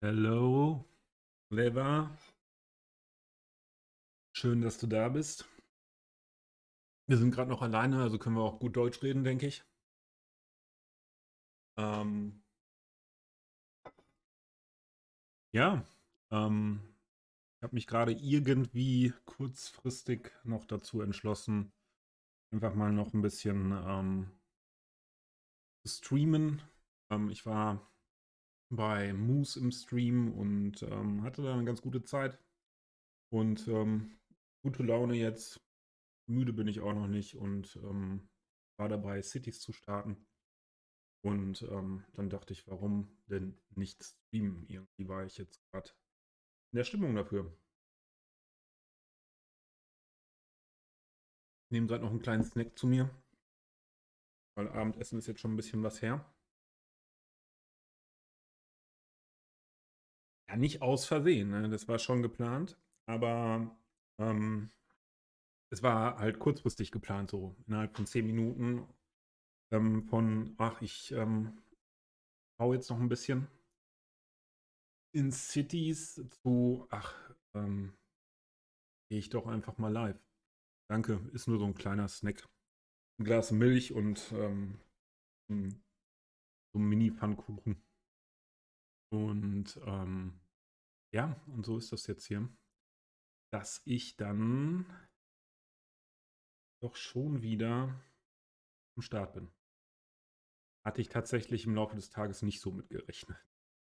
Hello, Clever. Schön, dass du da bist. Wir sind gerade noch alleine, also können wir auch gut Deutsch reden, denke ich. Ähm, ja, ich habe mich gerade irgendwie kurzfristig noch dazu entschlossen, einfach mal noch ein bisschen zu streamen. Ich war bei Moose im Stream und hatte da eine ganz gute Zeit und gute Laune jetzt. Müde bin ich auch noch nicht und war dabei, Cities zu starten. Und dann dachte ich, warum denn nicht streamen? Irgendwie war ich jetzt gerade in der Stimmung dafür. Ich nehme gerade noch einen kleinen Snack zu mir, weil Abendessen ist jetzt schon ein bisschen was her. Ja, nicht aus Versehen, ne? Das war schon geplant, aber ähm, es war halt kurzfristig geplant, so innerhalb von 10 Minuten ich hau jetzt noch ein bisschen in Cities zu, gehe ich doch einfach mal live. Danke, ist nur so ein kleiner Snack. Ein Glas Milch und so 'n Mini-Pfannkuchen. Und ja, und so ist das jetzt hier, dass ich dann doch schon wieder am Start bin. Hatte ich tatsächlich im Laufe des Tages nicht so mit gerechnet,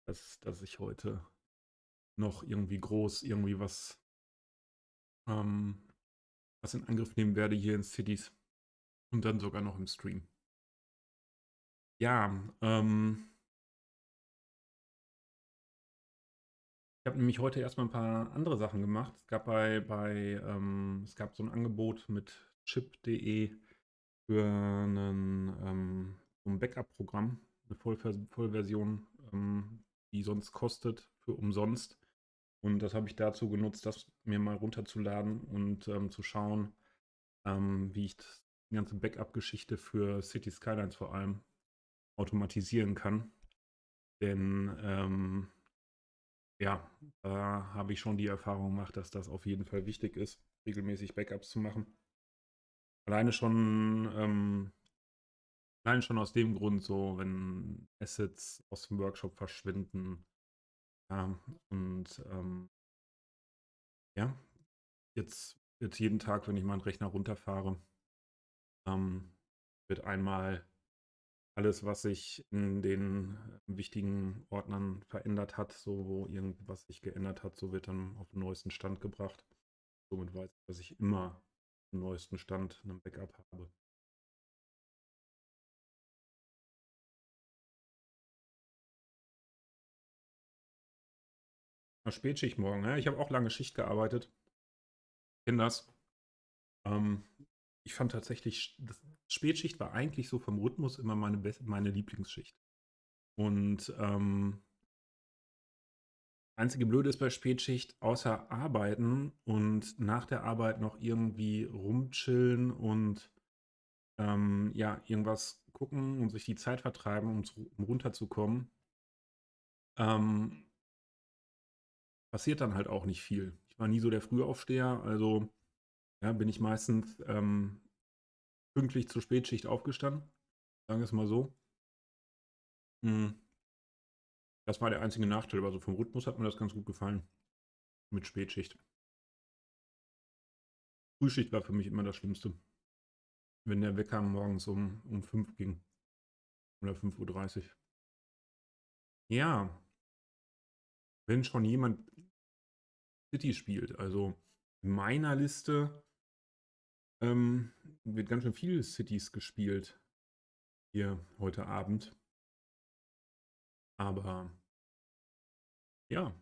dass ich heute noch irgendwie groß irgendwie ähm, was in Angriff nehmen werde hier in Cities und dann sogar noch im Stream. Ja, ich habe nämlich heute erst mal 'n paar andere Sachen gemacht. Es gab so ein Angebot mit chip.de für so 'n Backup-Programm, 'ne Vollversion, die sonst kostet für umsonst. Und das habe ich dazu genutzt, das mir mal runterzuladen und, zu schauen, wie ich die ganze Backup-Geschichte für City Skylines vor allem automatisieren kann. Denn, ja, da habe ich schon die Erfahrung gemacht, dass das auf jeden Fall wichtig ist, regelmäßig Backups zu machen. Alleine schon, allein schon aus dem Grund, so wenn Assets aus dem Workshop verschwinden. Ja, und ja, jetzt jeden Tag, wenn ich meinen Rechner runterfahre, ähm, wird einmal alles, was sich in den wichtigen Ordnern verändert hat, so wo irgendwas sich geändert hat, so wird dann auf den neuesten Stand gebracht. Somit weiß ich, dass ich immer den neuesten Stand in einem Backup habe. Na, Spätschicht morgen, ja. Ich habe auch lange Schicht gearbeitet. Kenne das. Ähm, Ich fand tatsächlich, Spätschicht war eigentlich so vom Rhythmus immer meine Lieblingsschicht. Und einzige Blöde ist bei Spätschicht, außer arbeiten und nach der Arbeit noch irgendwie rumchillen und ja, irgendwas gucken und sich die Zeit vertreiben, um runterzukommen, ähm, passiert dann halt auch nicht viel. Ich war nie so der Frühaufsteher, also ja, bin ich meistens pünktlich zur Spätschicht aufgestanden, sagen wir es mal so. Mm, Das war der einzige Nachteil, aber so vom Rhythmus hat mir das ganz gut gefallen mit Spätschicht. Frühschicht war für mich immer das Schlimmste, wenn der Wecker morgens um 5 ging oder 5:30 Uhr. Ja, wenn schon jemand City spielt, also in meiner Liste wird ganz schön viel Cities gespielt hier heute Abend. Aber ja,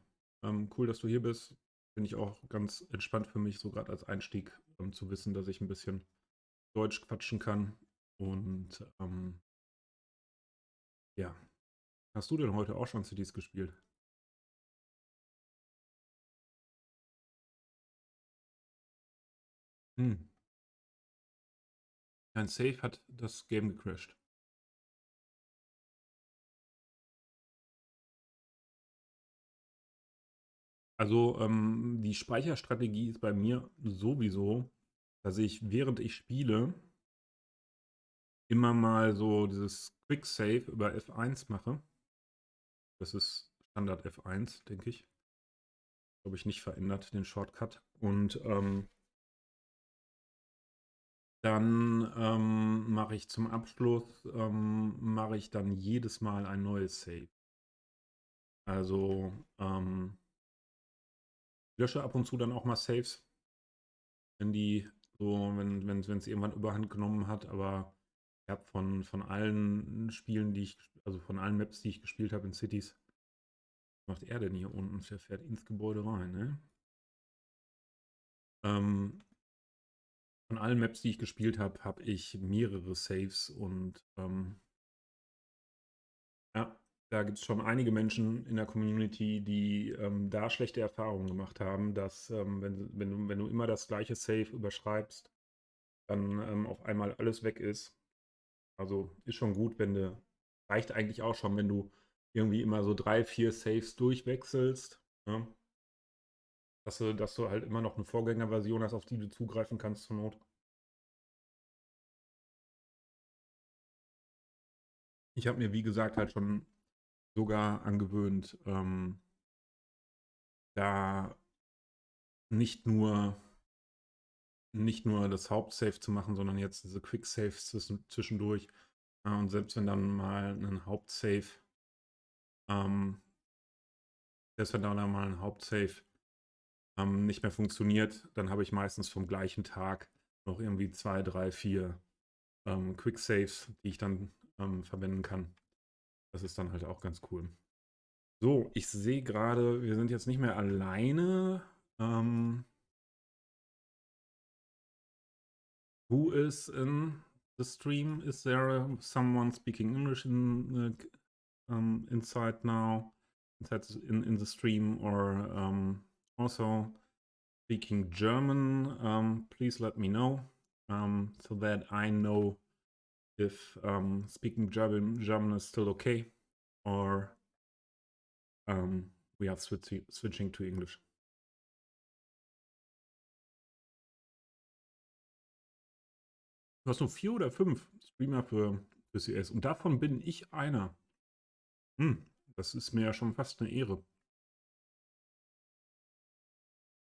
cool, dass du hier bist. Finde ich auch ganz entspannt für mich, so gerade als Einstieg, zu wissen, dass ich ein bisschen Deutsch quatschen kann. Und ja, hast du denn heute auch schon Cities gespielt? Hm. Dein Save hat das Game gecrashed. Also, die Speicherstrategie ist bei mir sowieso, dass ich, während ich spiele, immer mal so dieses Quick Save über F1 mache. Das ist Standard F1, denke ich. Glaube ich nicht verändert, den Shortcut. Und dann mache ich zum Abschluss, mache ich dann jedes Mal ein neues Save. Also lösche ab und zu dann auch mal Saves, wenn die so, wenn es irgendwann Überhand genommen hat, aber ich habe von allen Spielen, also von allen Maps, die ich gespielt habe in Cities, was macht er denn hier unten? Der fährt ins Gebäude rein, ne? Ähm, von allen Maps, die ich gespielt habe, habe ich mehrere Saves und ja, da gibt es schon einige Menschen in der Community, die da schlechte Erfahrungen gemacht haben, dass wenn du immer das gleiche Save überschreibst, dann auf einmal alles weg ist. Also ist schon gut, reicht eigentlich auch schon, wenn du irgendwie immer so 3, 4 Saves durchwechselst, ne? Dass du halt immer noch eine Vorgängerversion hast, auf die du zugreifen kannst zur Not. Ich habe mir, wie gesagt, halt schon sogar angewöhnt, da nicht nur, nicht nur das Hauptsave zu machen, sondern jetzt diese Quick-Saves zwischendurch. Und selbst wenn dann mal ein Hauptsave, ähm, selbst wenn dann mal ein Hauptsave nicht mehr funktioniert, dann habe ich meistens vom gleichen Tag noch irgendwie 2, 3, 4 Quick Saves, die ich dann verwenden kann. Das ist dann halt auch ganz cool. So, ich sehe gerade, wir sind jetzt nicht mehr alleine. Who is in the stream? Is there someone speaking English inside now, inside in the stream, or also speaking German? Please let me know so that I know if speaking German is still okay, or we are switching to English. Du hast nur 4 oder 5 Streamer für CS und davon bin ich einer. Das ist mir ja schon fast eine Ehre.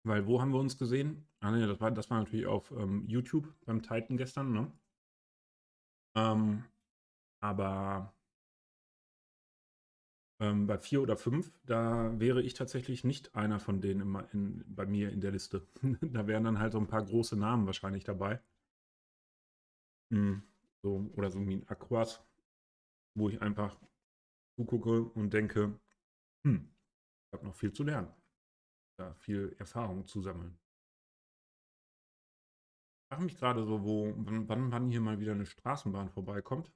Weil wo haben wir uns gesehen? Ah ne, das war natürlich auf YouTube beim Titan gestern, ne? Aber bei 4 oder 5, da wäre ich tatsächlich nicht einer von denen bei mir in der Liste. Da wären dann halt so ein paar große Namen wahrscheinlich dabei. So, oder so wie ein Aquas, wo ich einfach zugucke und denke, ich habe noch viel zu lernen, da viel Erfahrung zu sammeln. Ich frage mich gerade so, wann hier mal wieder eine Straßenbahn vorbeikommt.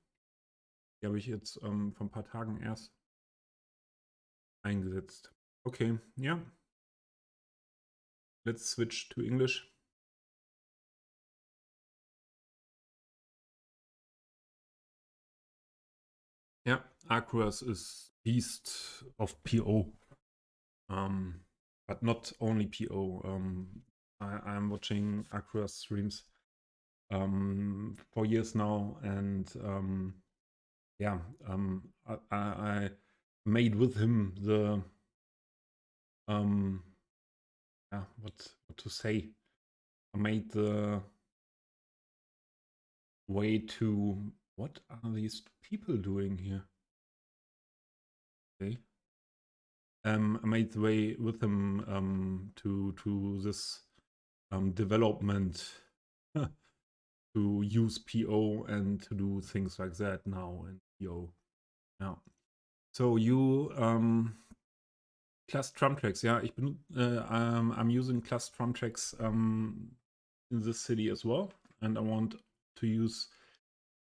Die habe ich jetzt vor ein paar Tagen erst eingesetzt. Okay, ja. Let's switch to English. Yeah, Acroas is beast of PO, but not only PO. I'm watching Acroas streams for years now, and yeah, I made with him the yeah, what to say. I made the way to, what are these people doing here? Okay. I made the way with him to this development to use PO and to do things like that now in PO. Yeah. So you class drum tracks, yeah. I'm using class drum tracks in this city as well, and I want to use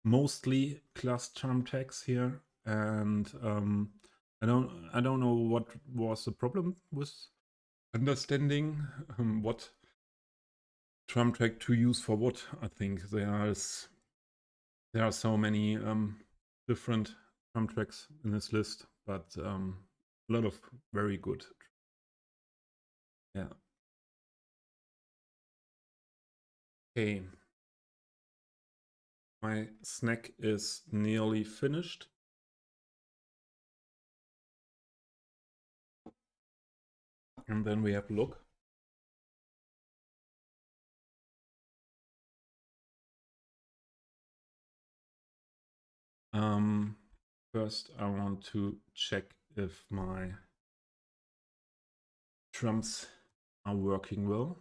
mostly class drum tracks here. And I don't know what was the problem with understanding what drum track to use for what. I think there are so many different drum tracks in this list, but a lot of very good. Yeah. Okay. My snack is nearly finished. And then we have a look. First, I want to check if my trumps are working well.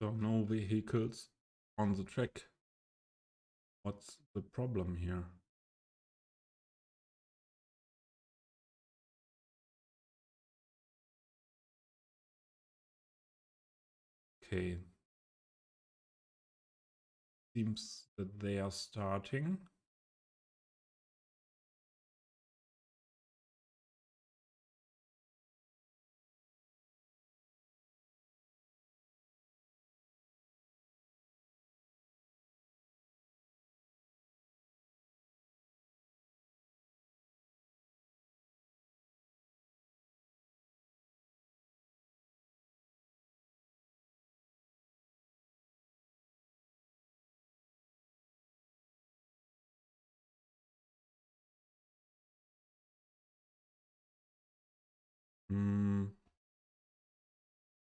So no vehicles on the track. What's the problem here? Okay. Seems that they are starting.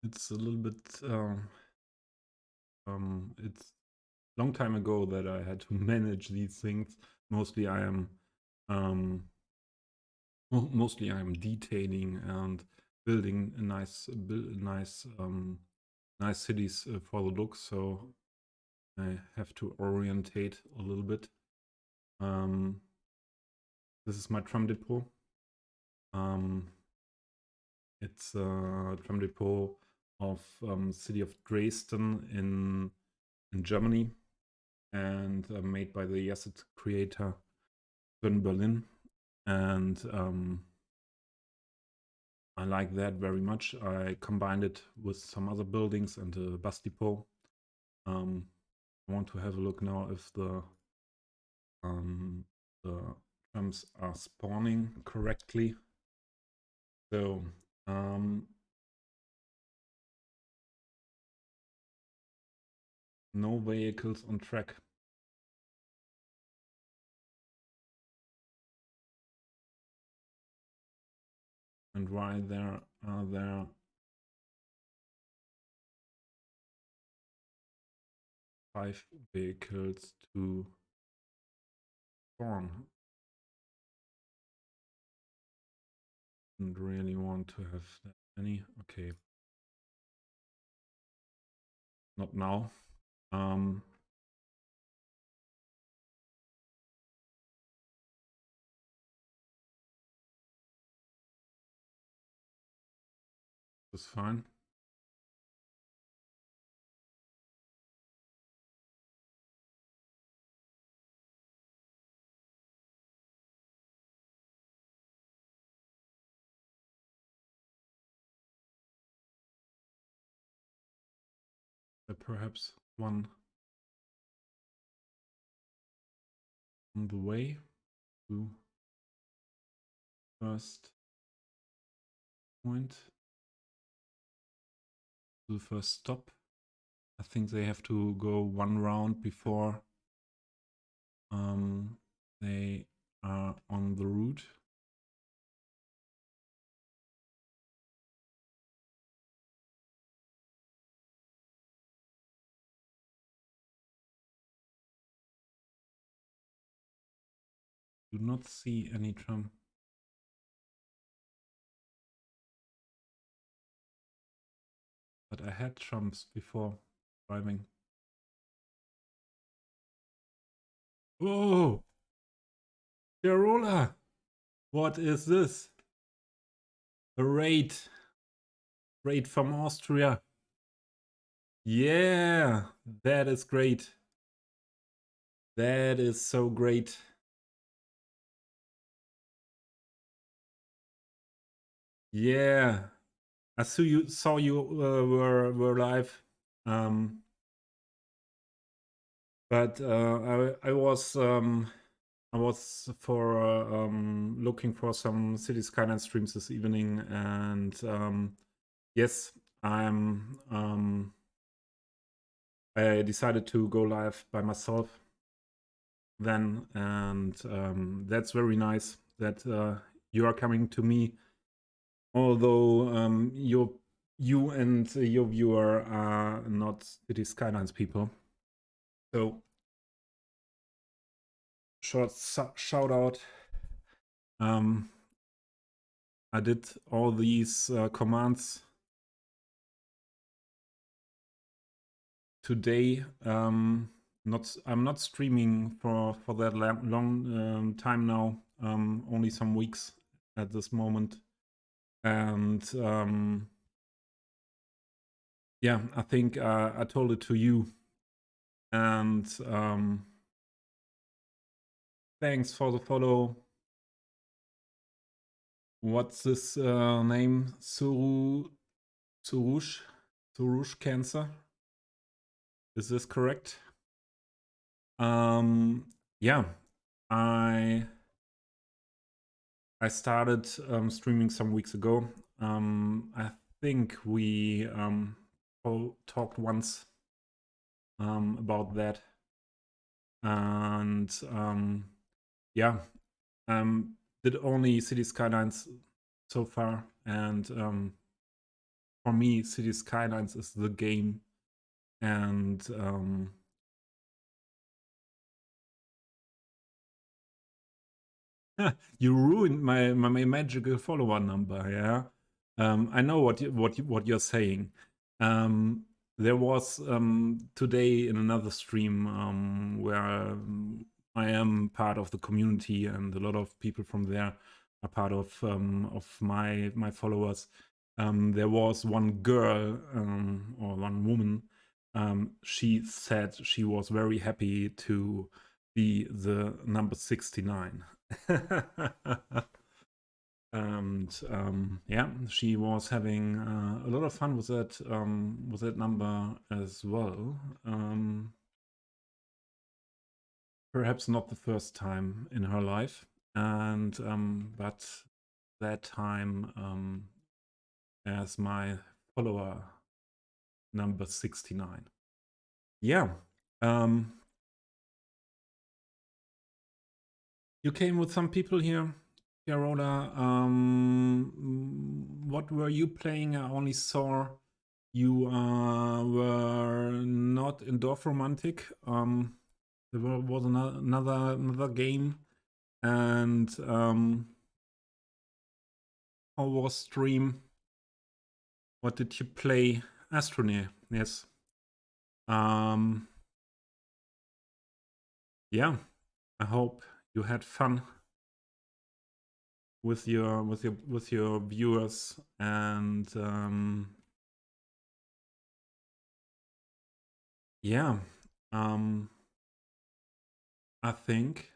It's a little bit it's long time ago that I had to manage these things. Mostly I am detailing and building a nice nice cities for the look, so I have to orientate a little bit. This is my tram depot. It's a tram depot of city of Dresden in Germany, and made by the asset creator in Berlin. And I like that very much. I combined it with some other buildings and a bus depot. I want to have a look now if the trams are spawning correctly. So no vehicles on track. And why there are there 5 vehicles to spawn? Didn't really want to have that many. Okay. Not now. That's fine. Perhaps one on the way to first point, to the first stop. I think they have to go one round before they are on the route. Do not see any tram. But I had trams before driving. Oh! Carola! What is this? A raid. Raid from Austria. Yeah! That is great. That is so great. Yeah. I saw you were live, but I was for looking for some City Skyline streams this evening, and yes, I decided to go live by myself then, and that's very nice that you are coming to me, although you and your viewer are not City Skylines people. So short shout out. I did all these commands today. I'm not streaming for that long time now. Only some weeks at this moment, and yeah, I think I told it to you, and thanks for the follow. What's this name? Surush Cancer. Is this correct? Yeah, I started streaming some weeks ago. I think we talked once about that, and yeah, did only City Skylines so far, and for me, City Skylines is the game, and you ruined my magical follower number. Yeah, I know what you're saying. There was today in another stream where I am part of the community, and a lot of people from there are part of my followers. There was one girl or one woman. She said she was very happy to be the number 69. And yeah, she was having a lot of fun with that number as well. Perhaps not the first time in her life, and but that time as my follower number 69. Yeah. You came with some people here, Carola. What were you playing? I only saw you were not in Dorf Romantic. There was another game, and how was stream? What did you play? Astroneer, yes. Yeah, I hope you had fun with your viewers, and yeah, I think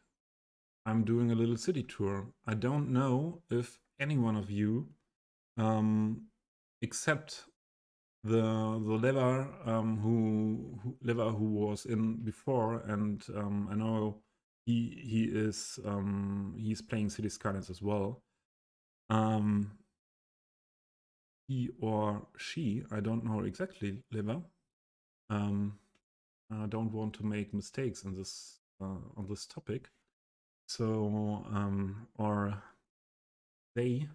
I'm doing a little city tour. I don't know if any one of you, except the lever who was in before, and I know he's playing City Skylines as well. He or she, I don't know exactly, Liver. I don't want to make mistakes in this on this topic. So or they,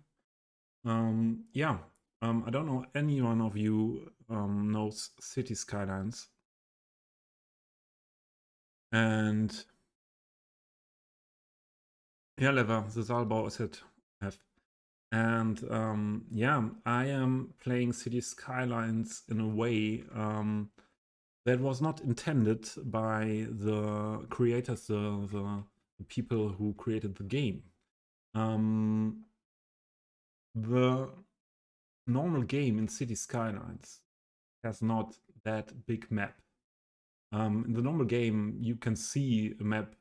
yeah. I don't know any one of you knows City Skylines, and yeah, Lever, the Saalbau is it. And yeah, I am playing City Skylines in a way that was not intended by the creators, the people who created the game. The normal game in City Skylines has not that big map. In the normal game, you can see a map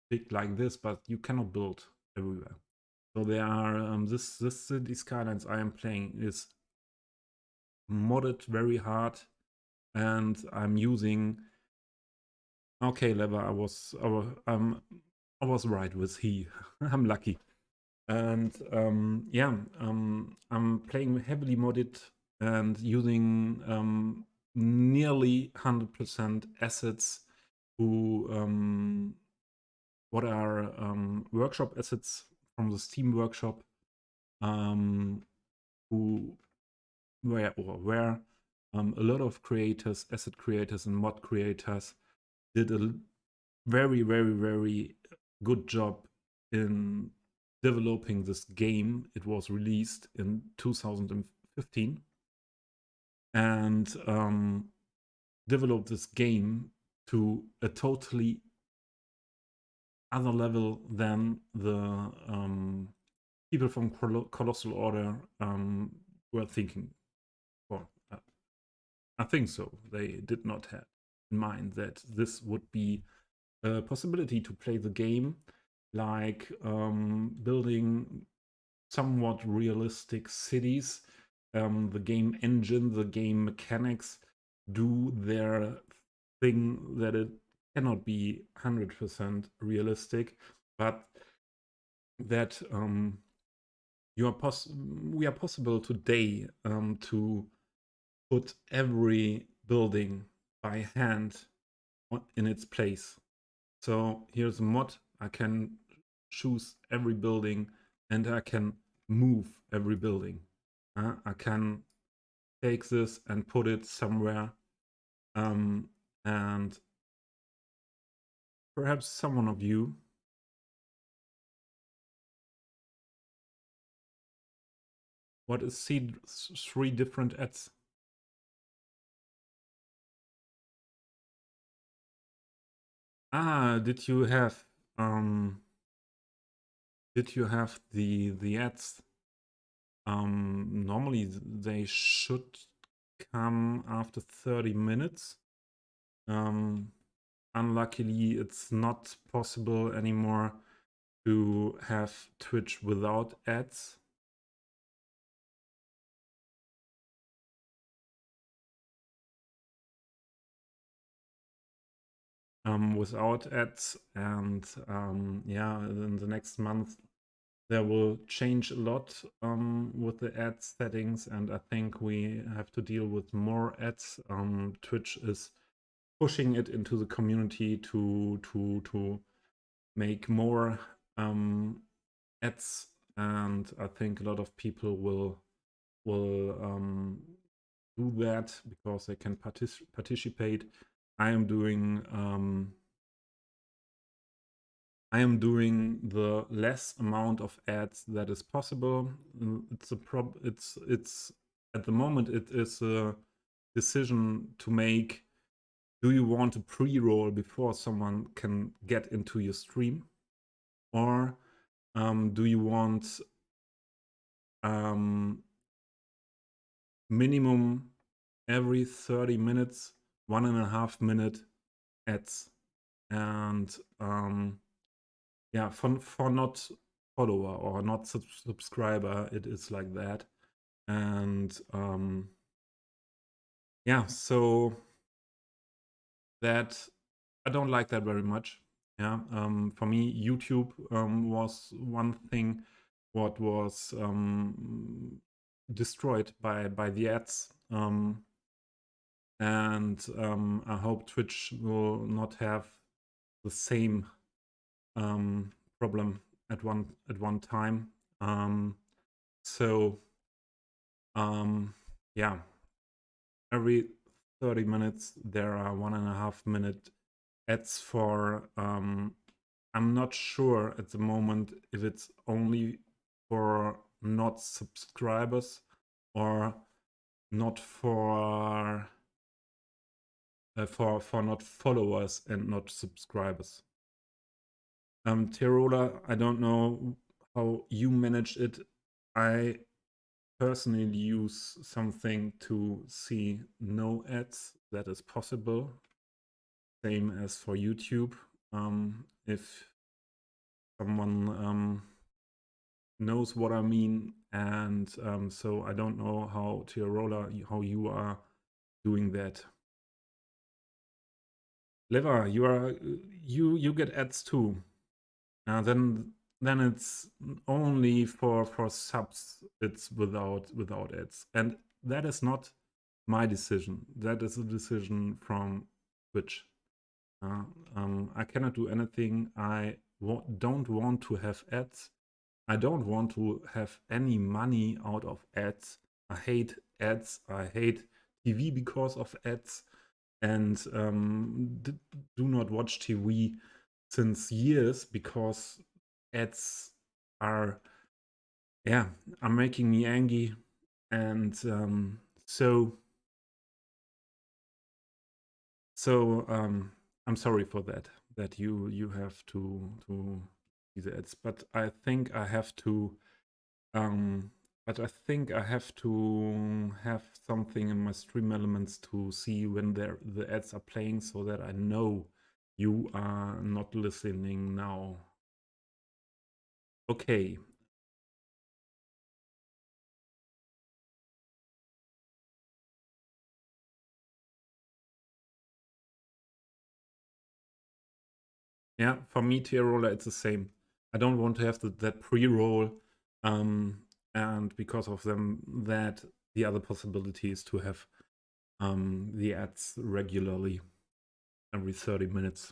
big like this, but you cannot build everywhere. So there are this City Skylines I am playing is modded very hard, and I'm using. Okay, Lever, I was right with he. I'm lucky. And yeah, I'm playing heavily modded and using nearly 100% assets who what are workshop assets from the Steam workshop, who where a lot of creators, asset creators and mod creators did a very, very, very good job in developing this game. It was released in 2015 and developed this game to a totally other level than the people from Colossal Order were thinking. Or I think so. They did not have in mind that this would be a possibility to play the game like building somewhat realistic cities. The game engine, the game mechanics do their thing that it cannot be 100% realistic, but that we are possible today to put every building by hand in its place. So here's a mod. I can choose every building and I can move every building. I can take this and put it somewhere. And perhaps someone of you what is three different ads? Did you have the ads? Normally they should come after 30 minutes. Unluckily, it's not possible anymore to have Twitch without ads. Without ads, and yeah, in the next month there will change a lot with the ad settings, and I think we have to deal with more ads. Twitch is pushing it into the community to make more ads, and I think a lot of people will do that because they can participate. I am doing the less amount of ads that is possible. It's at the moment it is a decision to make. Do you want to pre-roll before someone can get into your stream, or do you want minimum every 30 minutes, 1.5 minute ads? And yeah, for not follower or not subscriber, it is like that. And yeah, so that I don't like that very much. Yeah, for me, YouTube was one thing what was destroyed by the ads. And I hope Twitch will not have the same problem at one time. So yeah, every 30 minutes there are 1.5 minute ads for I'm not sure at the moment if it's only for not subscribers or not for not followers and not subscribers. Tirola, I don't know how you manage it. I personally use something to see no ads. That is possible. Same as for YouTube. If someone knows what I mean, and so I don't know how Tiarola, how you are doing that. Lever, you get ads too. Then it's only for subs. It's without ads, and that is not my decision. That is a decision from Twitch. I cannot do anything. I don't want to have ads. I don't want to have any money out of ads. I hate ads. I hate TV because of ads, and do not watch TV since years because ads are making me angry, and so I'm sorry for that you have to see the ads, but I think I have to have something in my stream elements to see when the ads are playing, so that I know you are not listening now. Okay. Yeah, for me, tier roller, it's the same. I don't want to have that pre-roll, and because of that, the other possibility is to have the ads regularly every 30 minutes.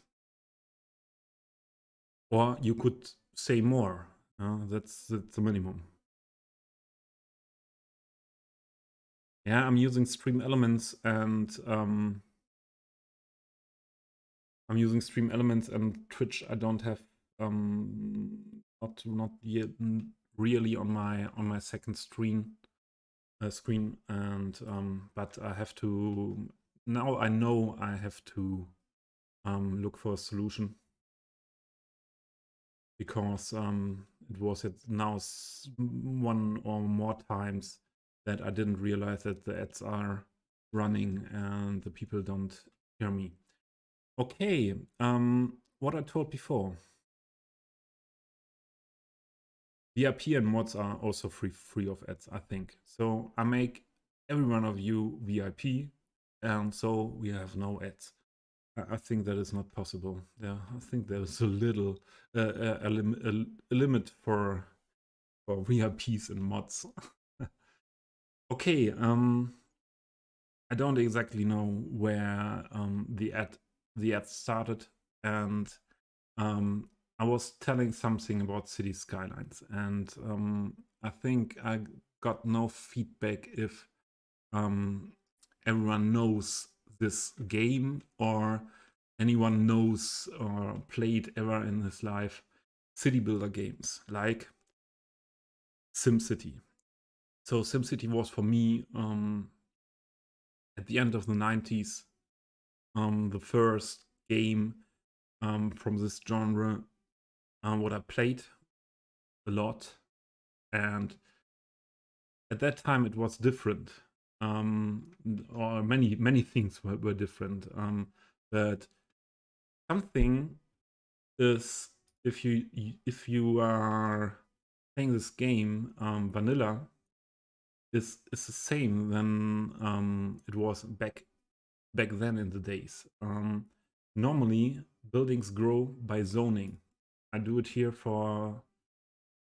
Or you could say more. That's the minimum. Yeah, I'm using Stream Elements, and Twitch. I don't have not yet really on my second screen, and but I have to now. I know I have to look for a solution, because it was now one or more times that I didn't realize that the ads are running and the people don't hear me. Okay, what I told before. VIP and mods are also free of ads, I think. So I make every one of you VIP, and so we have no ads. I think that is not possible. Yeah, I think there is a little a limit for VIPs and mods. Okay, I don't exactly know where the ad started, and I was telling something about City Skylines, and I think I got no feedback if everyone knows this game, or anyone knows or played ever in his life city builder games like SimCity. So SimCity was for me at the end of the 90s the first game from this genre what I played a lot, and at that time it was different, or many things were different, but something is, if you are playing this game vanilla, is the same than it was back then in the days. Normally buildings grow by zoning. I do it here for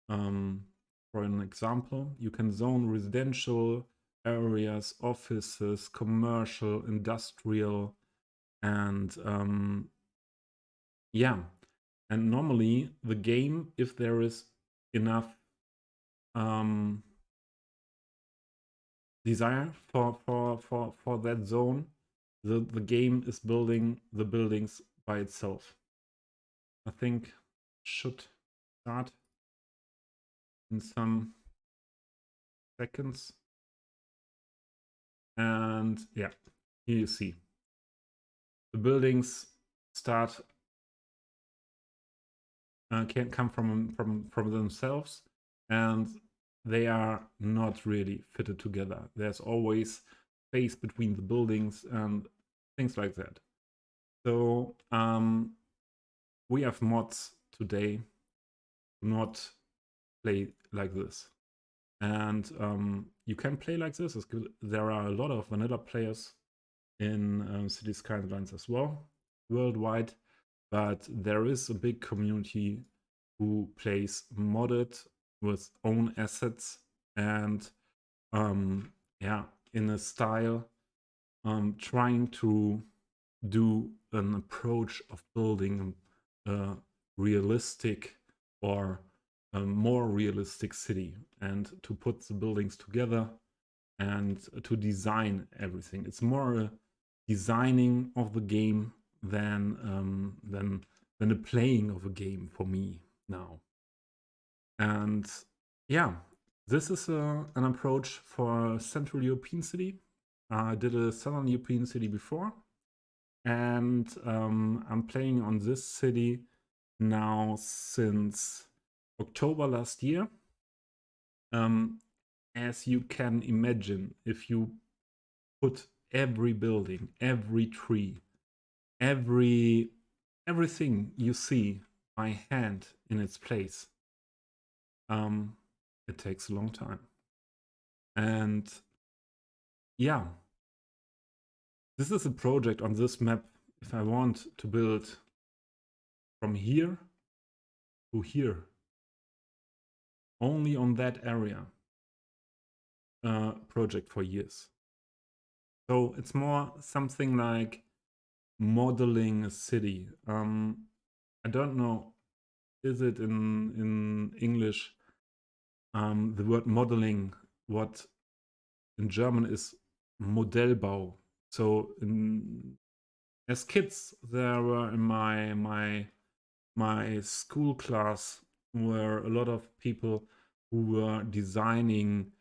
an example. You can zone residential areas, offices, commercial, industrial, and yeah. And normally the game, if there is enough desire for that zone, the game is building the buildings by itself. I think should start in some seconds. And yeah, here you see the buildings start can come from themselves, and they are not really fitted together. There's always space between the buildings and things like that. So we have mods today do not play like this, And you can play like this. There are a lot of vanilla players in City Skylines as well, worldwide. But there is a big community who plays modded with own assets and yeah, in a style trying to do an approach of building a realistic or a more realistic city and to put the buildings together and to design everything. It's more a designing of the game than a playing of a game for me now. And yeah, this is an approach for a Central European city. I did a Southern European city before, and I'm playing on this city now since October last year. As you can imagine, if you put every building, every tree, everything you see by hand in its place, it takes a long time. And yeah, this is a project on this map. If I want to build from here to here, only on that area, project for years. So it's more something like modeling a city. I don't know, is it in English the word modeling, what in German is Modellbau. So as kids, there were in my school class were a lot of people who were designing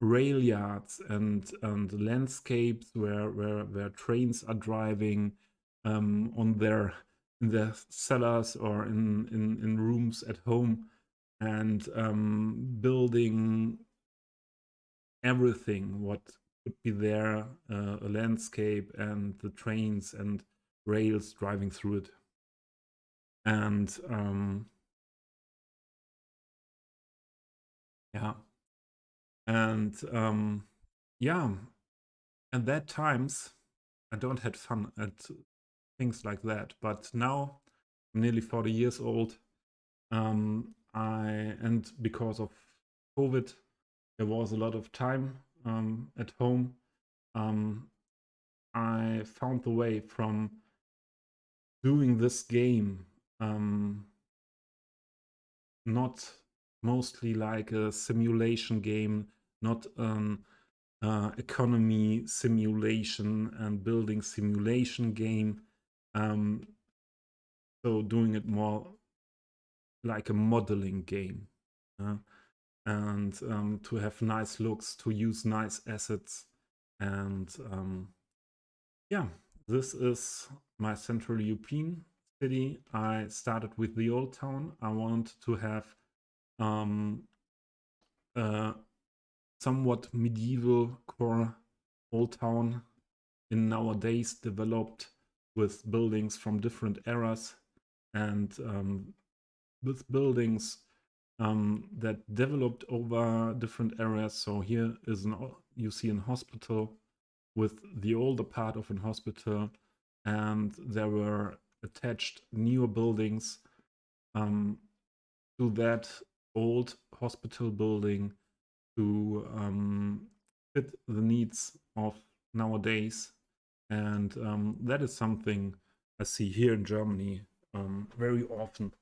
rail yards and landscapes where trains are driving in their cellars or in rooms at home, and building everything what could be there, a landscape and the trains and rails driving through it. And yeah, and yeah, at that times I don't had fun at things like that, but now I'm nearly 40 years old. And because of COVID, there was a lot of time at home. I found the way from doing this game not mostly like a simulation game, not an economy simulation and building simulation game. So doing it more like a modeling game. And to have nice looks, to use nice assets. And yeah, this is my Central European city. I started with the old town. I want to have somewhat medieval core old town in nowadays developed with buildings from different eras and with buildings that developed over different eras. So here is you see an hospital with the older part of an hospital, and there were attached newer buildings to that old hospital building to fit the needs of nowadays. And that is something I see here in Germany very often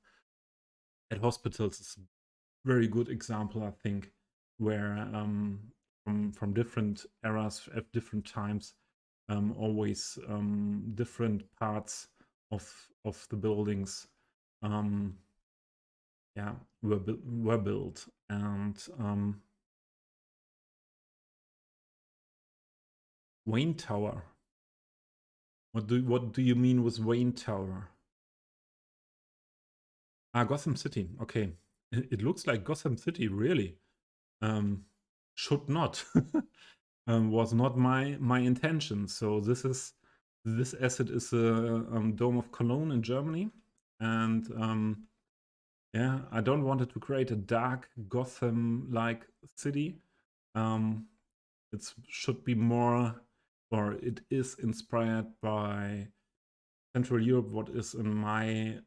at hospitals. It's a very good example, I think, where from different eras at different times, always different parts of the buildings yeah, were built. And Wayne Tower. What do you mean with Wayne Tower? Ah, Gotham City. Okay, it looks like Gotham City. Really, should not. Was not my intention. So this asset is a Dome of Cologne in Germany, and Yeah, I don't want to create a dark Gotham-like city. Um, it should be more, or it is inspired by Central Europe. What is in my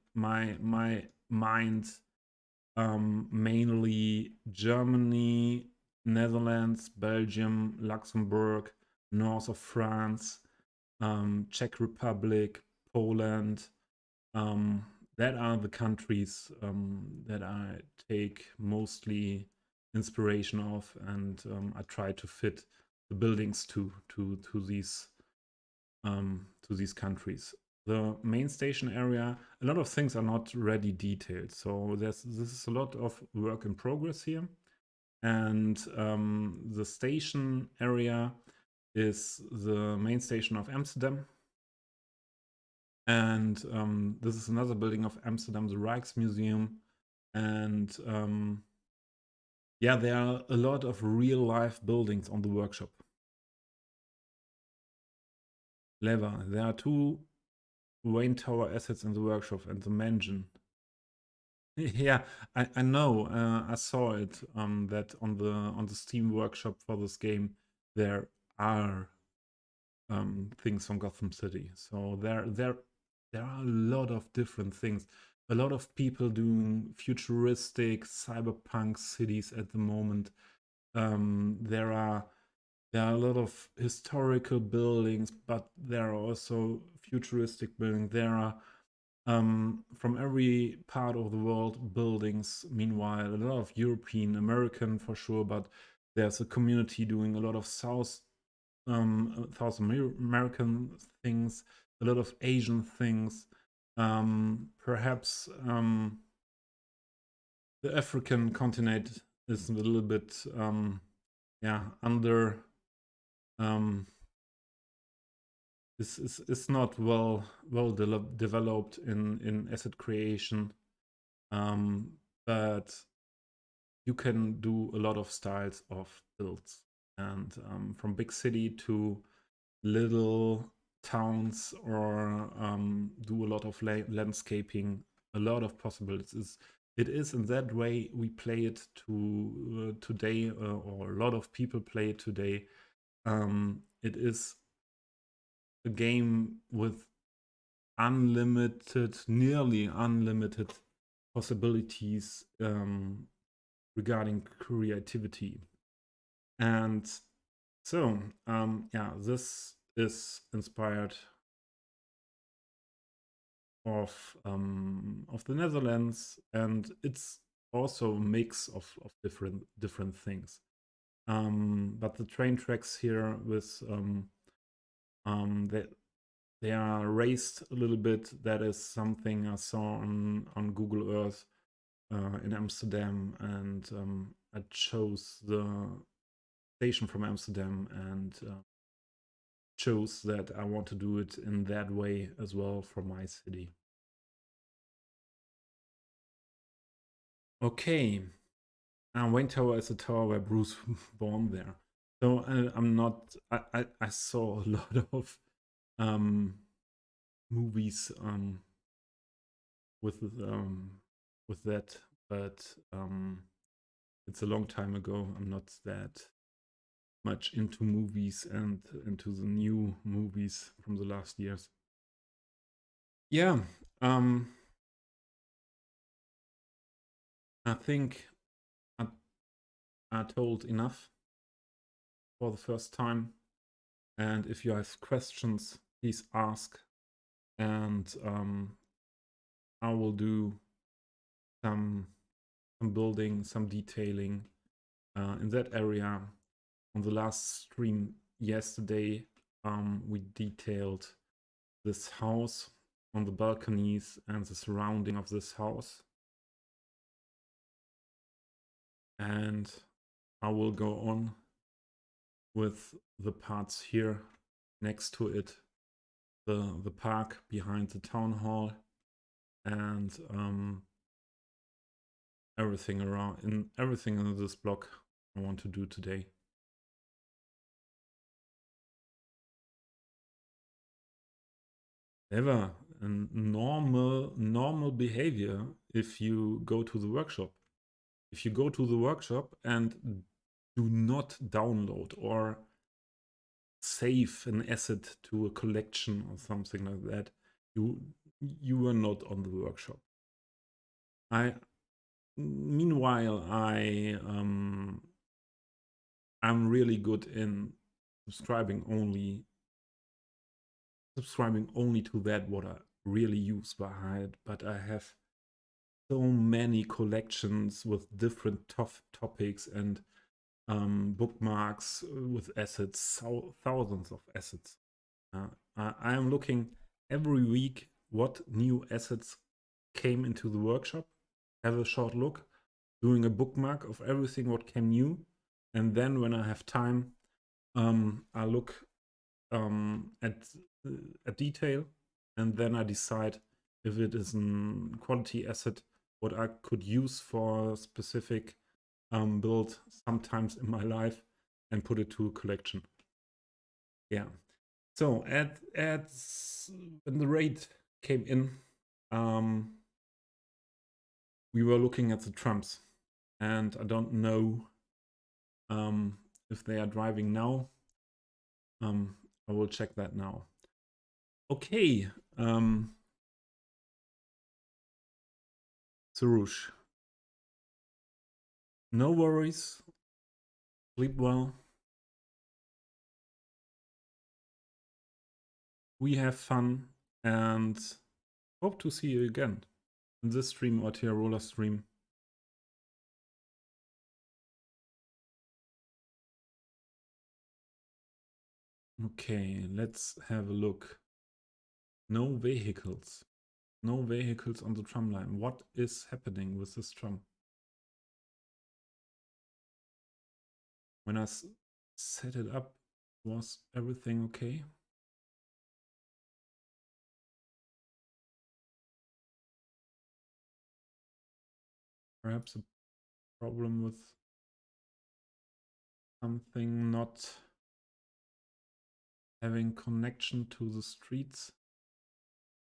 mind, mainly Germany, Netherlands, Belgium, Luxembourg, north of France, Czech Republic, Poland. Um, that are the countries that I take mostly inspiration of, and I try to fit the buildings to these countries. The main station area, a lot of things are not ready detailed, so this is a lot of work in progress here. And the station area is the main station of Amsterdam. And this is another building of Amsterdam, the Rijksmuseum. And yeah, there are a lot of real life buildings on the workshop. Lever. There are 2 Wayne Tower assets in the workshop and the mansion. Yeah, I know. I saw it. That on the Steam workshop for this game, there are things from Gotham City. So there are a lot of different things. A lot of people doing futuristic cyberpunk cities at the moment. There are a lot of historical buildings, but there are also futuristic buildings. There are from every part of the world buildings. Meanwhile, a lot of European, American for sure, but there's a community doing a lot of South American things, a lot of Asian things, perhaps the African continent is a little bit yeah, under is not developed in asset creation, but you can do a lot of styles of builds, and from big city to little towns, or do a lot of landscaping, a lot of possibilities. It is in that way we play it today, or a lot of people play it today. It is a game with nearly unlimited possibilities regarding creativity. And so, yeah, this is inspired of the Netherlands, and it's also a mix of different things. But the train tracks here with they are raised a little bit. That is something I saw on Google Earth in Amsterdam, and I chose the station from Amsterdam, and chose that I want to do it in that way as well for my city. Okay, Wayne Tower is a tower where Bruce born there. So I'm not. I saw a lot of movies with that, but it's a long time ago. I'm not that much into movies and into the new movies from the last years. Yeah, I think I, I told enough for the first time. And if you have questions, please ask. And I will do some building, some detailing in that area. On the last stream yesterday, we detailed this house on the balconies and the surrounding of this house. And I will go on with the parts here next to it, the park behind the town hall, and everything in this block I want to do today. Never. normal behavior if you go to the workshop. If you go to the workshop and do not download or save an asset to a collection or something like that, you are not on the workshop. Meanwhile, I'm really good in subscribing only to that what I really use behind it, but I have so many collections with different topics and bookmarks with assets, thousands of assets. I am looking every week what new assets came into the workshop, have a short look, doing a bookmark of everything what came new, and then when I have time, I look at detail, and then I decide if it is a quality asset what I could use for a specific build sometimes in my life and put it to a collection. Yeah. So when the raid came in, we were looking at the trams, and I don't know if they are driving now. I will check that now. Okay. Sarush. No worries. Sleep well. We have fun and hope to see you again in this stream or Tiarola stream. Okay, let's have a look. No vehicles. No vehicles on the tram line. What is happening with this tram? When I set it up, was everything okay? Perhaps a problem with something not having connection to the streets.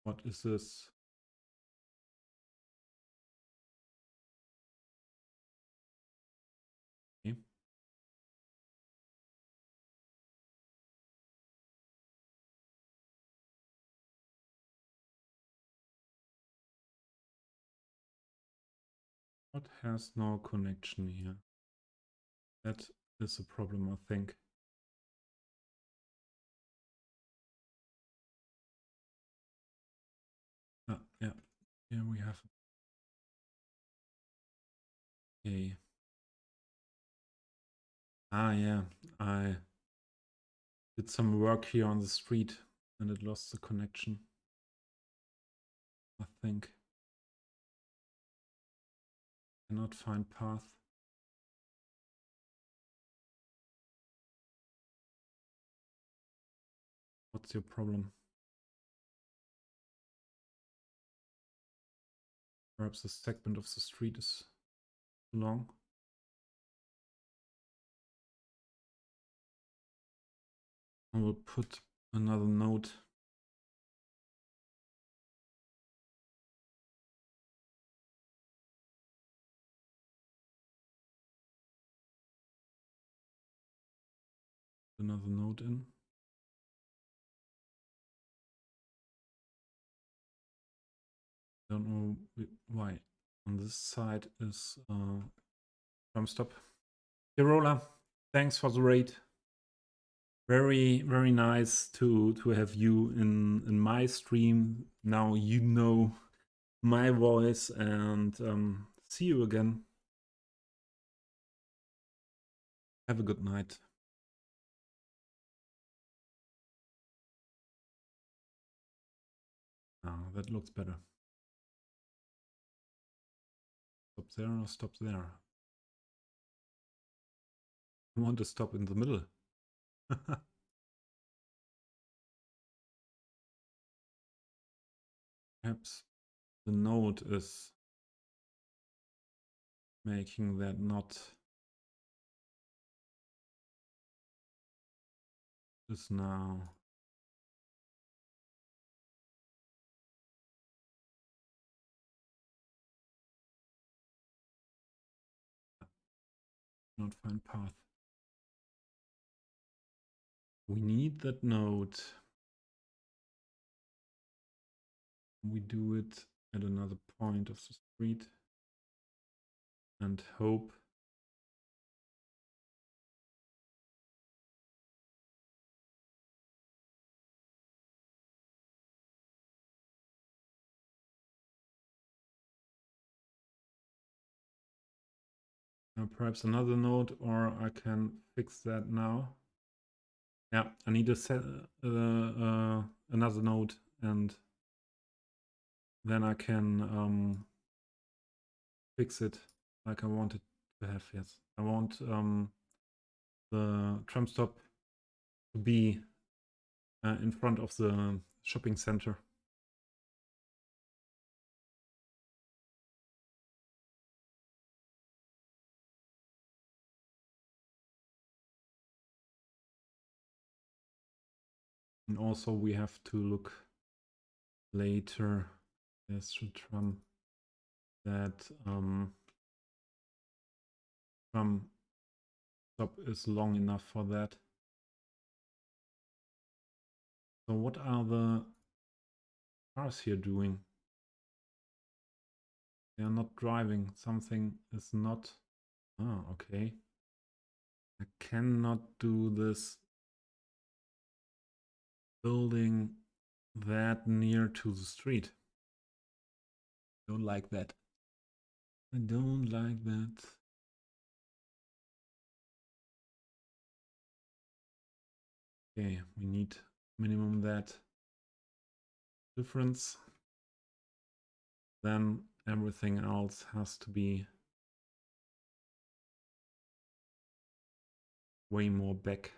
What is this? Okay. What has no connection here? That is a problem, I think. Yeah, here we have. Okay. Yeah, I did some work here on the street and it lost the connection, I think. Cannot find path. What's your problem? Perhaps the segment of the street is too long. I will put another note. Another note in. Don't know why. On this side is tram stop. Tirola, thanks for the raid. Very, very nice to have you in my stream. Now you know my voice, and see you again. Have a good night. That looks better. Stop there or stop there? I want to stop in the middle. Perhaps the node is making that not this now. Not find path. We need that node. We do it at another point of the street and hope perhaps another node, or I can fix that now. Yeah, I need to set another node, and then I can fix it like I want it to have. Yes, I want the tram stop to be in front of the shopping center. And also we have to look later. There's the tram that tram stop is long enough for that. So what are the cars here doing? They are not driving. Something is not. Oh, okay. I cannot do this building that near to the street. Don't like that. I don't like that. Okay, we need minimum that difference. Then everything else has to be way more back.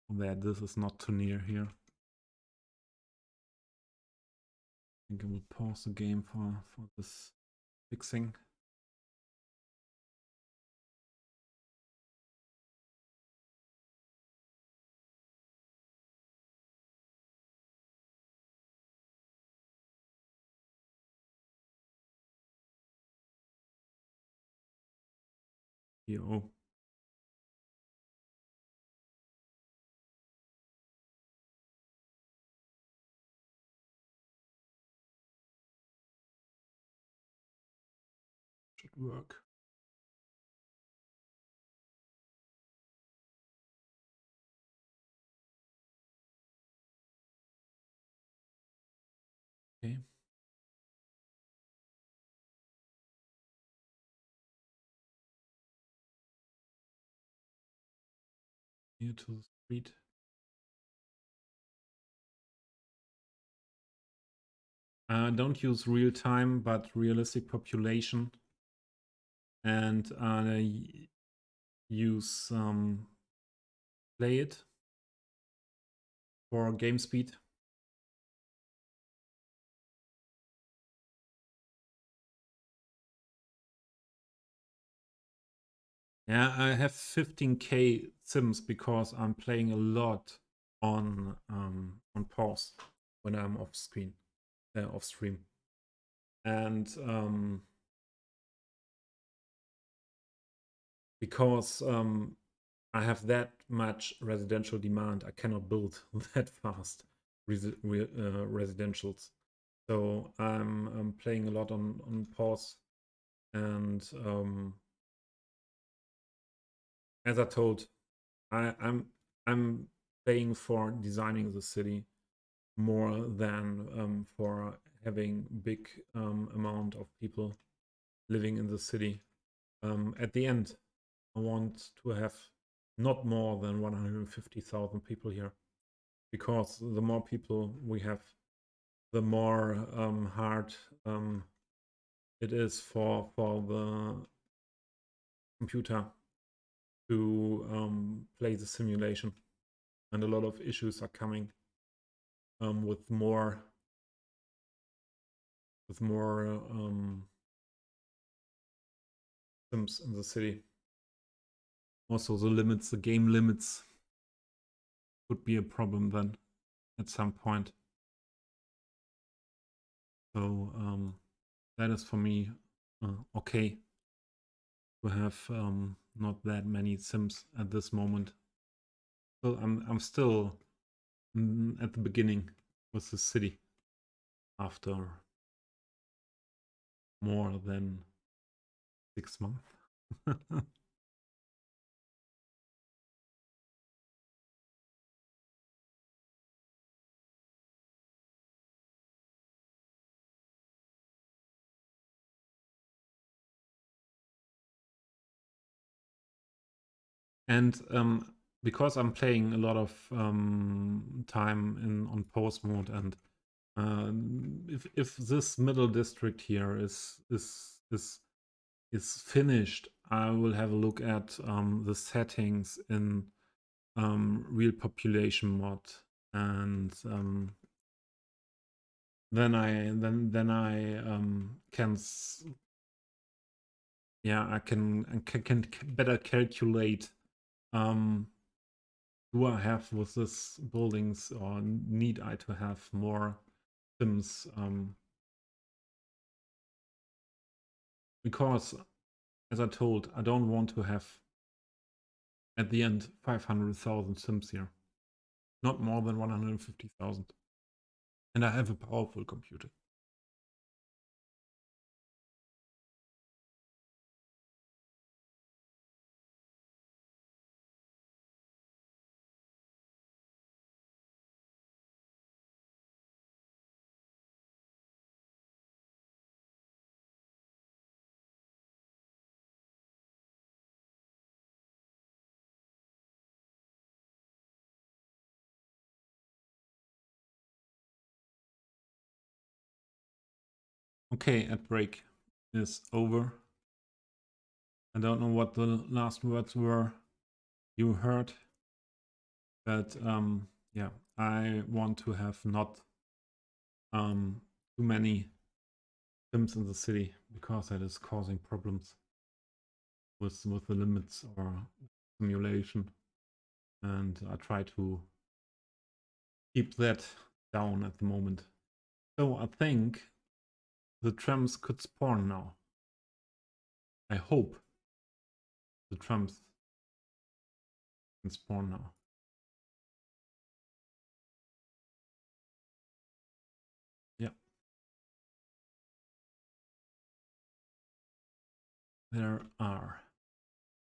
That this is not too near here. I think I will pause the game for this fixing. Here, oh. Should work. Okay. Here to the street. Don't use real time, but realistic population. And use play it for game speed. Yeah, I have 15K sims because I'm playing a lot on pause when I'm off screen, off stream, and because I have that much residential demand, I cannot build that fast residentials. So I'm playing a lot on pause, and as I told, I'm playing for designing the city more than for having big amount of people living in the city. At the end, I want to have not more than 150,000 people here, because the more people we have, the more hard it is for the computer to play the simulation, and a lot of issues are coming with more sims in the city. Also, the game limits could be a problem then at some point. So that is for me okay to have not that many sims at this moment. So I'm still at the beginning with the city after more than 6 months. And because I'm playing a lot of time on post mode, and if this middle district here is finished, I will have a look at the settings in real population mod, and then I can I can better calculate do I have with this buildings, or need I to have more sims, because as I told, I don't want to have at the end 500,000 sims here, not more than 150,000, and I have a powerful computer. Okay, ad break is over. I don't know what the last words were you heard, but yeah, I want to have not too many sims in the city, because that is causing problems with the limits or simulation, and I try to keep that down at the moment. So I think the trams could spawn now. I hope the trams can spawn now. Yeah. There are.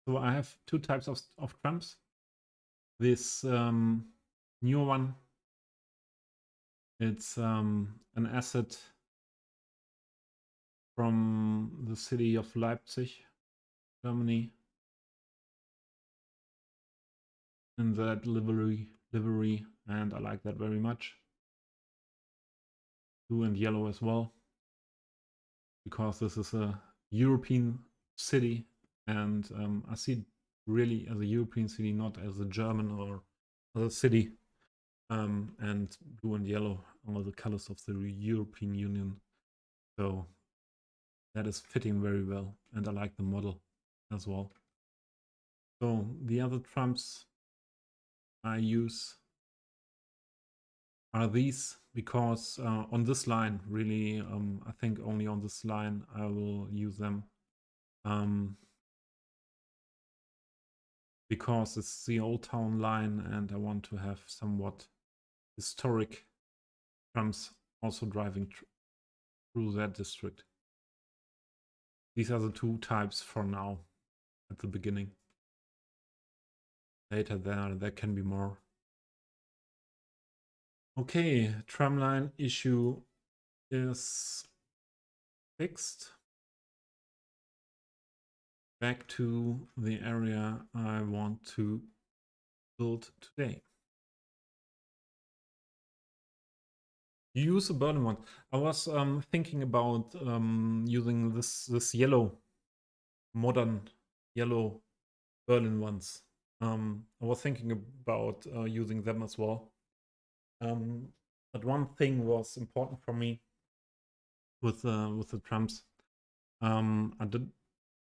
So I have two types of trams. This new one, it's an asset from the city of Leipzig, Germany, in that livery, and I like that very much. Blue and yellow as well, because this is a European city, and I see it really as a European city, not as a German or other city. And blue and yellow are the colors of the European Union, so that is fitting very well, and I like the model as well. So the other trumps I use are these, because on this line, really, I think only on this line I will use them, because it's the Old Town line, and I want to have somewhat historic trams also driving through that district. These are the two types for now at the beginning. Later there can be more. Okay, tramline issue is fixed. Back to the area I want to build today. You use the Berlin one. I was thinking about using this yellow, modern yellow Berlin ones. I was thinking about using them as well. But one thing was important for me with the trams. I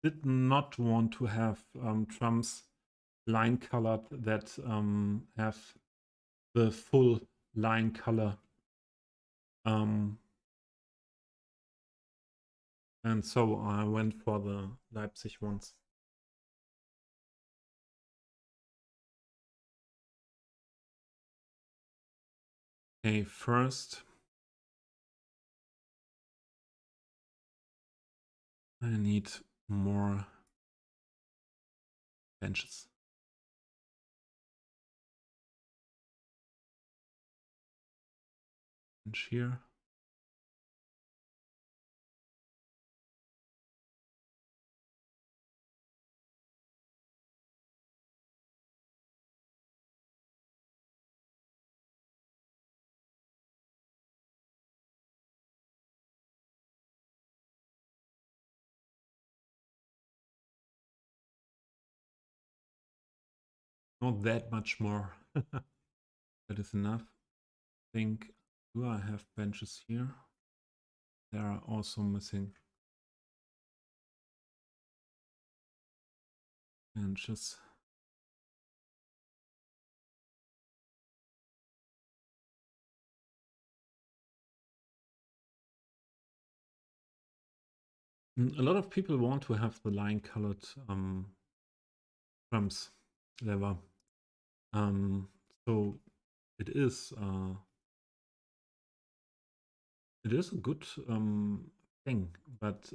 did not want to have trams line colored that have the full line color. And so I went for the Leipzig ones. Okay, first I need more benches. Bench here. Not that much more. That is enough. I think, do I have benches here? There are also missing benches. A lot of people want to have the line colored drums lever. So it is a good thing, but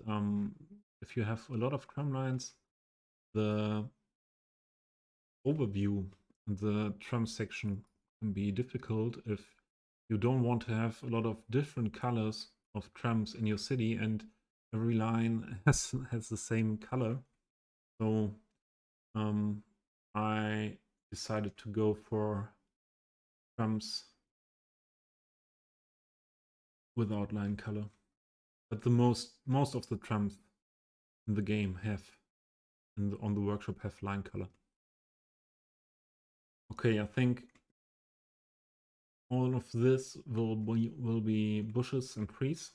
if you have a lot of drum lines, the overview in the drum section can be difficult if you don't want to have a lot of different colors of drums in your city and every line has the same color. So I decided to go for drums without line color. But the most of the drums in the game have on the workshop have line color. Okay, I think all of this will be bushes and trees.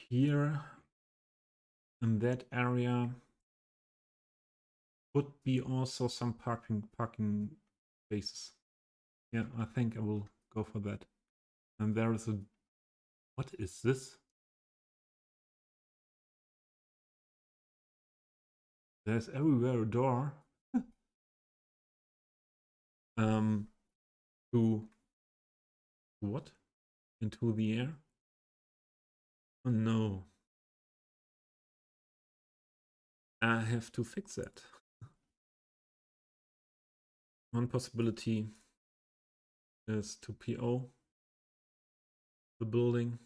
Here in that area would be also some parking spaces. Yeah, I think I will go for that. And there is a, what is this? There's everywhere a door. To what? Into the air? Oh no. I have to fix that. One possibility is to PO the building.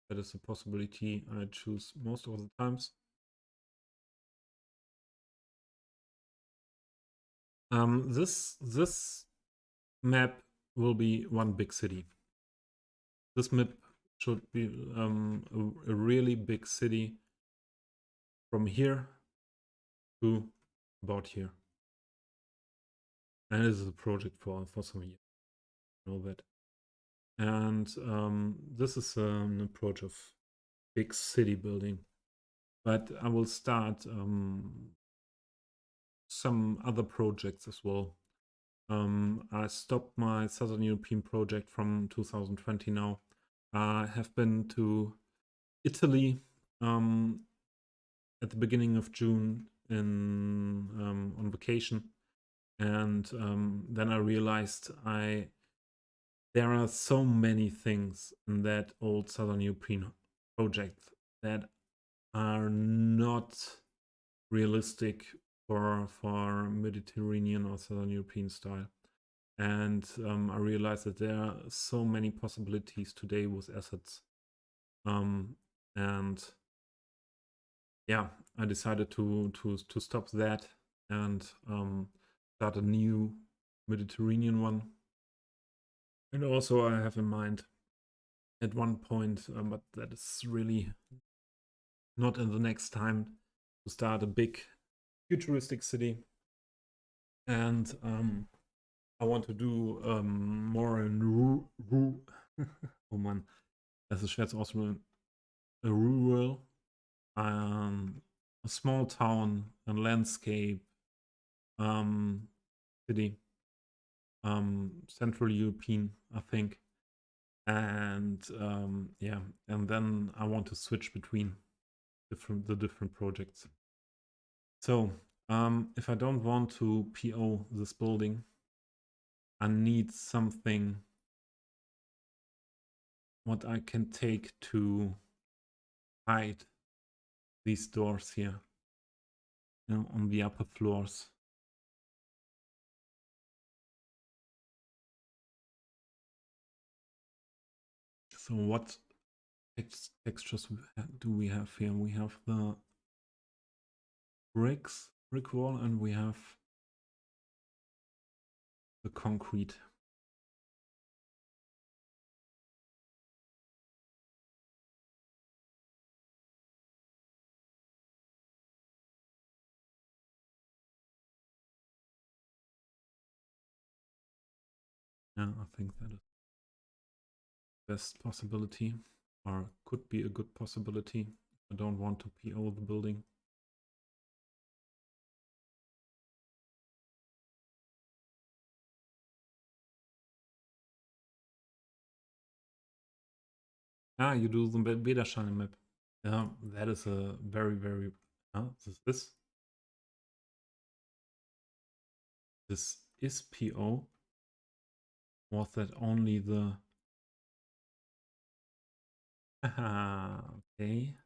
That is a possibility I choose most of the times. This map will be one big city. This map should be a really big city from here to about here. And this is a project for some years. You know that. And this is an approach of big city building. But I will start some other projects as well. I stopped my Southern European project from 2020 now. I have been to Italy at the beginning of June on vacation, and then I realized there are so many things in that old Southern European project that are not realistic for Mediterranean or Southern European style. And I realized that there are so many possibilities today with assets. And yeah, I decided to stop that and start a new Mediterranean one. And also I have in mind at one point, but that is really not in the next time, to start a big futuristic city. And I want to do more in oh man, das ist schwer zu ausdrücken. A rural, a small town, a landscape city, Central European, I think. And yeah, and then I want to switch between the different projects. So If I don't want to PO this building, I need something what I can take to hide these doors here, you know, on the upper floors. So what textures do we have here? We have the brick wall, and we have the concrete. Yeah, I think that is the best possibility, or could be a good possibility. I don't want to PO the building. Ah, you do the Widerschein map. Yeah, that is a very, very... This is PO. Was that only the... okay.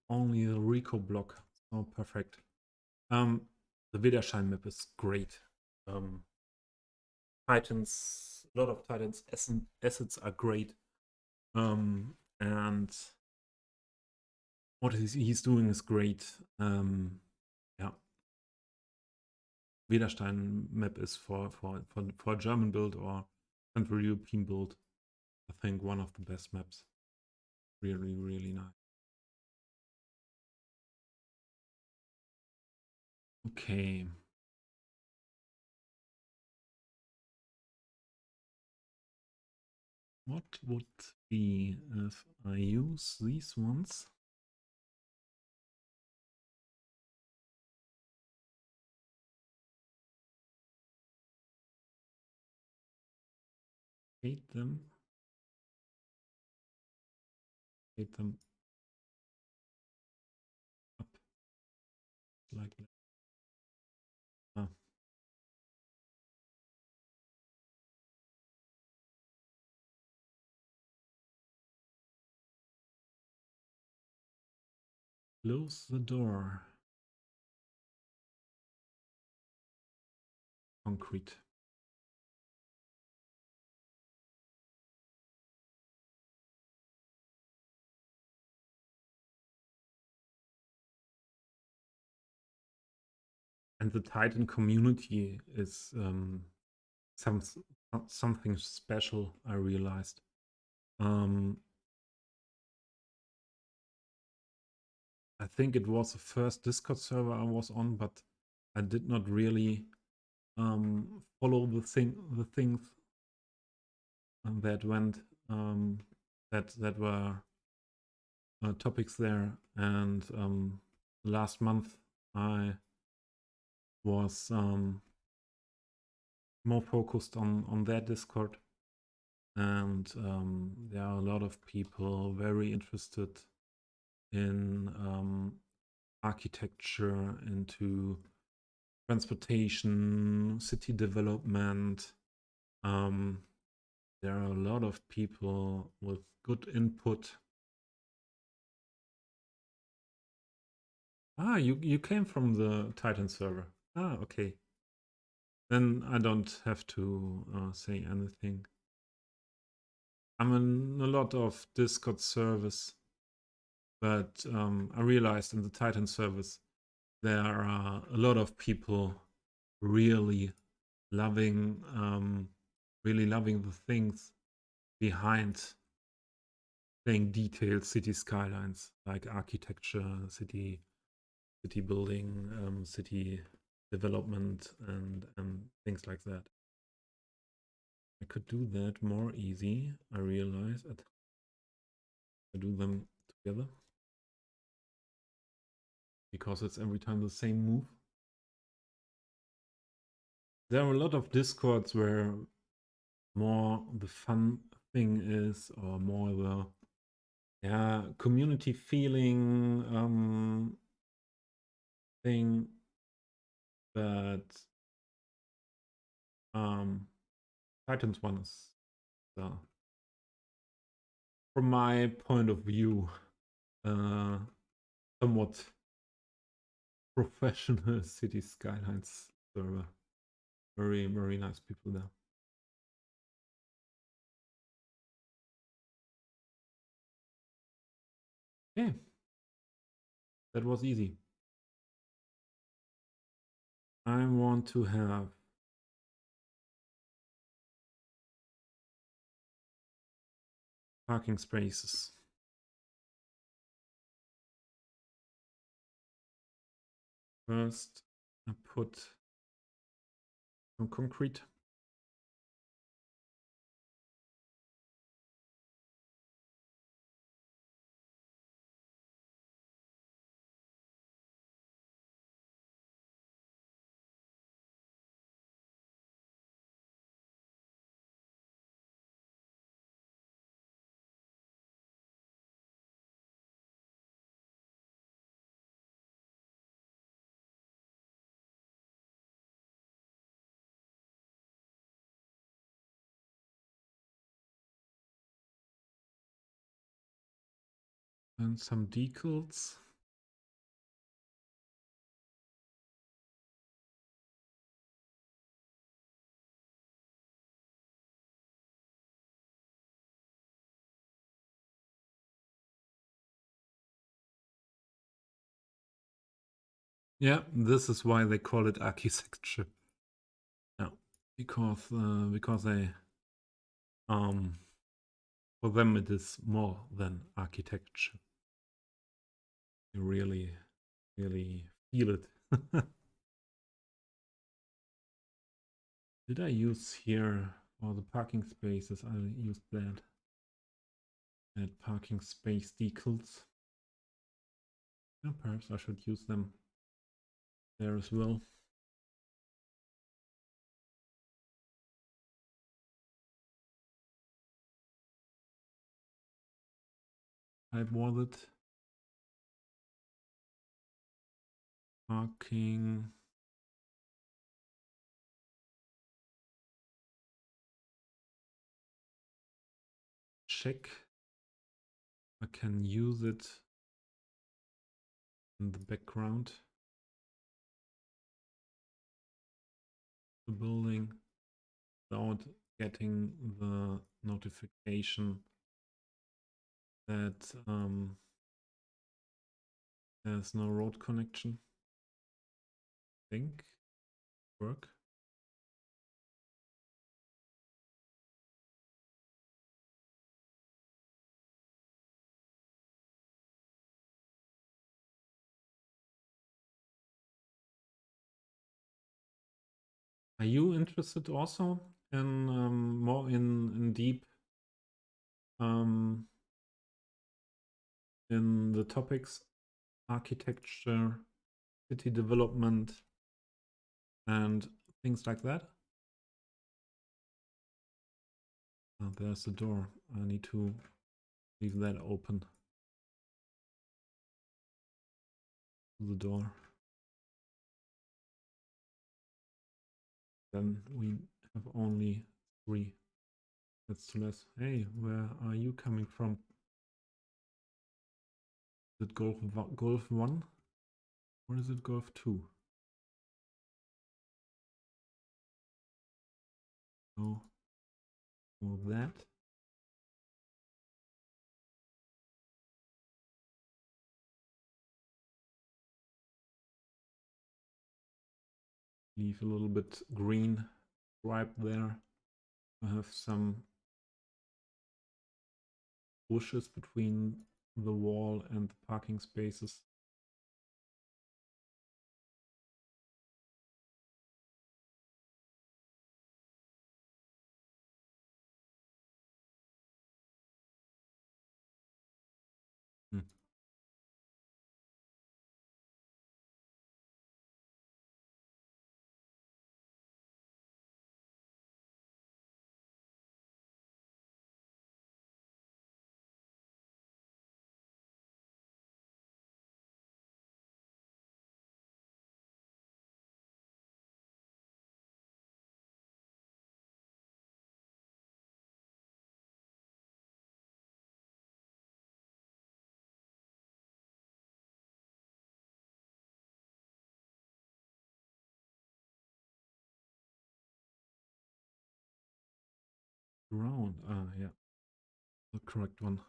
Only the Rico block. Oh, perfect. The Widerschein map is great. Titans, a lot of Titans assets are great. And what he's doing is great. Yeah. Widerstein map is for German build or Central European build, I think one of the best maps. Really, really nice. Okay. What would be if I use these ones? Hate them. Hate them up like that. Ah. Close the door. Concrete. And the Titan community is something special, I realized. I think it was the first Discord server I was on, but I did not really follow the things that went that were topics there. And last month I was more focused on that Discord, and there are a lot of people very interested in architecture, into transportation, city development. There are a lot of people with good input. Ah, you came from the Titan server. Ah, okay. Then I don't have to say anything. I'm in a lot of Discord servers, but I realized in the Titan service there are a lot of people really loving the things behind playing detailed city skylines, like architecture, city building, city development, and things like that. I could do that more easy. I realize it. I do them together because it's every time the same move. There are a lot of discords where more the fun thing is, or more the yeah, community feeling thing that Titans one is, from my point of view, somewhat professional city skylines server. Very, very nice people there. Okay, that was easy. I want to have parking spaces. First, I put some concrete. And some decals. Yeah, this is why they call it architecture. Yeah, because they for them it is more than architecture. You really, really feel it. Did I use here for the parking spaces? I used that. Add parking space decals. Yeah, perhaps I should use them there as well. Type was it? Parking. Check. I can use it in the background. The building without getting the notification that there's no road connection. Think work. Are you interested also in more in deep in the topics architecture, city development, and things like that? Oh, there's the door. I need to leave that open. The door. Then we have only 3. That's too less. Hey, where are you coming from? Is it Golf 1? Or is it Golf 2? No. Or that. Leave a little bit green stripe there. I have some bushes between the wall and the parking spaces. Hmm. ground. Ah, yeah. The correct one.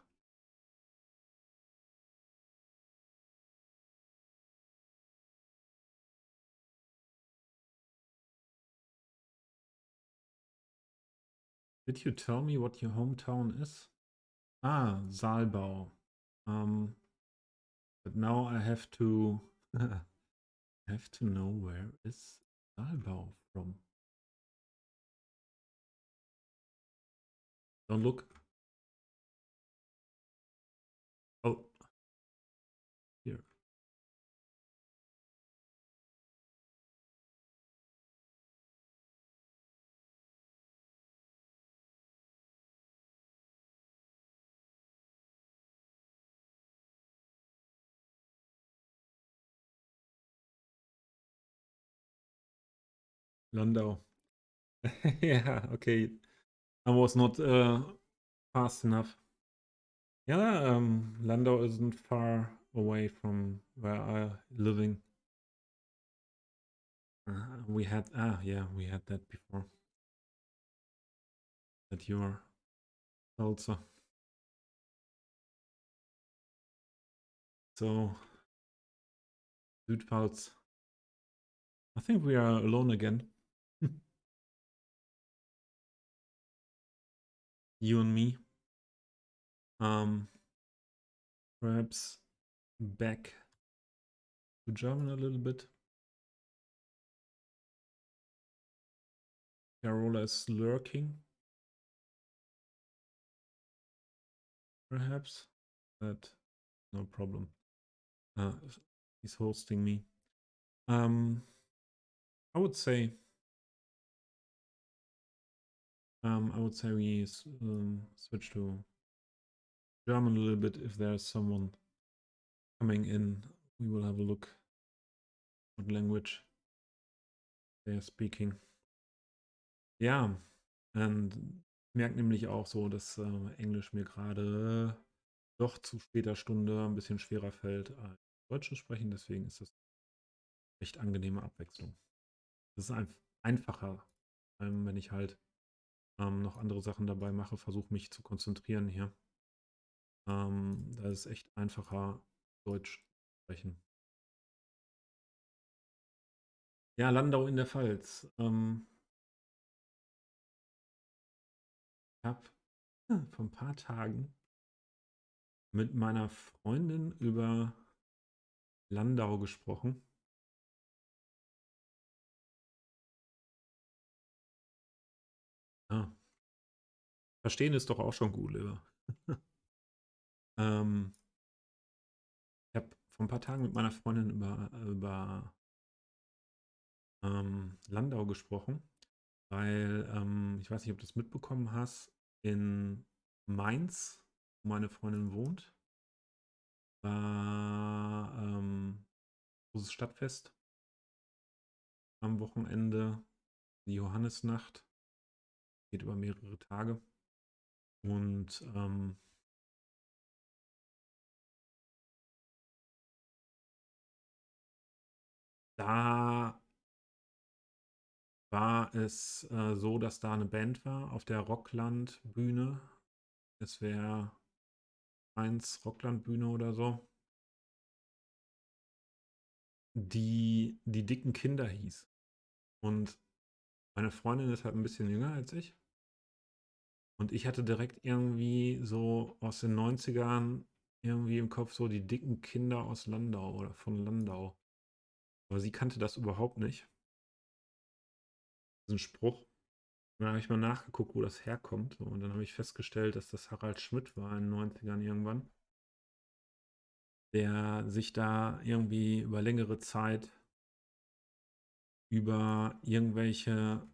Did you tell me what your hometown is? Ah, Saalbau. But now I have to have to know where is Saalbau from. Don't look. Oh, here. Landau. Yeah, okay. I was not fast enough. Yeah, Landau isn't far away from where I living. We had we had that before. That you're also. So, Südpfalz. I think we are alone again. You and me. Um, Perhaps back to German a little bit. Carola is lurking. Perhaps. But no problem. He's hosting me. I would say we switch to German a little bit. If there's someone coming in, we will have a look what language they are speaking. Ja, und ich merke nämlich auch so, dass Englisch mir gerade doch zu später Stunde ein bisschen schwerer fällt als Deutsch zu sprechen. Deswegen ist das recht angenehme Abwechslung. Das ist einfacher, wenn ich halt noch andere Sachen dabei mache, versuche mich zu konzentrieren hier. Da ist es echt einfacher, Deutsch zu sprechen. Ja, Landau in der Pfalz. Ich habe vor ein paar Tagen mit meiner Freundin über Landau gesprochen. Ah, verstehen ist doch auch schon gut, lieber. ähm, Ich habe vor ein paar Tagen mit meiner Freundin über Landau gesprochen, weil ich weiß nicht, ob du es mitbekommen hast, in Mainz, wo meine Freundin wohnt, war großes Stadtfest am Wochenende, die Johannisnacht, geht über mehrere Tage. Und da war es so, dass da eine Band war auf der Rockland-Bühne. Es wäre Mainz Rockland-Bühne oder so, die dicken Kinder hieß. Und meine Freundin ist halt ein bisschen jünger als ich. Und ich hatte direkt irgendwie so aus den 90ern irgendwie im Kopf so die dicken Kinder aus Landau oder von Landau. Aber sie kannte das überhaupt nicht, diesen Spruch. Und dann habe ich mal nachgeguckt, wo das herkommt. So, und dann habe ich festgestellt, dass das Harald Schmidt war in den 90ern irgendwann, der sich da irgendwie über längere Zeit über irgendeinen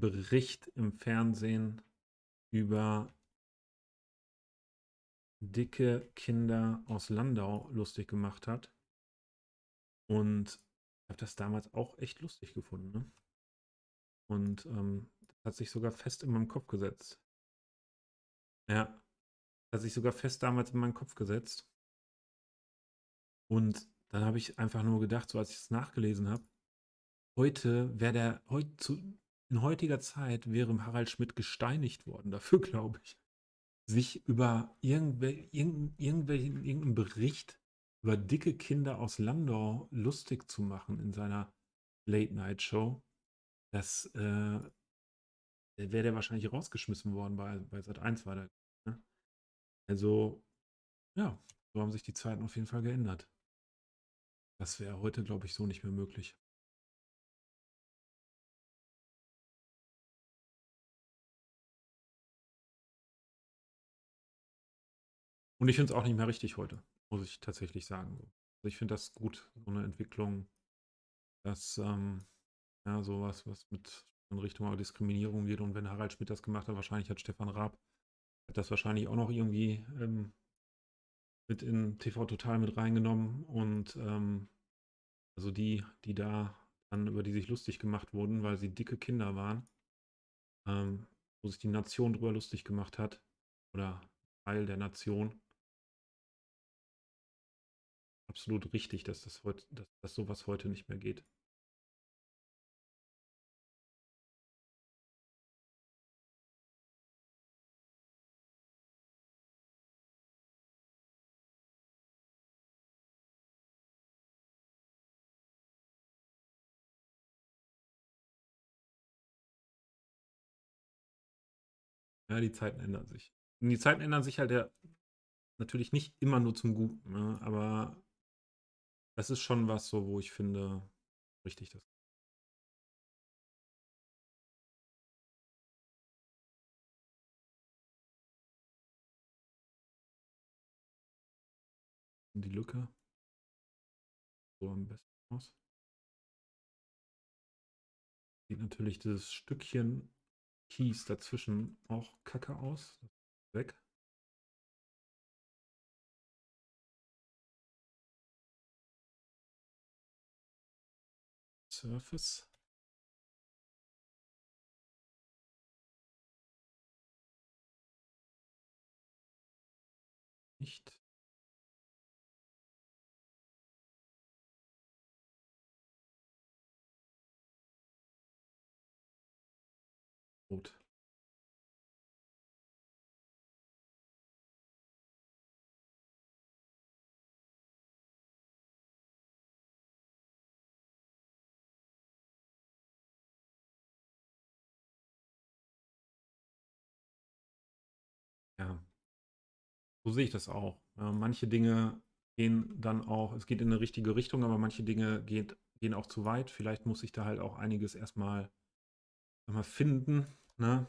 Bericht im Fernsehen über dicke Kinder aus Landau lustig gemacht hat. Und ich habe das damals auch echt lustig gefunden. Ne? Und das hat sich sogar fest in meinem Kopf gesetzt. Ja, das hat sich sogar fest damals in meinen Kopf gesetzt. Und dann habe ich einfach nur gedacht, so als ich es nachgelesen habe, heute wäre in heutiger Zeit wäre Harald Schmidt gesteinigt worden dafür, glaube ich, sich über irgendeinen Bericht über dicke Kinder aus Landau lustig zu machen in seiner Late-Night-Show. Das wäre der wahrscheinlich rausgeschmissen worden bei Sat.1 war der. Ne? Also, ja, so haben sich die Zeiten auf jeden Fall geändert. Das wäre heute, glaube ich, so nicht mehr möglich. Und ich finde es auch nicht mehr richtig heute, muss ich tatsächlich sagen. Also ich finde das gut, so eine Entwicklung, dass ja, sowas, was mit in Richtung Diskriminierung geht. Und wenn Harald Schmidt das gemacht hat, wahrscheinlich hat Stefan Raab hat das wahrscheinlich auch noch irgendwie mit in TV Total mit reingenommen. Und also die da dann, über die sich lustig gemacht wurden, weil sie dicke Kinder waren, wo sich die Nation drüber lustig gemacht hat, oder Teil der Nation, absolut richtig, dass sowas heute nicht mehr geht. Ja, die Zeiten ändern sich. Und die Zeiten ändern sich halt ja natürlich nicht immer nur zum Guten, ne? Aber das ist schon was so, wo ich finde, richtig, das die Lücke so am besten aus. Sieht natürlich dieses Stückchen Kies dazwischen auch kacke aus. Das ist weg. Surface. Nicht. Rot. Ja, so sehe ich das auch. Manche Dinge gehen dann auch, es geht in eine richtige Richtung, aber manche Dinge gehen auch zu weit. Vielleicht muss ich da halt auch einiges erstmal finden, ne?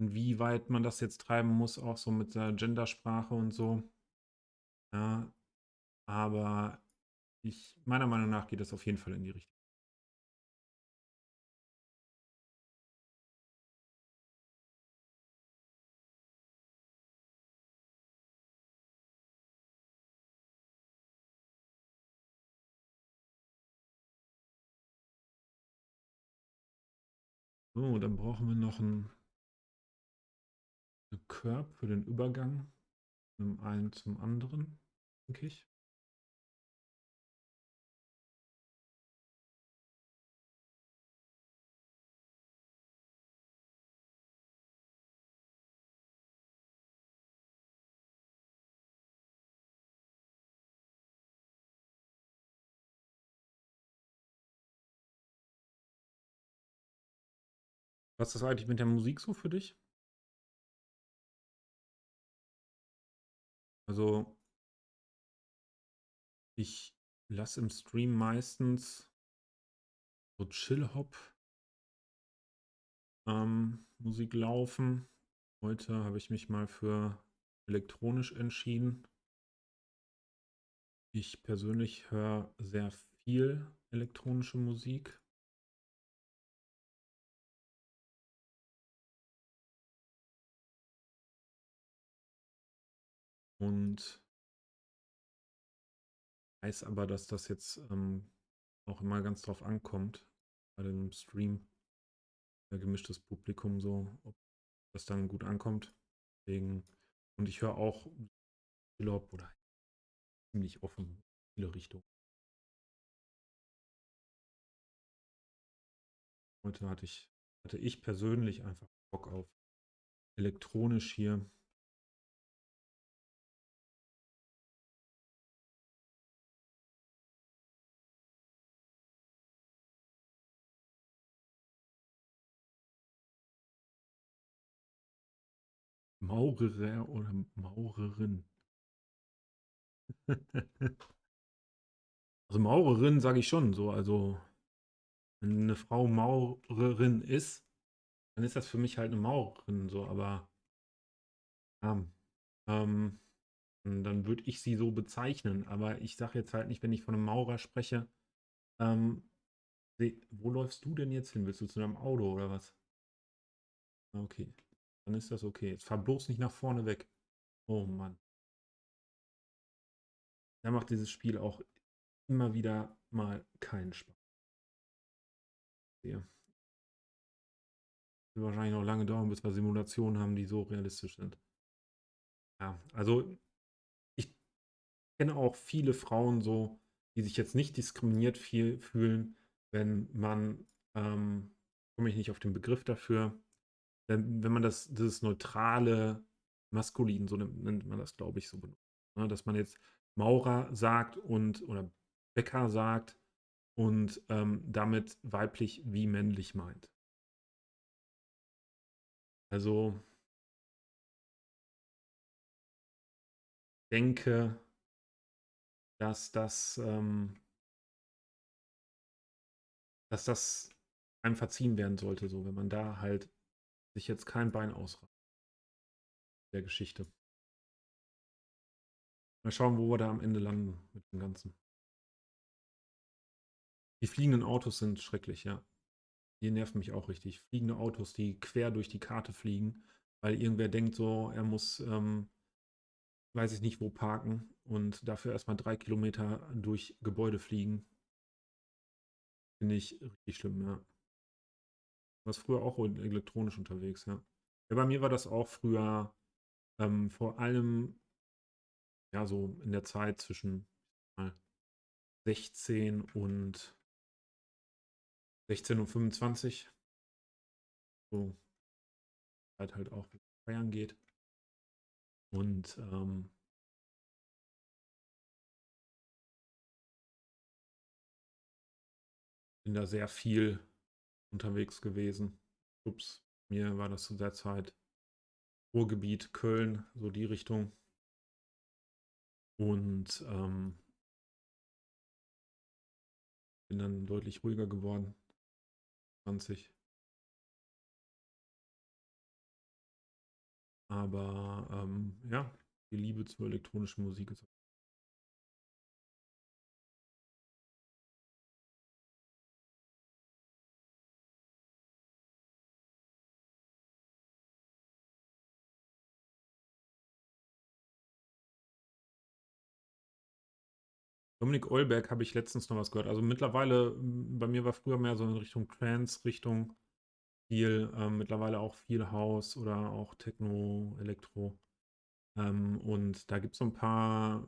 Inwieweit man das jetzt treiben muss, auch so mit der Gendersprache und so. Ja, aber meiner Meinung nach geht das auf jeden Fall in die Richtung. So, dann brauchen wir noch eine Curb für den Übergang von dem einen zum anderen, denke ich. Was ist das eigentlich mit der Musik so für dich? Also, ich lasse im Stream meistens so Chill-Hop Musik laufen. Heute habe ich mich mal für elektronisch entschieden. Ich persönlich höre sehr viel elektronische Musik und weiß aber, dass das jetzt auch immer ganz drauf ankommt, bei dem Stream, gemischtes Publikum so, ob das dann gut ankommt. Deswegen, und ich höre auch Hip-Hop oder ziemlich offen, viele Richtungen. Heute hatte ich hatte ich persönlich einfach Bock auf elektronisch hier. Maurerer oder Maurerin. Also Maurerin sage ich schon so. Also wenn eine Frau Maurerin ist, dann ist das für mich halt eine Maurerin so. Aber ja, ähm, dann würde ich sie so bezeichnen. Aber ich sage jetzt halt nicht, wenn ich von einem Maurer spreche, ähm, wo läufst du denn jetzt hin? Willst du zu deinem Auto oder was? Ah, okay, dann ist das okay. Jetzt fahr bloß nicht nach vorne weg. Oh Mann. Da macht dieses Spiel auch immer wieder mal keinen Spaß. Hier. Wird wahrscheinlich noch lange dauern, bis wir Simulationen haben, die so realistisch sind. Ja, also ich kenne auch viele Frauen so, die sich jetzt nicht diskriminiert fühlen, wenn man, komme ich nicht auf den Begriff dafür, wenn man dieses neutrale Maskulin, so nennt man das, glaube ich, so benutzt. Ne? Dass man jetzt Maurer sagt und oder Bäcker sagt und damit weiblich wie männlich meint. Also denke, dass dass das einem verziehen werden sollte, so wenn man da halt sich jetzt kein Bein ausreißt der Geschichte. Mal schauen, wo wir da am Ende landen mit dem Ganzen. Die fliegenden Autos sind schrecklich, ja. Die nerven mich auch richtig. Fliegende Autos, die quer durch die Karte fliegen, weil irgendwer denkt so, er muss, weiß ich nicht wo parken und dafür erstmal 3 Kilometer durch Gebäude fliegen. Finde ich richtig schlimm, ja. Du warst früher auch elektronisch unterwegs, ja. Ja, bei mir war das auch früher vor allem, ja, so in der Zeit zwischen mal 16 und 16 und 25. So Zeit halt auch feiern geht. Und bin da sehr viel unterwegs gewesen. Ups, mir war das zu der Zeit Ruhrgebiet, Köln, so die Richtung. Und bin dann deutlich ruhiger geworden. 20. Aber ja, die Liebe zur elektronischen Musik ist. Dominik Eulberg habe ich letztens noch was gehört. Also mittlerweile, bei mir war früher mehr so in Richtung Trance, Richtung viel, mittlerweile auch viel House oder auch Techno, Elektro. Und da gibt es so ein paar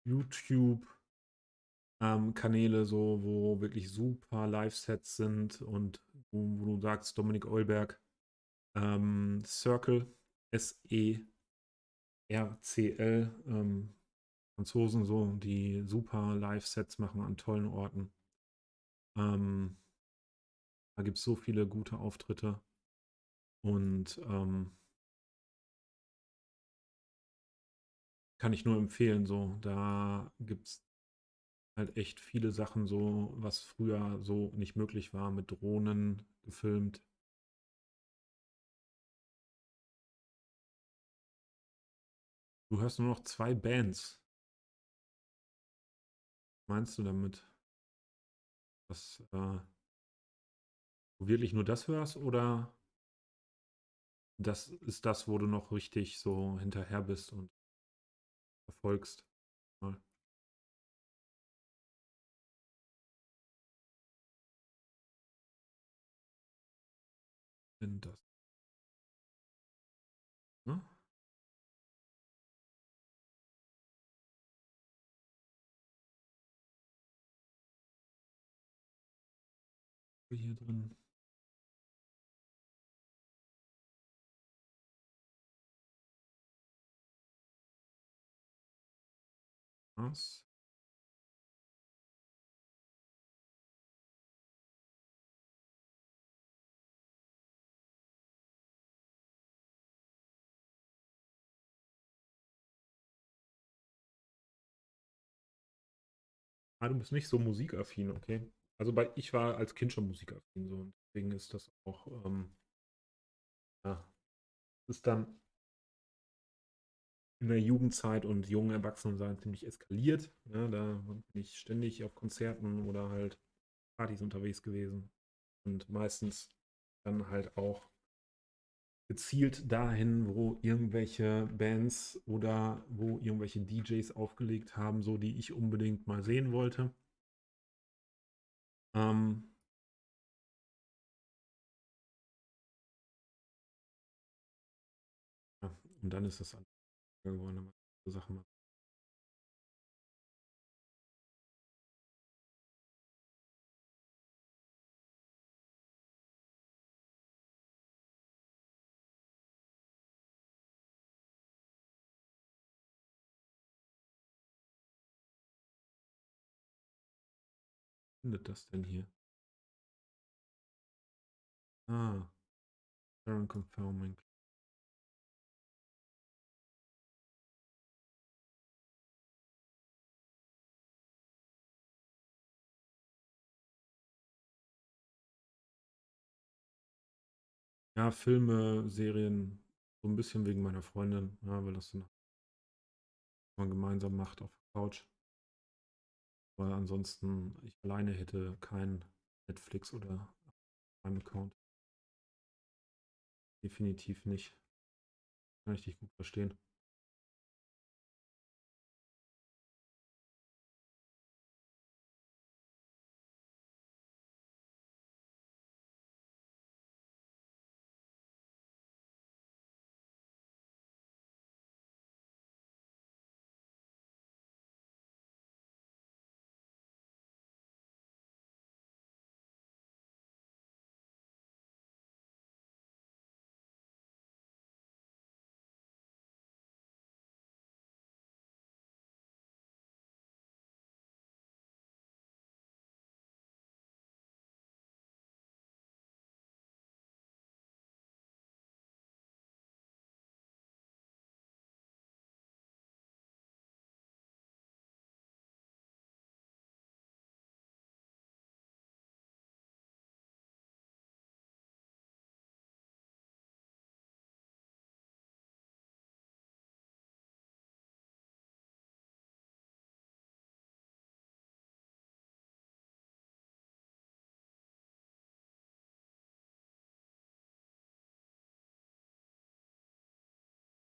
YouTube-Kanäle, so, wo wirklich super Live-Sets sind und wo du sagst, Dominik Eulberg, Circle, SERCL, Franzosen so, die super Live-Sets machen an tollen Orten. Ähm, Da gibt es so viele gute Auftritte und kann ich nur empfehlen, so. Da gibt es halt echt viele Sachen so, was früher so nicht möglich war, mit Drohnen gefilmt. Du hörst nur noch zwei Bands. Meinst du damit, dass du wirklich nur das hörst oder das ist das, wo du noch richtig so hinterher bist und verfolgst? Mal in das, ne? Hier drin. Was? Ah, du bist nicht so musikaffin, okay. Also ich war als Kind schon musikaffin so und deswegen ist das auch, ja, ist dann in der Jugendzeit und jungen Erwachsenensein ziemlich eskaliert. Ja, da bin ich ständig auf Konzerten oder halt Partys unterwegs gewesen und meistens dann halt auch gezielt dahin, wo irgendwelche Bands oder wo irgendwelche DJs aufgelegt haben, so die ich unbedingt mal sehen wollte. Ähm, ja, und dann ist das alles geworden, wenn man so Sachen macht. Was findet das denn hier? Ah, Current Confirming. Ja, Filme, Serien, so ein bisschen wegen meiner Freundin, ja, weil das dann man gemeinsam macht auf der Couch. Weil ansonsten ich alleine hätte kein Netflix oder Prime-Account. Definitiv nicht. Kann ich dich gut verstehen.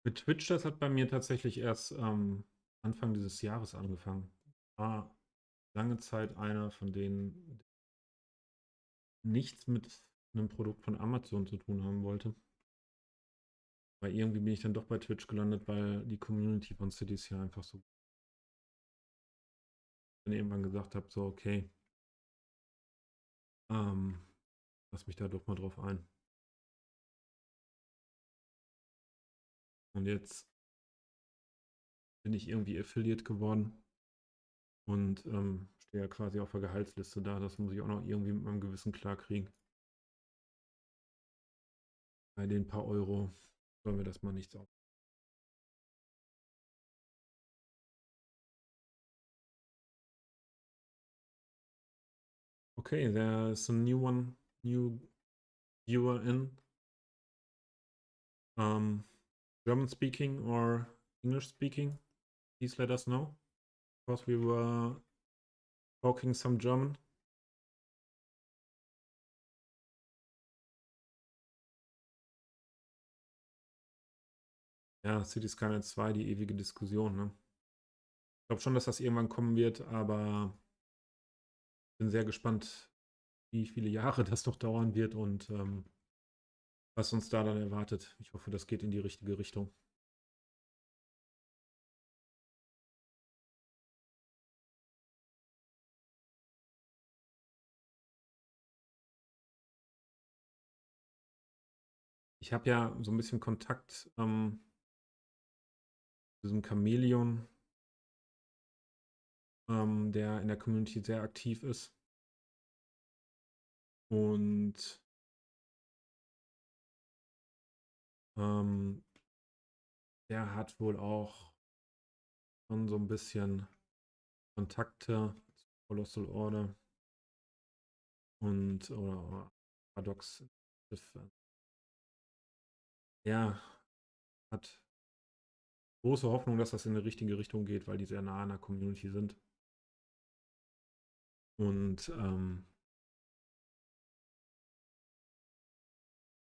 Mit Twitch, das hat bei mir tatsächlich erst Anfang dieses Jahres angefangen. War lange Zeit einer von denen nichts mit einem Produkt von Amazon zu tun haben wollte. Weil irgendwie bin ich dann doch bei Twitch gelandet, weil die Community von Cities hier einfach so dann irgendwann gesagt habe, so okay, ähm, lass mich da doch mal drauf ein. Und jetzt bin ich irgendwie Affiliate geworden und stehe ja quasi auf der Gehaltsliste da. Das muss ich auch noch irgendwie mit meinem Gewissen klarkriegen. Bei den paar Euro soll mir das mal nichts auf. Okay, there's a new one, new viewer in. Um, German speaking or English speaking? Please let us know. Because we were talking some German. Ja, City Skylines 2, die ewige Diskussion, ne? Ich glaube schon, dass das irgendwann kommen wird, aber bin sehr gespannt, wie viele Jahre das noch dauern wird und was uns da dann erwartet. Ich hoffe, das geht in die richtige Richtung. Ich habe ja so ein bisschen Kontakt zu diesem Chamäleon. der in der Community sehr aktiv ist. Und der hat wohl auch schon so ein bisschen Kontakte zu Colossal Order und oder Paradox. Ja, hat große Hoffnung, dass das in die richtige Richtung geht, weil die sehr nah an der Community sind. Und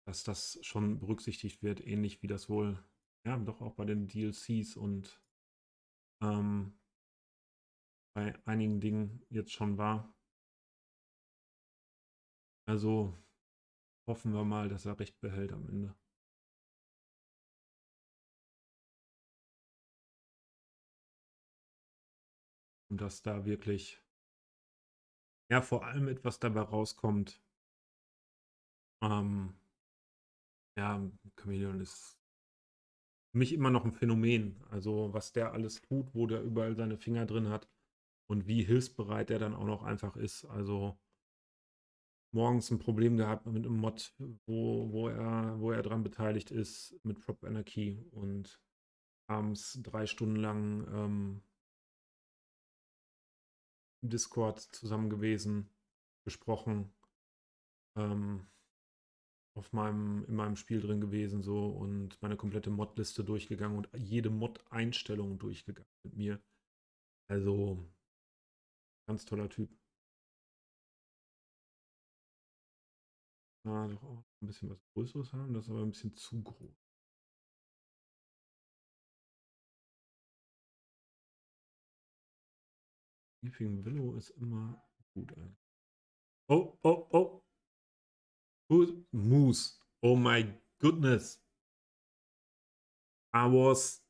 dass das schon berücksichtigt wird, ähnlich wie das wohl, ja, doch auch bei den DLCs und bei einigen Dingen jetzt schon war. Also hoffen wir mal, dass er recht behält am Ende. Und dass da wirklich, ja, vor allem etwas dabei rauskommt. Ja, Chameleon ist für mich immer noch ein Phänomen. Also was der alles tut, wo der überall seine Finger drin hat und wie hilfsbereit der dann auch noch einfach ist. Also morgens ein Problem gehabt mit einem Mod, wo er dran beteiligt ist mit Prop Anarchy und abends 3 Stunden lang im Discord zusammen gewesen, gesprochen, ähm, in meinem Spiel drin gewesen so und meine komplette Mod-Liste durchgegangen und jede Mod-Einstellung durchgegangen mit mir. Also ganz toller Typ. Doch auch ein bisschen was Größeres haben, das ist aber ein bisschen zu groß. Sleeping Willow ist immer gut. Oh, oh, oh. Moose. Oh my goodness. I was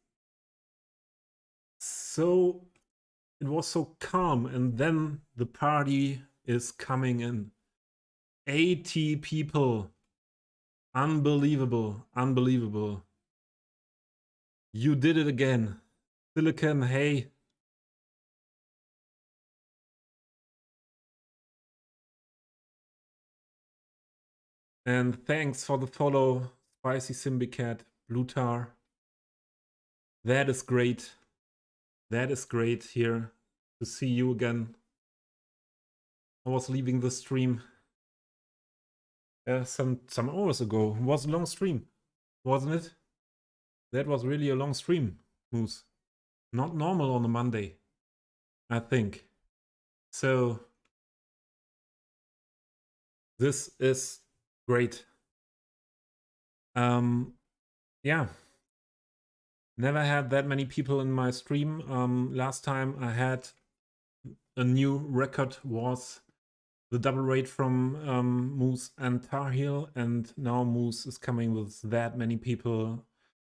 so, it was so calm, and then the party is coming in. 80 people. Unbelievable, unbelievable. You did it again. Silicon, hey. And thanks for the follow, Spicy Simbicat, Blutar. That is great. That is great here to see you again. I was leaving the stream some hours ago. It was a long stream, wasn't it? That was really a long stream, Moose. Not normal on a Monday, I think. So this is great. Yeah. Never had that many people in my stream. Last time I had a new record was the double raid from Moose and Tar Heel, and now Moose is coming with that many people.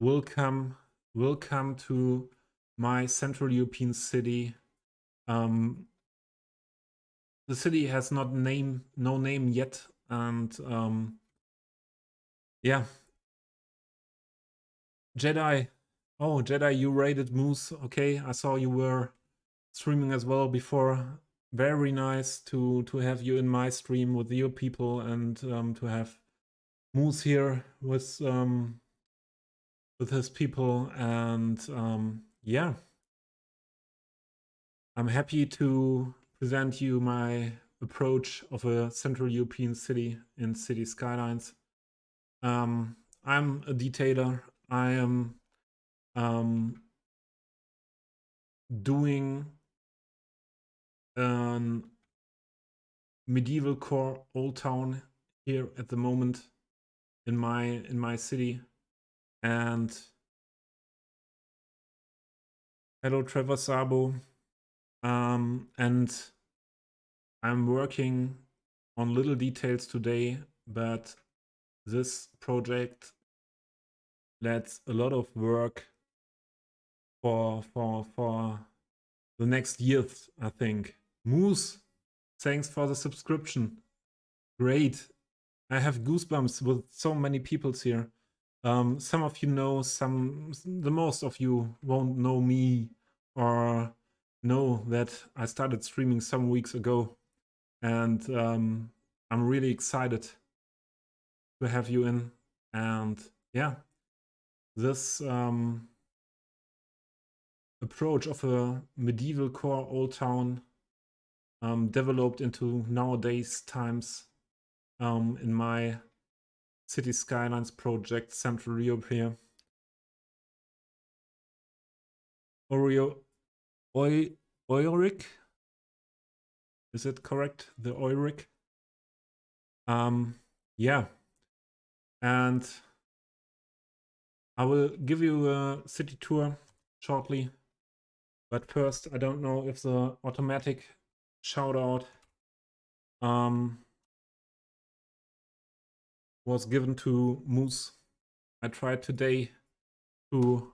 Welcome to my Central European city. The city has no name yet, and yeah. Jedi. Oh, Jedi, you raided Moose. Okay, I saw you were streaming as well before. Very nice to have you in my stream with your people and to have Moose here with his people. And yeah, I'm happy to present you my approach of a Central European city in City Skylines. I'm a detailer. I am doing medieval core old town here at the moment in my city. And hello Trevor Sabo. And I'm working on little details today, but this project lets a lot of work for the next years, I think. Moose, thanks for the subscription. Great. I have goosebumps with so many peoples here. Some of you know, the most of you won't know me or know that I started streaming some weeks ago, and I'm really excited to have you in. And yeah, this approach of a medieval core old town developed into nowadays times in my City Skylines project, Central Europe here. Euric? Is it correct? The Euric? Yeah. And I will give you a city tour shortly. But first, I don't know if the automatic shout out was given to Moose. I tried today to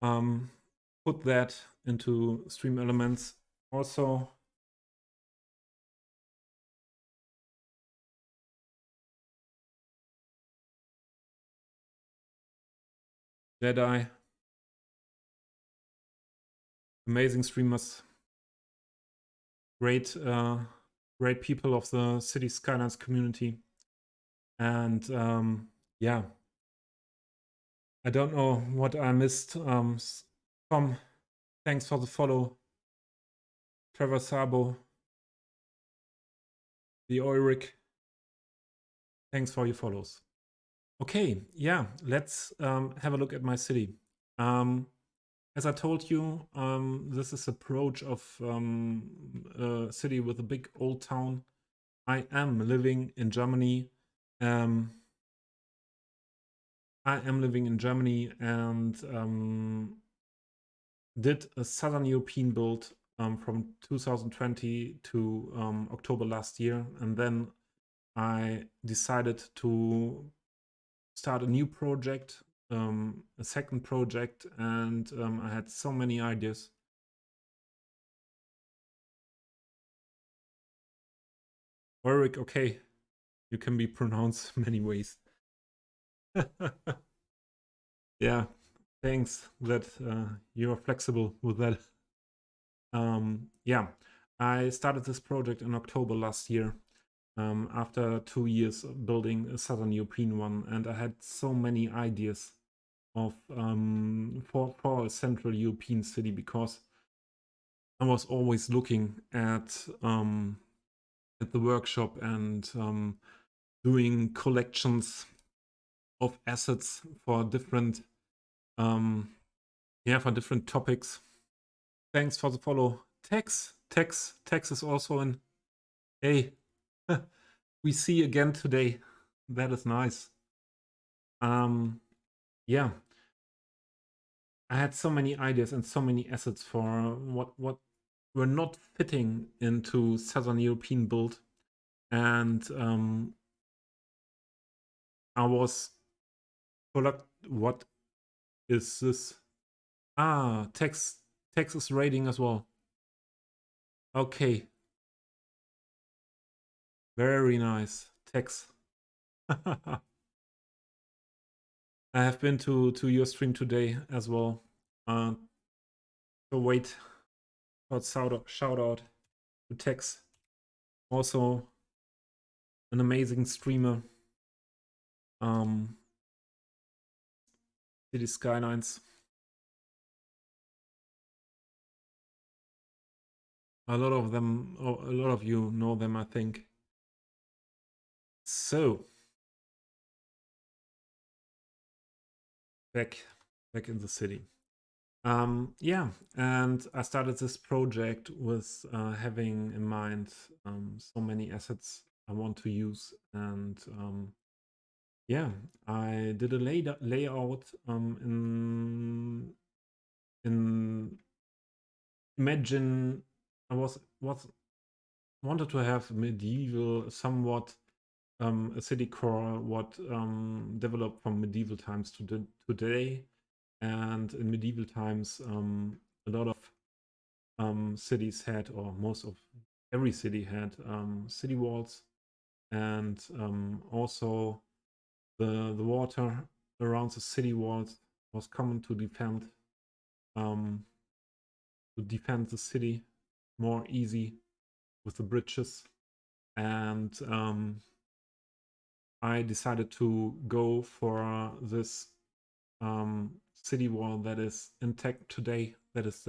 put that into stream elements. Also, Jedi, amazing streamers, great people of the City Skylines community. And yeah, I don't know what I missed. Tom, thanks for the follow. Trevor Sabo, the Euric, thanks for your follows. Okay, yeah, let's have a look at my city. As I told you, this is approach of a city with a big old town. I am living in Germany. And did a Southern European build from 2020 to October last year. And then I decided to start a new project, a second project, and I had so many ideas. Ulrich, okay, you can be pronounced many ways. Yeah, thanks that you are flexible with that. Yeah, I started this project in October last year. After 2 years of building a Southern European one, and I had so many ideas of for a Central European city, because I was always looking at the workshop and doing collections of assets for different for different topics. Thanks for the follow, Tex is also in. Hey, we see again today. That is nice. Yeah, I had so many ideas and so many assets for what were not fitting into Southern European build, and I was what is this? Tex is raiding as well. Okay, very nice, Tex. I have been to your stream today as well. So wait for shout out to Tex. Also an amazing streamer. City Skylines. A lot of them, a lot of you know them, I think. So back in the city. Yeah, and I started this project with having in mind so many assets I want to use, and yeah, I did a layout in imagine I wanted to have medieval, somewhat a city core what developed from medieval times to today. And in medieval times, a lot of cities had, or most of every city had city walls, and also the water around the city walls was common to defend. defend the city more easy with the bridges. And I decided to go for this city wall that is intact today. That is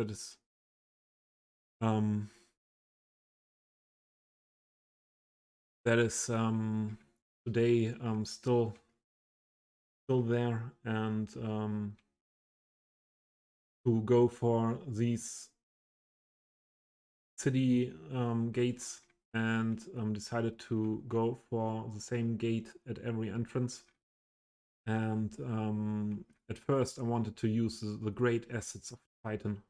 today still there, and to go for these city gates, and decided to go for the same gate at every entrance. And at first I wanted to use the great assets of Titan.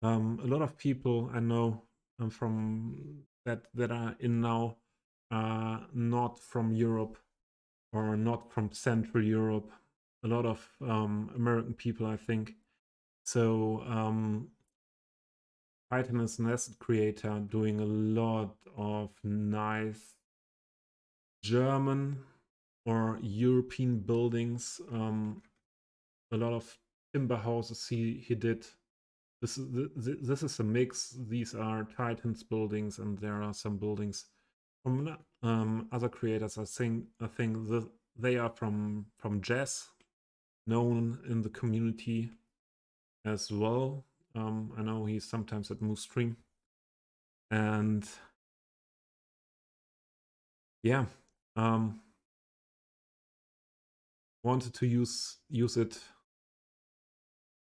A lot of people I know from that are in now are not from Europe or not from Central Europe. A lot of American people, I think. So Titan is an asset creator doing a lot of nice German or European buildings. A lot of timber houses he did. This is a mix. These are Titan's buildings, and there are some buildings from other creators. I think they are from Jazz, known in the community as well. I know he's sometimes at Moose Stream, and yeah, wanted to use it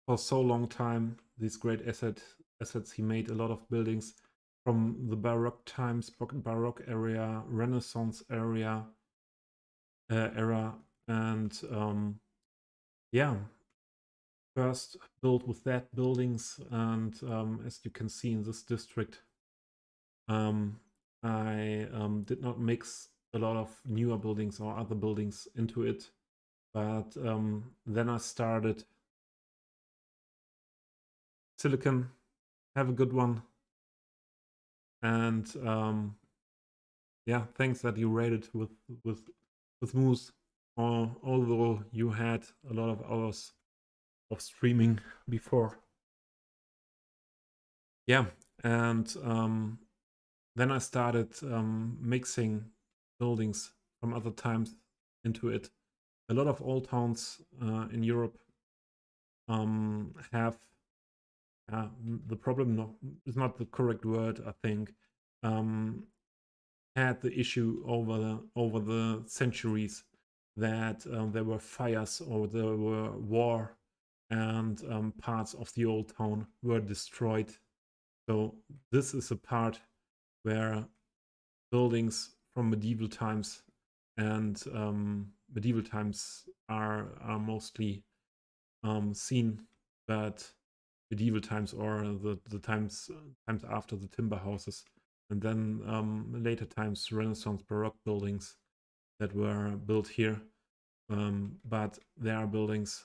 for so long time. These great assets. He made a lot of buildings from the Baroque times, Baroque area, Renaissance era, and yeah, first built with that buildings, and as you can see in this district, I did not mix a lot of newer buildings or other buildings into it, but then I started Silicon. Have a good one, and yeah, thanks that you rated with Moose, although you had a lot of hours of streaming before. Yeah, and then I started mixing buildings from other times into it. A lot of old towns in Europe have the problem is not the correct word, I think. Had the issue over the centuries that there were fires or there were war, and parts of the old town were destroyed. So this is a part where buildings from medieval times and medieval times are mostly seen, but medieval times or the times after the timber houses, and then later times Renaissance Baroque buildings that were built here. But there are buildings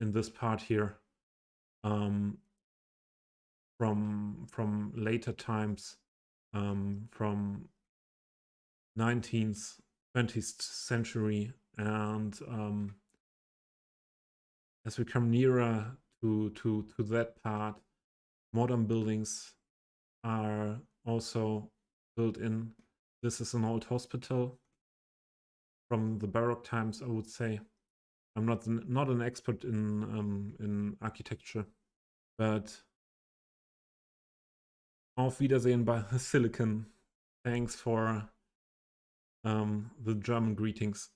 in this part here from later times, from 19th, 20th century, and as we come nearer to that part, modern buildings are also built in. This is an old hospital from the Baroque times, I would say. I'm not an expert in architecture, but auf Wiedersehen bei Silicon. Thanks for the German greetings.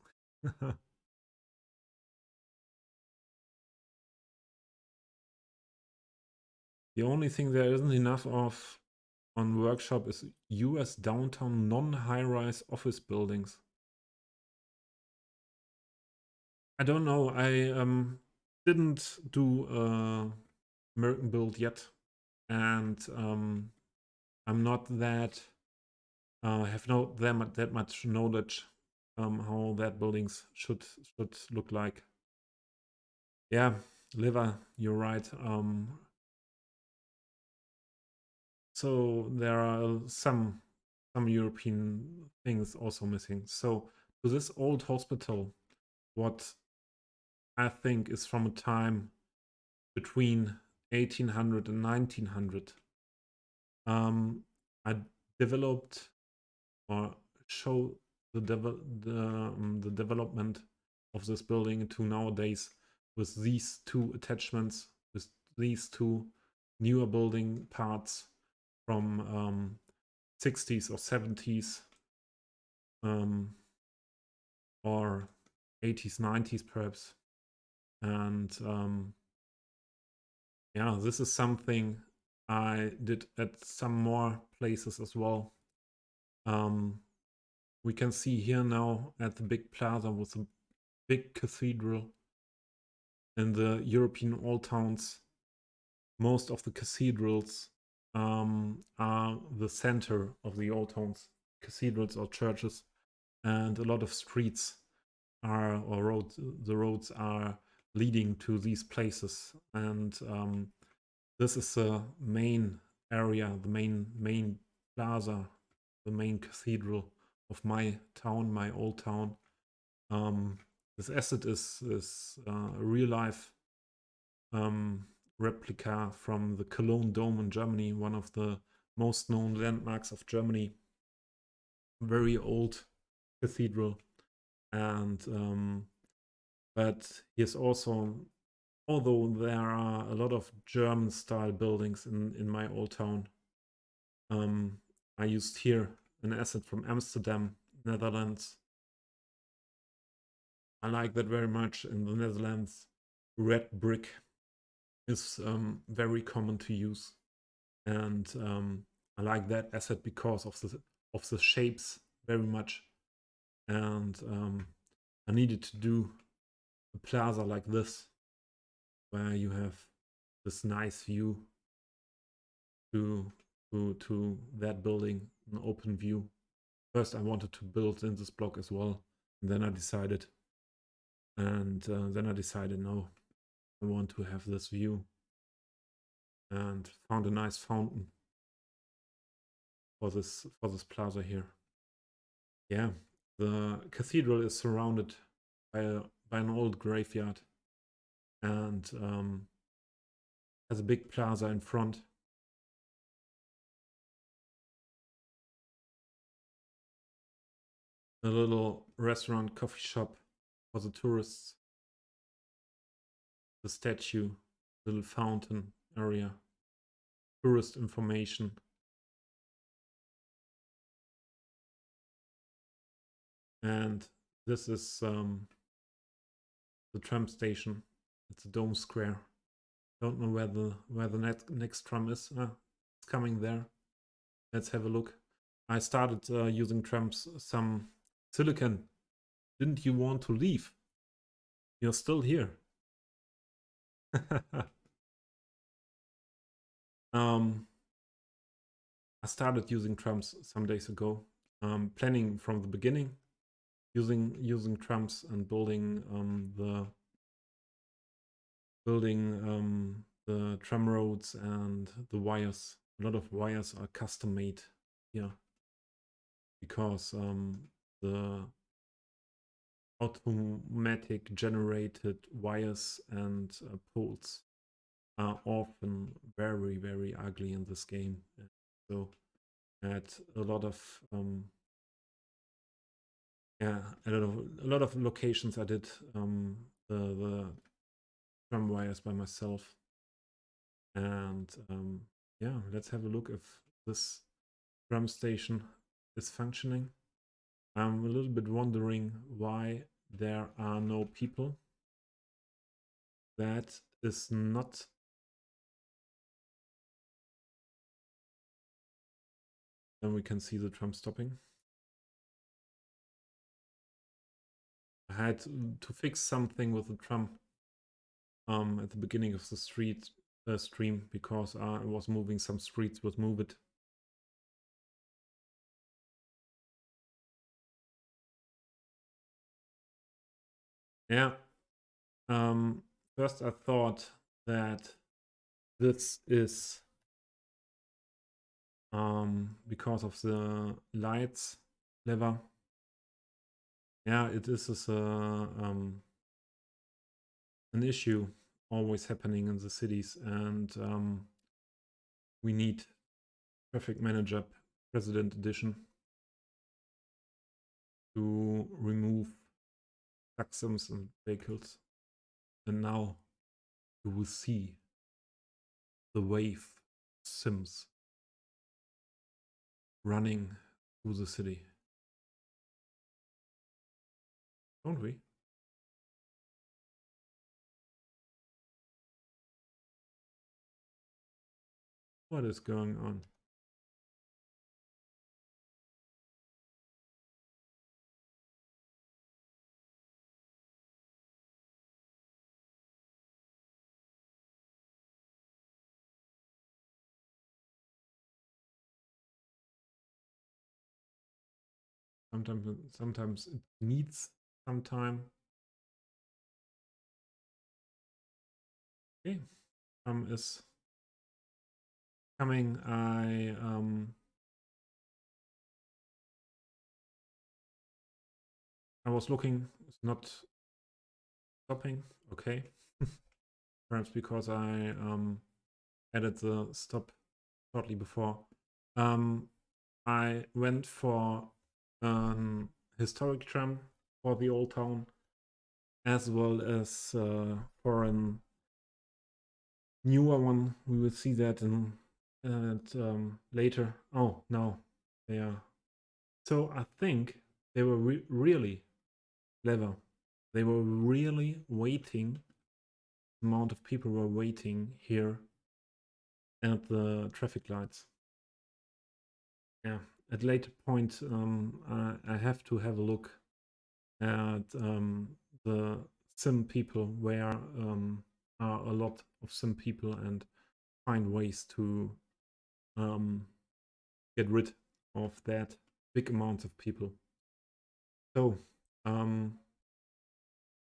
The only thing there isn't enough of on workshop is US downtown non-high-rise office buildings. I don't know. I didn't do American build yet, and I'm not that have that much knowledge how that buildings should look like. Yeah, Liver, you're right. So there are some European things also missing. So to this old hospital, what I think is from a time between 1800 and 1900. I developed or show the development of this building to nowadays with these two attachments, with these two newer building parts from 60s or 70s or 80s, 90s perhaps. And yeah, this is something I did at some more places as well. We can see here now at the big plaza with the big cathedral. In the European old towns, most of the cathedrals are the center of the old towns, cathedrals or churches, and a lot of streets are, or roads, the roads are leading to these places. And this is the main area, the main plaza, the main cathedral of my town, my old town. This asset is a real life replica from the Cologne Dome in Germany, one of the most known landmarks of Germany. Very old cathedral, and but here's also, although there are a lot of German style buildings in my old town, I used here an asset from Amsterdam, Netherlands. I like that very much. In the Netherlands, red brick is very common to use, and I like that asset because of the shapes very much. And I needed to do a plaza like this, where you have this nice view to that building, an open view. First, I wanted to build in this block as well, and then I decided, no, I want to have this view, and found a nice fountain for this plaza here. Yeah, the cathedral is surrounded by an old graveyard, and has a big plaza in front. A little restaurant, coffee shop for the tourists. The statue, little fountain area, tourist information. And this is the tram station. It's a dome square. Don't know where the next tram is. It's coming there. Let's have a look. I started using trams. Some Silicon. Didn't you want to leave? You're still here. I started using trams some days ago. Planning from the beginning, using trams and building the tram roads and the wires. A lot of wires are custom made here because the automatic generated wires and poles are often very, very ugly in this game. So at a lot of a lot of locations I did the tram wires by myself. And yeah, let's have a look if this tram station is functioning. I'm a little bit wondering why there are no people. That is not... Then we can see the tram stopping. I had to fix something with the tram at the beginning of the stream because I was moving some streets with Move It. Yeah. First I thought that this is because of the lights lever. Yeah, it is an issue always happening in the cities, and we need Traffic Manager President Edition to remove taxums and vehicles. And now you will see the wave sims running through the city. Don't we? What is going on? Sometimes it needs some time. Okay, is coming. I was looking. It's not stopping. Okay, perhaps because I added the stop shortly before. I went for an historic tram for the old town, as well as for an newer one. We will see that in later. Oh no, yeah. So I think they were really clever. They were really waiting. The amount of people were waiting here at the traffic lights. Yeah, at later point, I have to have a look at the sim people, where are a lot of sim people, and find ways to get rid of that big amount of people. So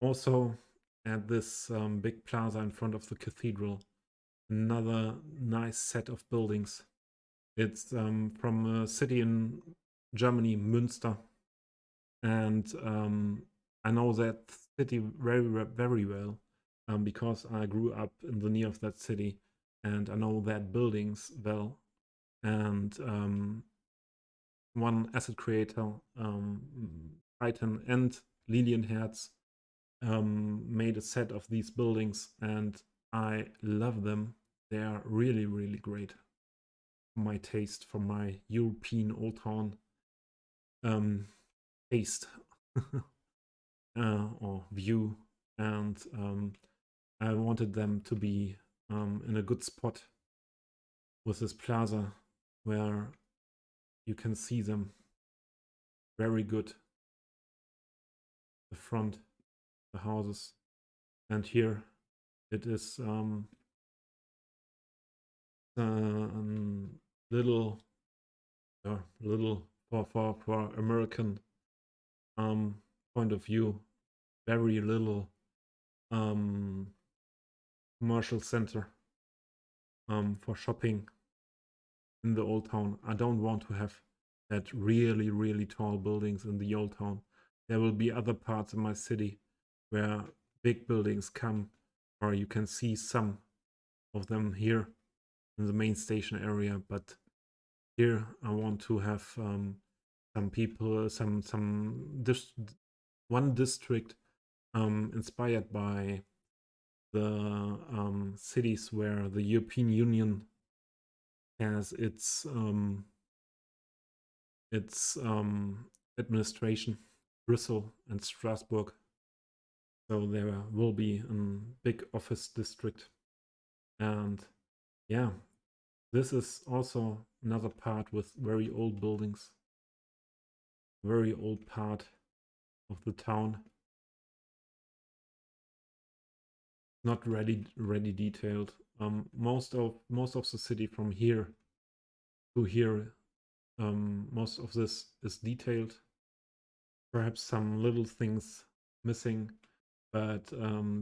also at this big plaza in front of the cathedral, another nice set of buildings. It's from a city in Germany, Münster, and I know that city very well because I grew up in the near of that city, and I know that buildings well. And one asset creator, Titan and Lilienherz, made a set of these buildings, and I love them. They are really great for my taste, for my European old town taste or view. And I wanted them to be in a good spot with this plaza where you can see them very good. The front, the houses, and here it is little for American point of view, very little commercial center for shopping in the old town. I don't want to have that really tall buildings in the old town. There will be other parts of my city where big buildings come, or you can see some of them here in the main station area, but here I want to have some people, one district inspired by the cities where the European Union has its administration, Brüssel and Strasbourg. So there will be a big office district. And yeah, this is also another part with very old buildings, very old part of the town. Not ready detailed. Most of the city from here to here, most of this is detailed. Perhaps some little things missing, but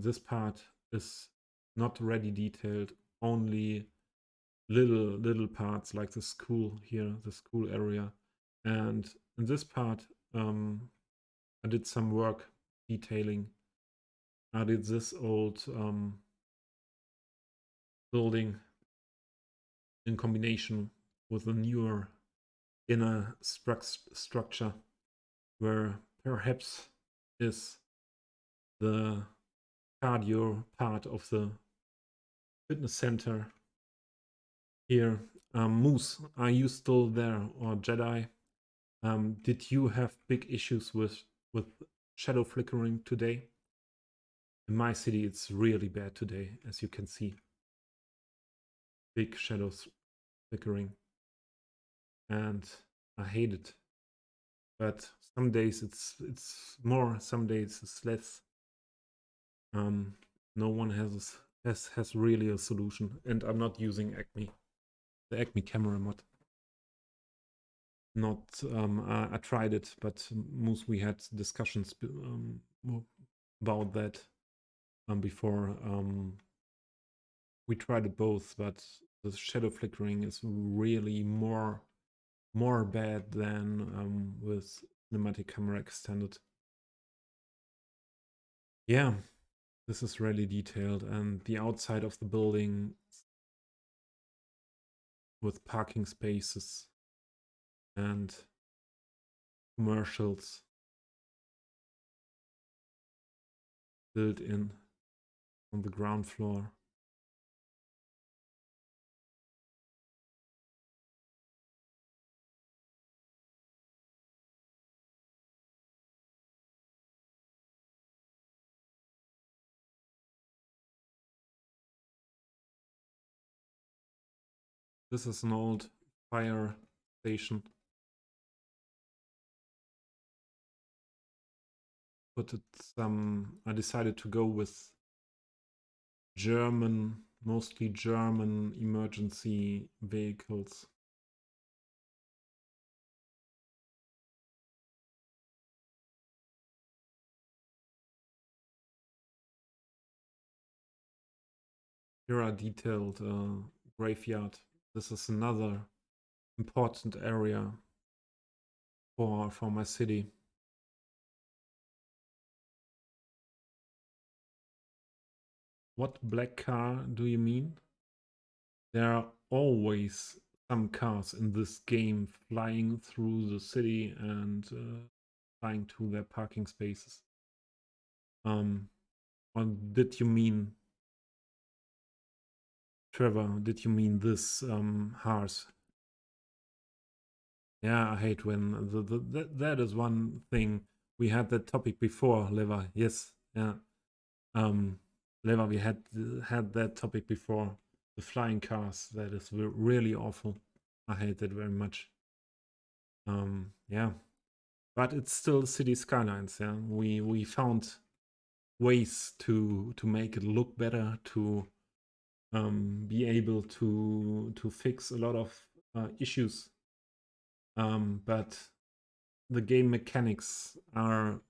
this part is not ready detailed. Only little parts like the school here, the school area, and in this part I did some work detailing. I did this old building in combination with a newer inner structure where perhaps is the cardio part of the fitness center here. Moose, are you still there, or Jedi? Did you have big issues with shadow flickering today? In my city, it's really bad today, as you can see. Big shadows flickering, and I hate it. But some days it's more, some days it's less. No one has really a solution, and I'm not using the Acme camera mod. Not I tried it, but Moose, we had discussions about that before. We tried it both, but the shadow flickering is really more bad than with cinematic camera extended. Yeah, this is really detailed, and the outside of the building with parking spaces and commercials built in on the ground floor. This is an old fire station. I decided to go with mostly German emergency vehicles. Here are detailed graveyard. This is another important area for my city. What black car do you mean? There are always some cars in this game flying through the city and flying to their parking spaces. Or did you mean, Trevor, did you mean this hearse? Yeah, I hate when that is one thing. We had that topic before, Lever. Yes, yeah. Lever, we had that topic before. The flying cars. That is really awful. I hate that very much. Yeah, but it's still City Skylines. Yeah, we found ways to make it look better, to be able to fix a lot of issues. But the game mechanics are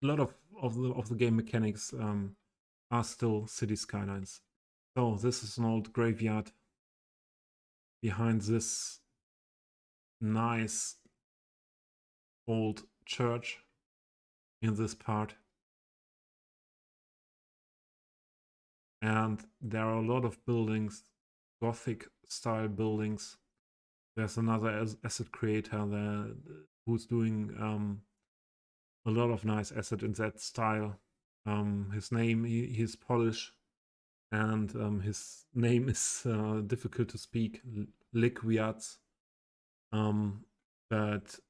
a lot of the game mechanics are still City Skylines. So this is an old graveyard. Behind this nice old church in this part. And there are a lot of buildings, Gothic style buildings. There's another asset creator there who's doing a lot of nice asset in that style. His name, he's Polish, and his name is difficult to speak, Liquiats. But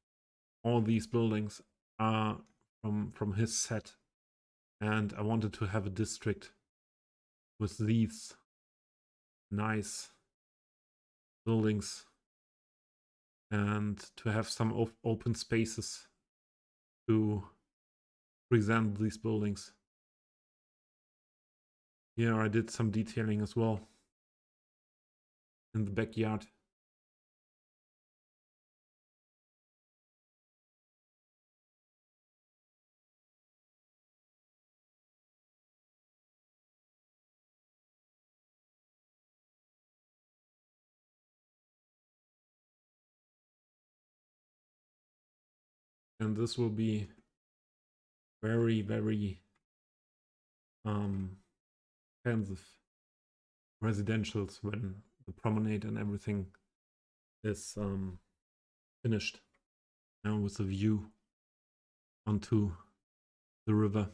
all these buildings are from his set, and I wanted to have a district with these nice buildings and to have some open spaces to present these buildings. Here I did some detailing as well in the backyard. And this will be very, very expensive residentials when the promenade and everything is finished now with a view onto the river.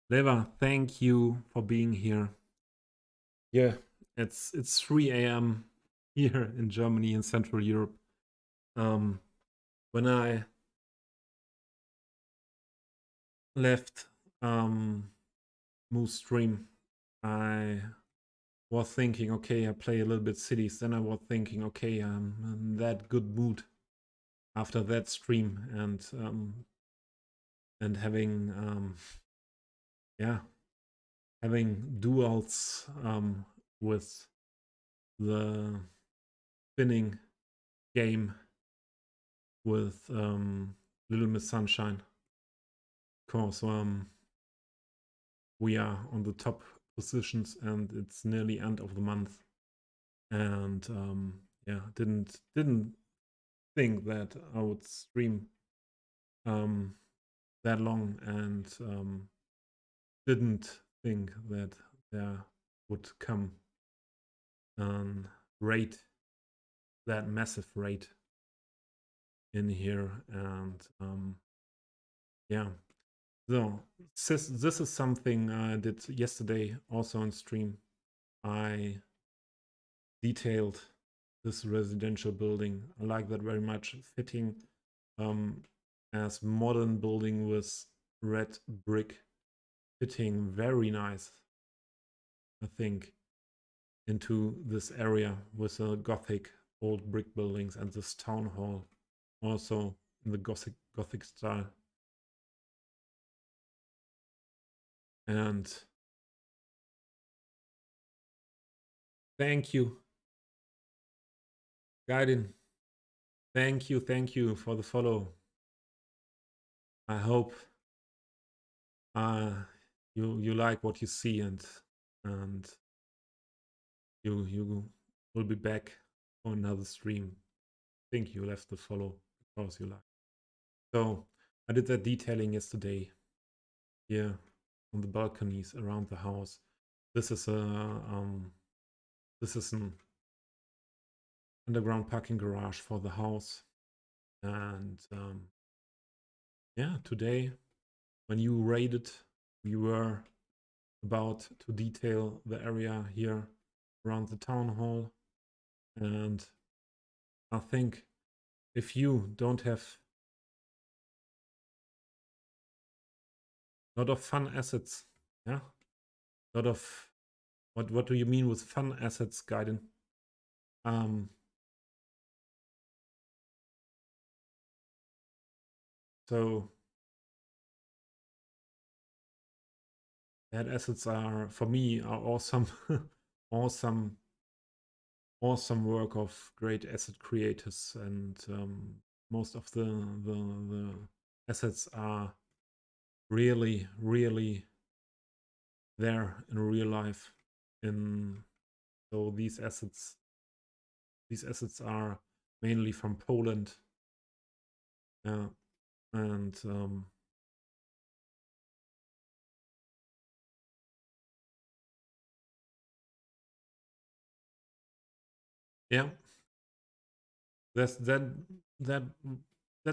Leva, thank you for being here. Yeah, it's 3 a.m. here in Germany, in Central Europe. When I left Moose Stream, I was thinking, okay, I play a little bit cities. Then I was thinking, okay, I'm in that good mood after that stream, and having having duels with the spinning game with Little Miss Sunshine. Of course, we are on the top positions and it's nearly end of the month. And yeah, didn't think that I would stream that long, and didn't think that there would come raid, that massive raid in here. And yeah, so this is something I did yesterday also on stream. I detailed this residential building. I like that very much, fitting as modern building with red brick, fitting very nice, I think, into this area with a Gothic old brick buildings, and this town hall also in the Gothic style. And thank you, Gaiden. Thank you for the follow. I hope you like what you see, and you will be back on another stream. I think you left the follow because you like. So I did that detailing yesterday here on the balconies around the house. This is an underground parking garage for the house. And yeah, today when you raided, we were about to detail the area here around the town hall. And I think if you don't have a lot of fun assets, yeah, a lot of what do you mean with fun assets, Gaiden? So that assets are, for me, are awesome, awesome work of great asset creators, and most of the assets are really there in real life. So these assets are mainly from Poland. Yeah, and yeah, that's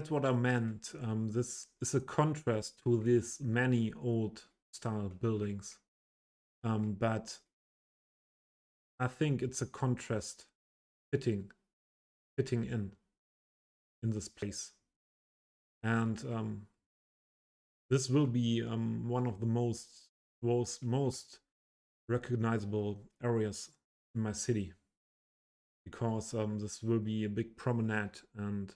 what I meant. This is a contrast to these many old style buildings, but I think it's a contrast fitting in this place. And this will be one of the most recognizable areas in my city, because this will be a big promenade, and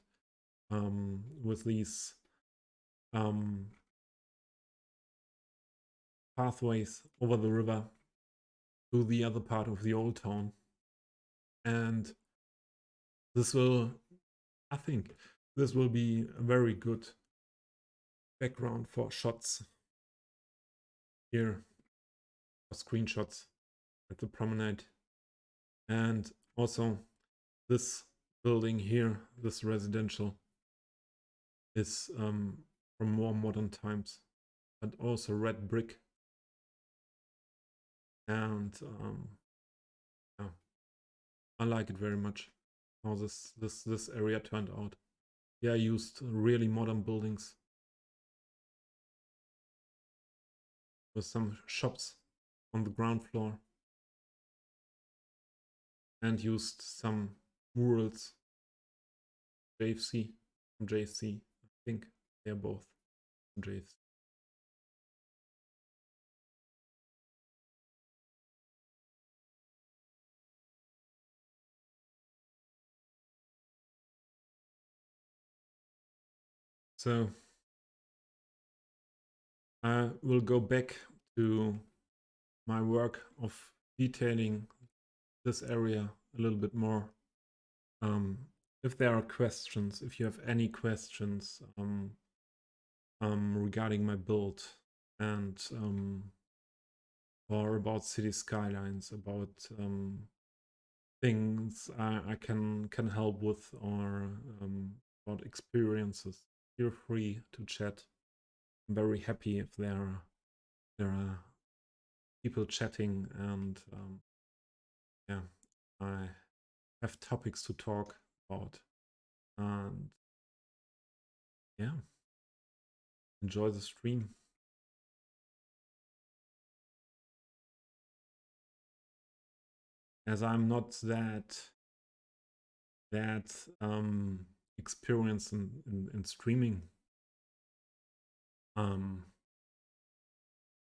with these pathways over the river to the other part of the old town. And I think this will be a very good background for shots here, for screenshots at the promenade. And also this building here, this residential, is from more modern times, but also red brick. And yeah, I like it very much. How this area turned out. Yeah, I used really modern buildings with some shops on the ground floor and used some murals. JFC, from JFC, I think they're both from JFC. So I will go back to my work of detailing this area a little bit more. If there are questions, if you have any questions regarding my build and or about city skylines, about things I can help with, or about experiences, feel free to chat. I'm very happy if there are people chatting, and yeah, I have topics to talk about, and yeah, enjoy the stream. As I'm not that experienced in streaming,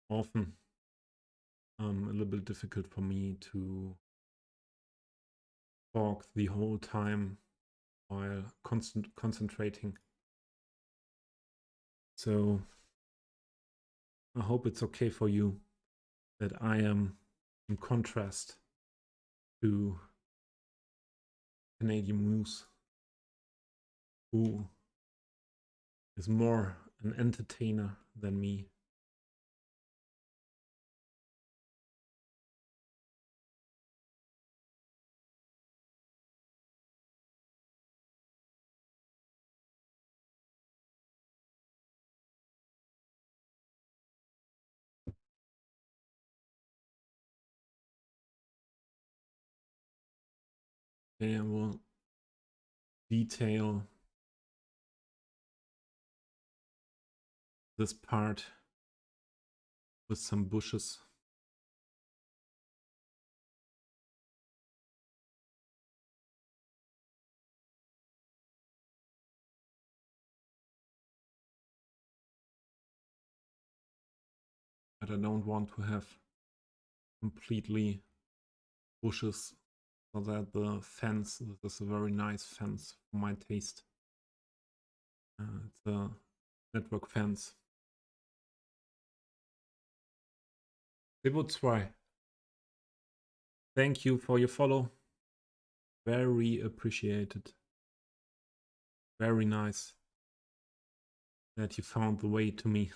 often a little bit difficult for me to talk the whole time while concentrating. So I hope it's okay for you that I am in contrast to Canadian Moose, who is more an entertainer than me. Okay, I will detail this part with some bushes. But I don't want to have completely bushes, so that the fence, this is a very nice fence for my taste. It's a network fence. They would try. Thank you for your follow. Very appreciated. Very nice that you found the way to me.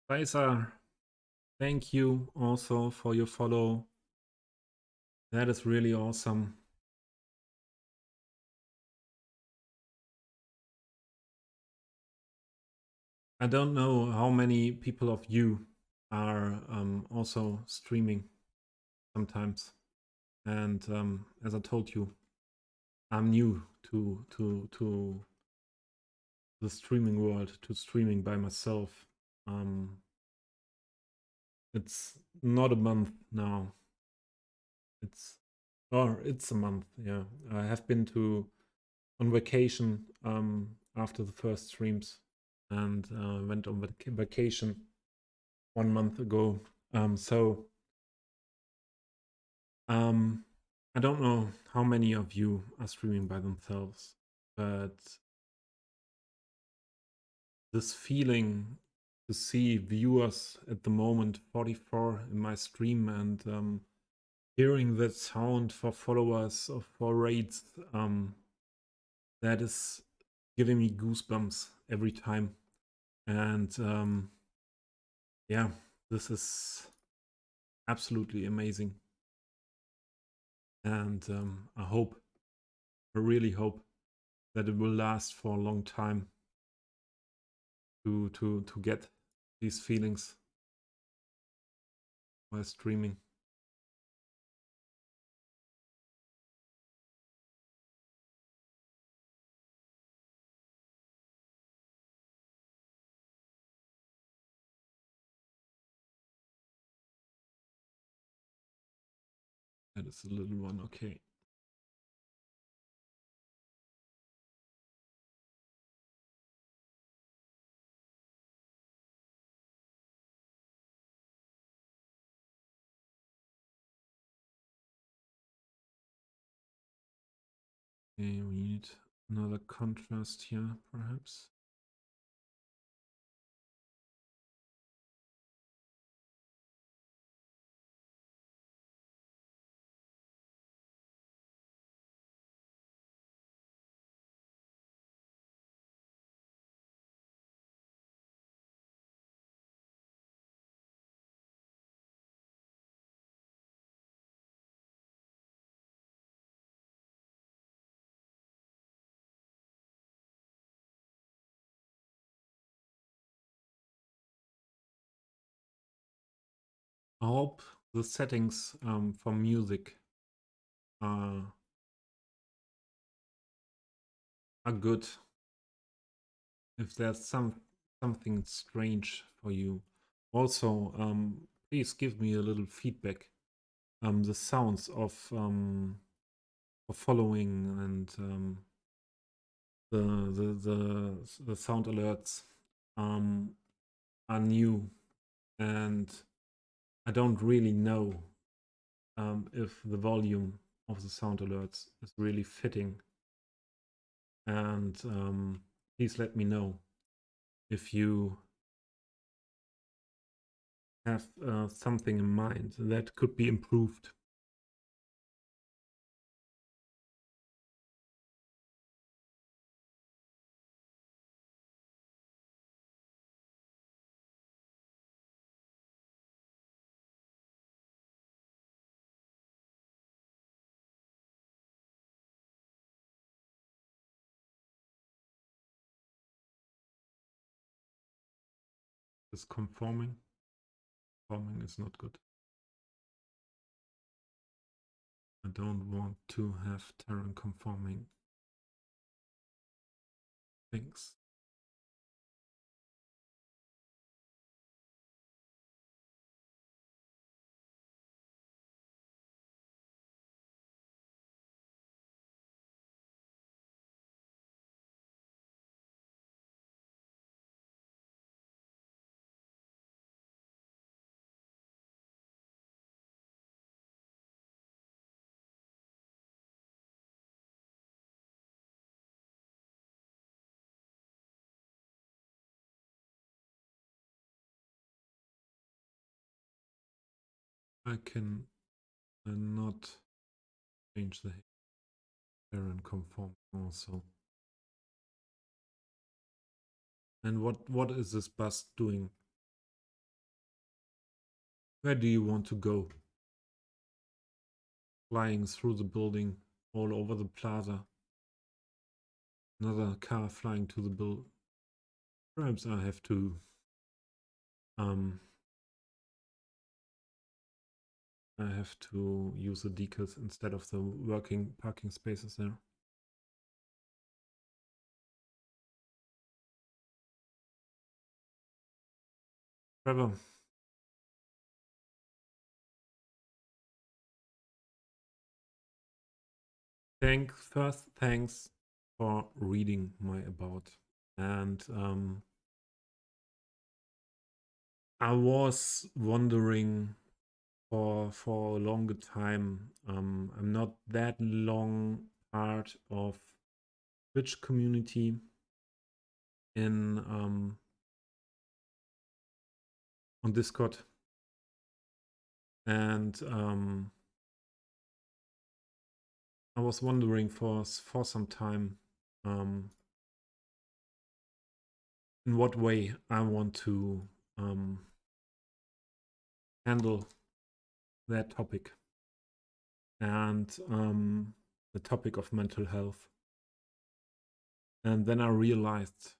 Faisal, thank you also for your follow. That is really awesome. I don't know how many people of you are also streaming sometimes. And as I told you, I'm new to the streaming world, to streaming by myself. It's not a month now. It's a month, yeah. I have been on vacation after the first streams, and went on vacation 1 month ago. So I don't know how many of you are streaming by themselves. but this feeling to see viewers at the moment 44 in my stream and hearing that sound for followers or for raids, that is giving me goosebumps every time. And yeah, this is absolutely amazing. And I really hope that it will last for a long time to get these feelings while streaming. That is a little one, okay. Okay, we need another contrast here, perhaps. I hope the settings for music are good. If there's something strange for you, also please give me a little feedback. The sounds of following and the sound alerts are new, and I don't really know if the volume of the sound alerts is really fitting. And please let me know if you have something in mind that could be improved. Is conforming? Conforming is not good. I don't want to have terrain conforming things. I can not change the terrain conforming also. And what is this bus doing? Where do you want to go? Flying through the building, all over the plaza. Another car flying to the building. Perhaps I have to use the decals instead of the working parking spaces there. Trevor. Thanks for reading my about. And I was wondering for a longer time. I'm not that long part of Twitch community, in on Discord, and I was wondering for some time in what way I want to handle that topic, and the topic of mental health. And then I realized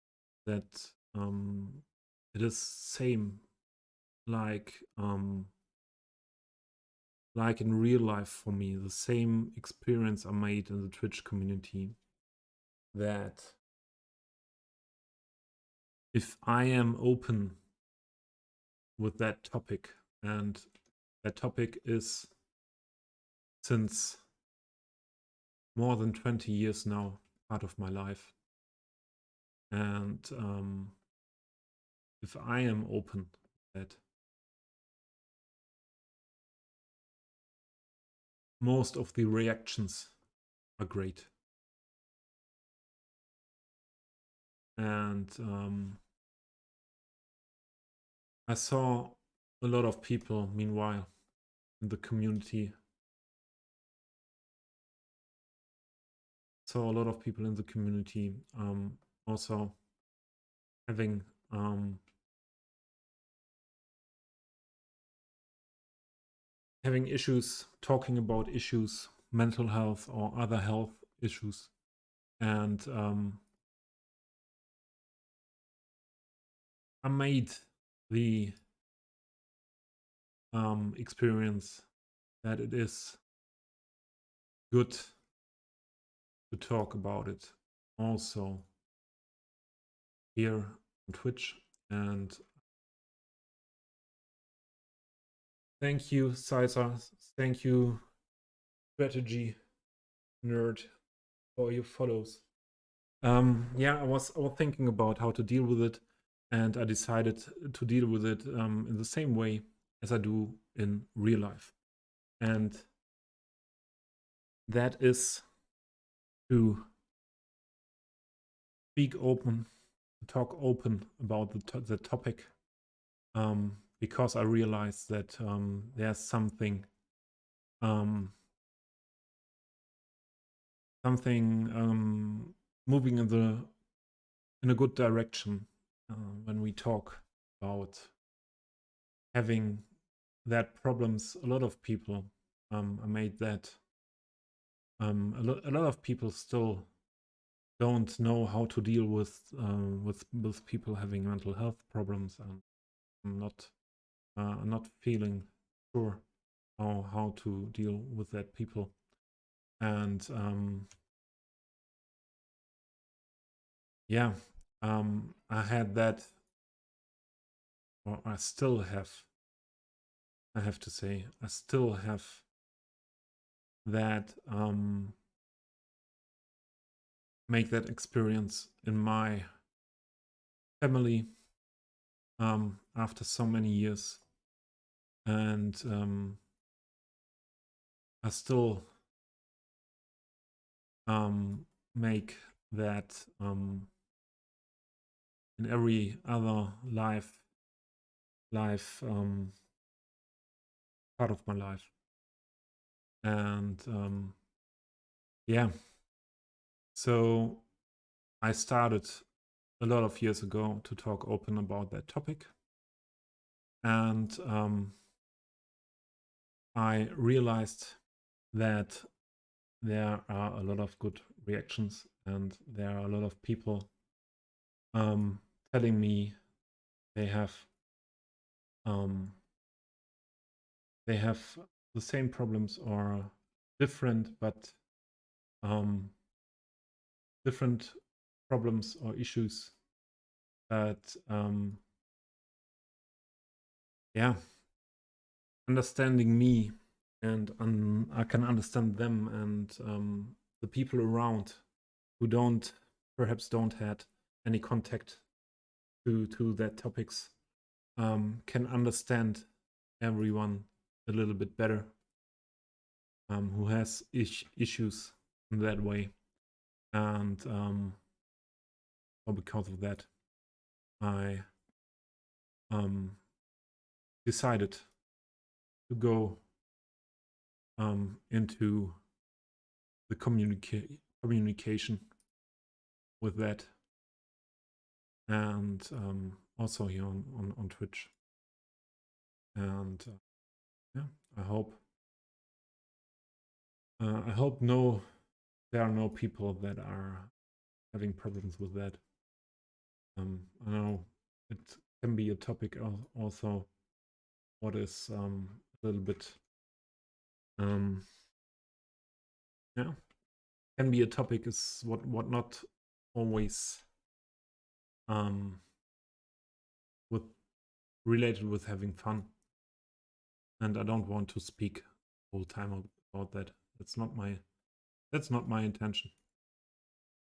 that it is same like in real life for me, the same experience I made in the Twitch community, that if I am open with that topic, and that topic is since more than 20 years now part of my life, and if I am open to that, most of the reactions are great. And I saw a lot of people, meanwhile, in the community. Saw a lot of people in the community also having having issues, talking about issues, mental health or other health issues. And I made the experience that it is good to talk about it also here on Twitch. And thank you, Caesar. Thank you, Strategy Nerd, for your follows. Yeah, I was thinking about how to deal with it, and I decided to deal with it in the same way as I do in real life. And that is to speak open, to talk open about the topic, because I realized that there's something moving in a good direction when we talk about having that problems. A lot of people I made that a lot of people still don't know how to deal with people having mental health problems, and not feeling sure how to deal with that people. And yeah, I had that, or I still have, I have to say, I still have that make that experience in my family after so many years. And I still make that in every other life part of my life. And yeah, so I started a lot of years ago to talk open about that topic, and I realized that there are a lot of good reactions, and there are a lot of people telling me they have the same problems or different, but different problems or issues that yeah, understanding me, and I can understand them, and the people around who perhaps don't had any contact to that topics can understand everyone a little bit better who has issues in that way. And because of that, I decided to go into the communication with that, and also here on Twitch. And yeah, I hope there are no people that are having problems with that. I know it can be a topic also. What is a little bit yeah, can be a topic is what not always with related with having fun, and I don't want to speak the whole time about that. That's not my intention.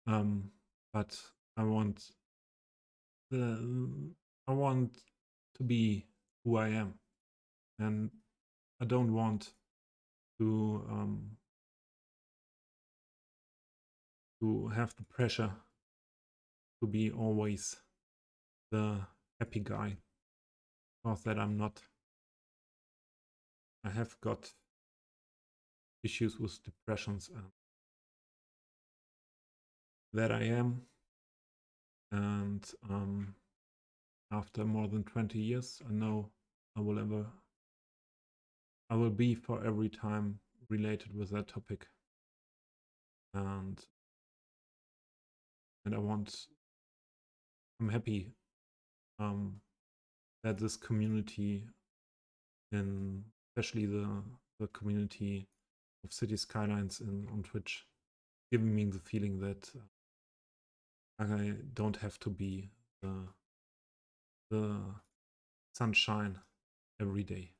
But I want to be who I am, and I don't want to have the pressure to be always the happy guy, because that I'm not. I have got issues with depressions, and that I am. And after more than 20 years, I know I will be for every time related with that topic. And I'm happy that this community, and especially the community of City Skylines on Twitch, giving me the feeling that I don't have to be the sunshine every day.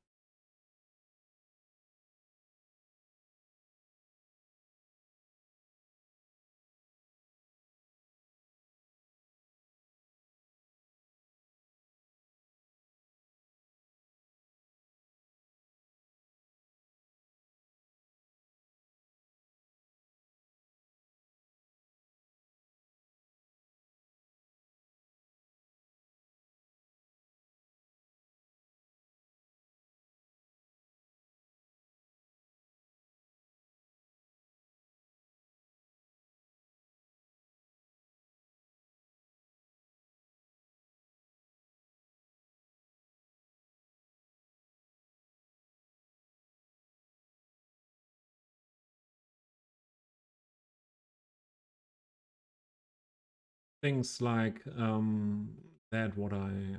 Things like that what I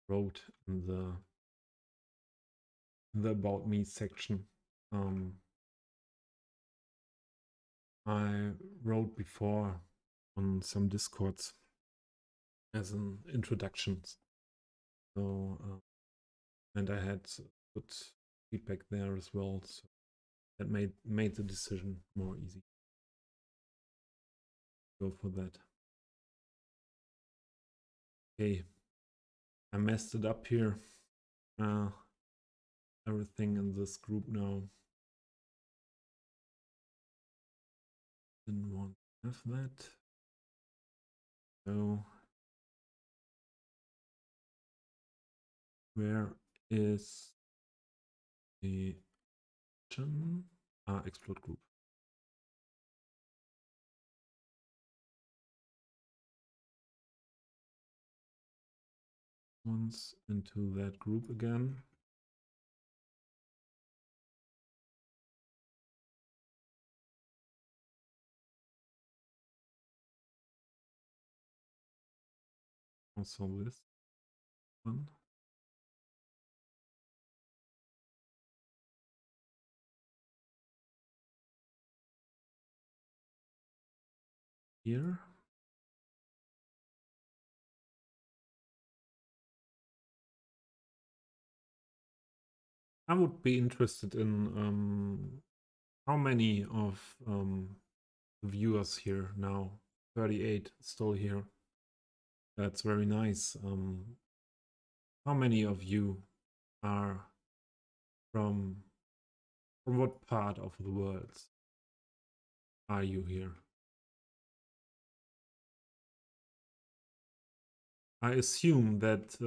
wrote in the About Me section. I wrote before on some Discords as an introduction. So and I had good feedback there as well. So that made the decision more easy. Go for that. Okay, I messed it up here. Everything in this group now. Didn't want to have that. So where is the explode group? Once into that group again. Also this one. Here. I would be interested in how many of the viewers here now. 38 still here. That's very nice. How many of you are from what part of the world are you here? I assume that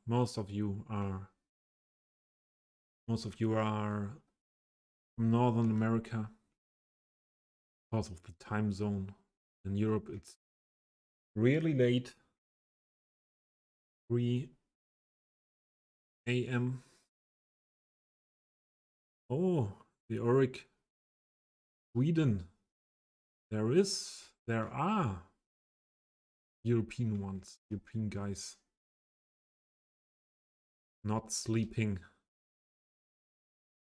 most of you are from Northern America because of the time zone. In Europe, it's really late, 3 a.m. Oh, the Auric, Sweden. There are European guys not sleeping,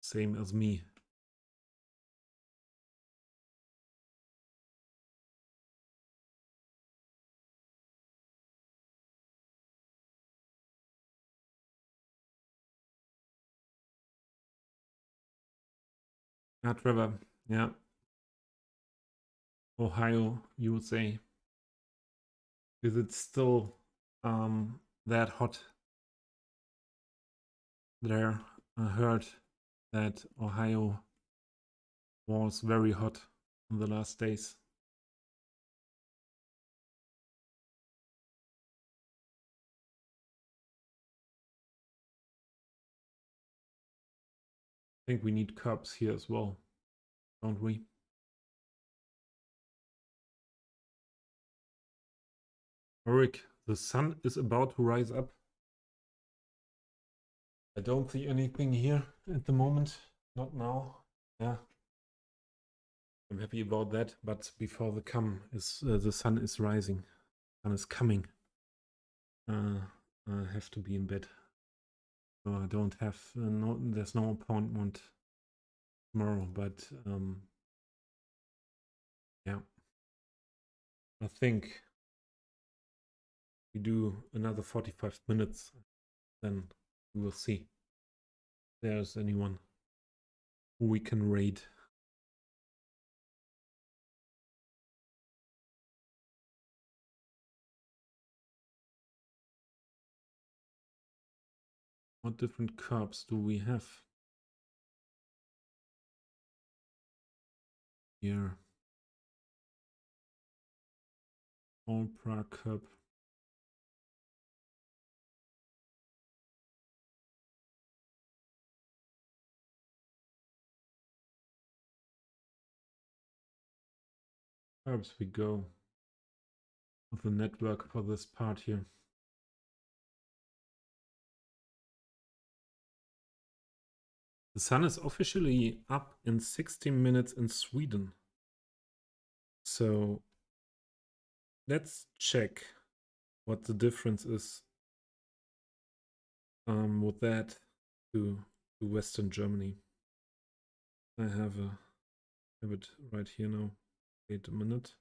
same as me. Trevor, yeah. Ohio, USA. Is it still that hot there? I heard that Ohio was very hot in the last days. I think we need curbs here as well, don't we? Ulrich, the sun is about to rise up. I don't see anything here at the moment. Not now. Yeah. I'm happy about that, but before the sun is rising, sun is coming. I have to be in bed. So I don't have there's no appointment tomorrow, but yeah. I think we do another 45 minutes, then we will see if there's anyone who we can raid. What different curbs do we have here? All-Pra curb. Curbs we go with the network for this part here. The sun is officially up in 16 minutes in Sweden. So let's check what the difference is with that to Western Germany. I have it right here now. Wait a minute.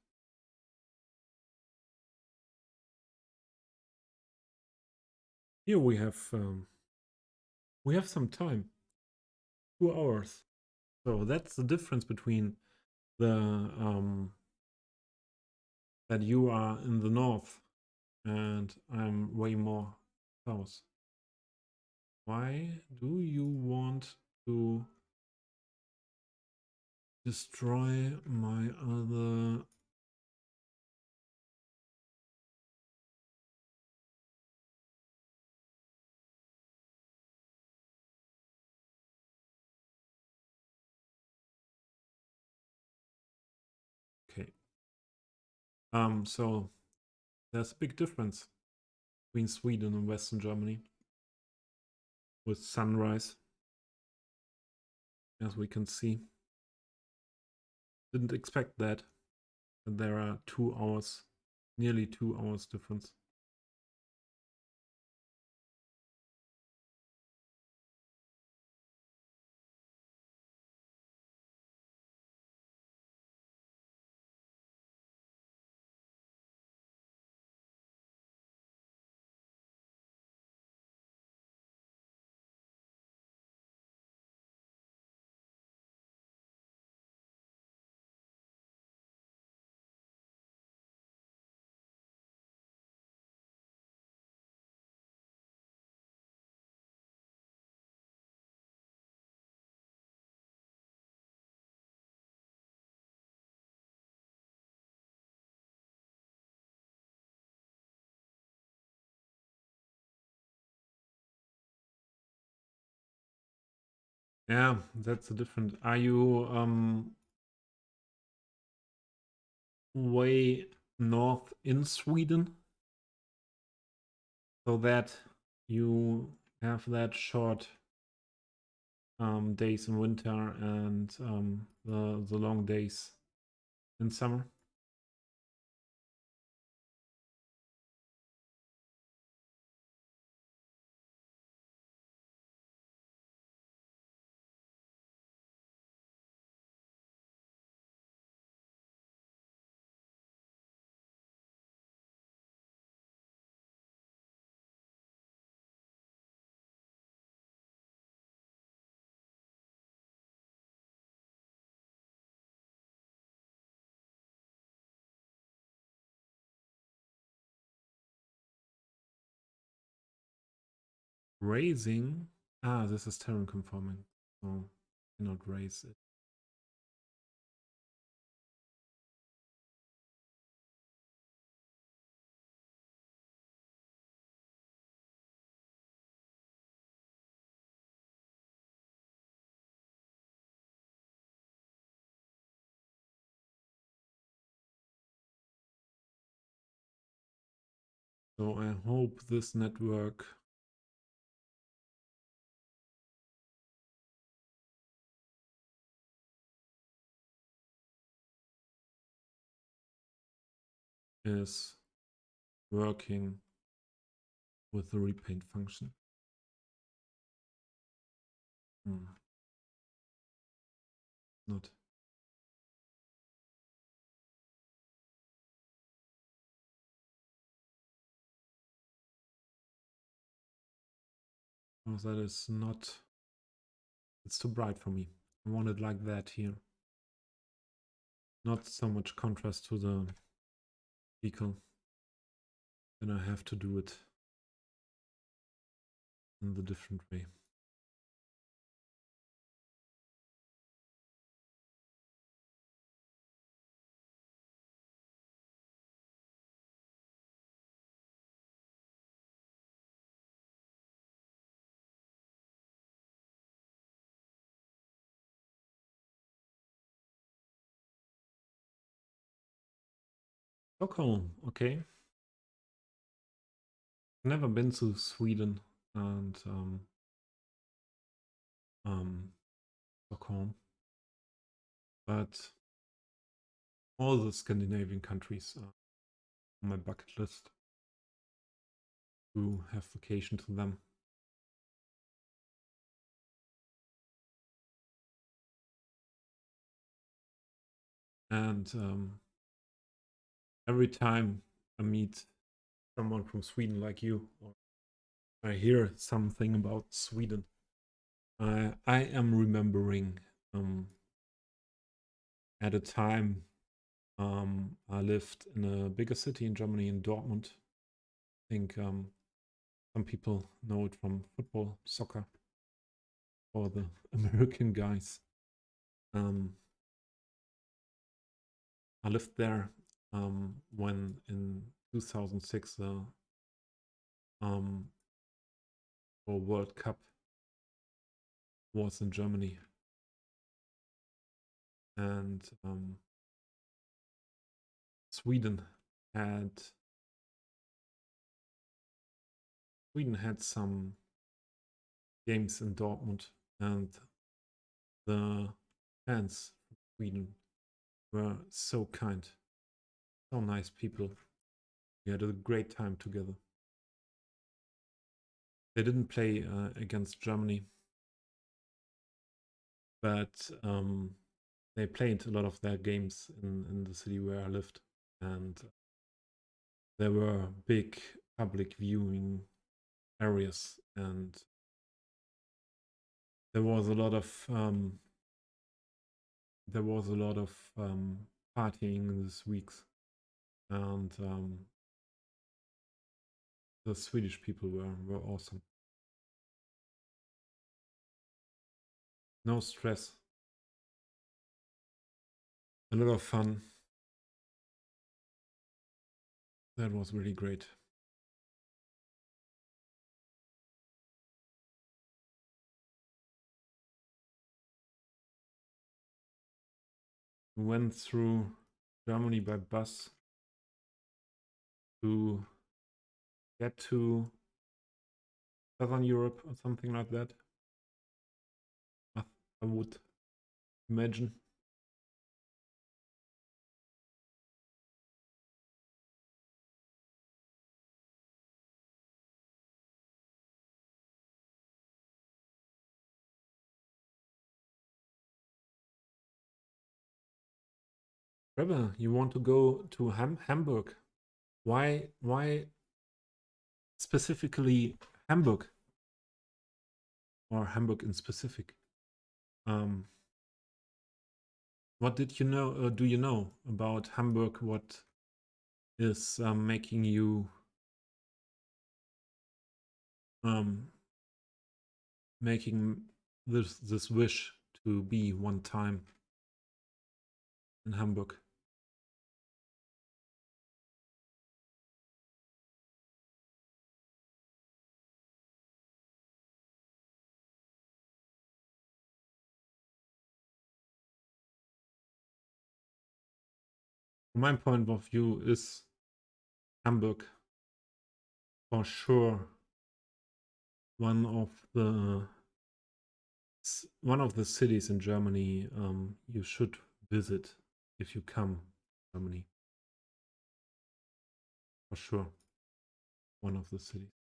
Here we have some time. 2 hours. So that's the difference between the that you are in the north and I'm way more south. Why do you want to destroy my other... Okay. So there's a big difference between Sweden and Western Germany with sunrise, as we can see. Didn't expect that. But there are 2 hours, nearly 2 hours difference. Yeah, that's a different. Are you way north in Sweden so that you have that short days in winter and the long days in summer? Raising? Ah, this is terrain conforming. So cannot raise it. So I hope this network is working with the repaint function. Not. Oh, that is not. It's too bright for me. I want it like that here. Not so much contrast to the beacon. Then I have to do it in the different way. Stockholm, okay. Never been to Sweden and Stockholm, but all the Scandinavian countries are on my bucket list to have vacation to them. And every time I meet someone from Sweden like you, or I hear something about Sweden, I am remembering at a time I lived in a bigger city in Germany, in Dortmund. I think some people know it from football, soccer, or the American guys. I lived there when in 2006 the World Cup was in Germany, and Sweden had some games in Dortmund, and the fans from Sweden were so kind, so nice people. We had a great time together. They didn't play against Germany, but they played a lot of their games in the city where I lived, and there were big public viewing areas, and there was a lot of partying this weeks, and the Swedish people were awesome. No stress, a lot of fun. That was really great. went through Germany by bus to get to Southern Europe or something like that. I would imagine. Trevor, you want to go to Hamburg? Why specifically Hamburg? Or Hamburg in specific? What did you know? Do you know about Hamburg? What is making you making this wish to be one time in Hamburg? From my point of view, is Hamburg for sure one of the cities in Germany you should visit if you come to Germany. For sure, one of the cities.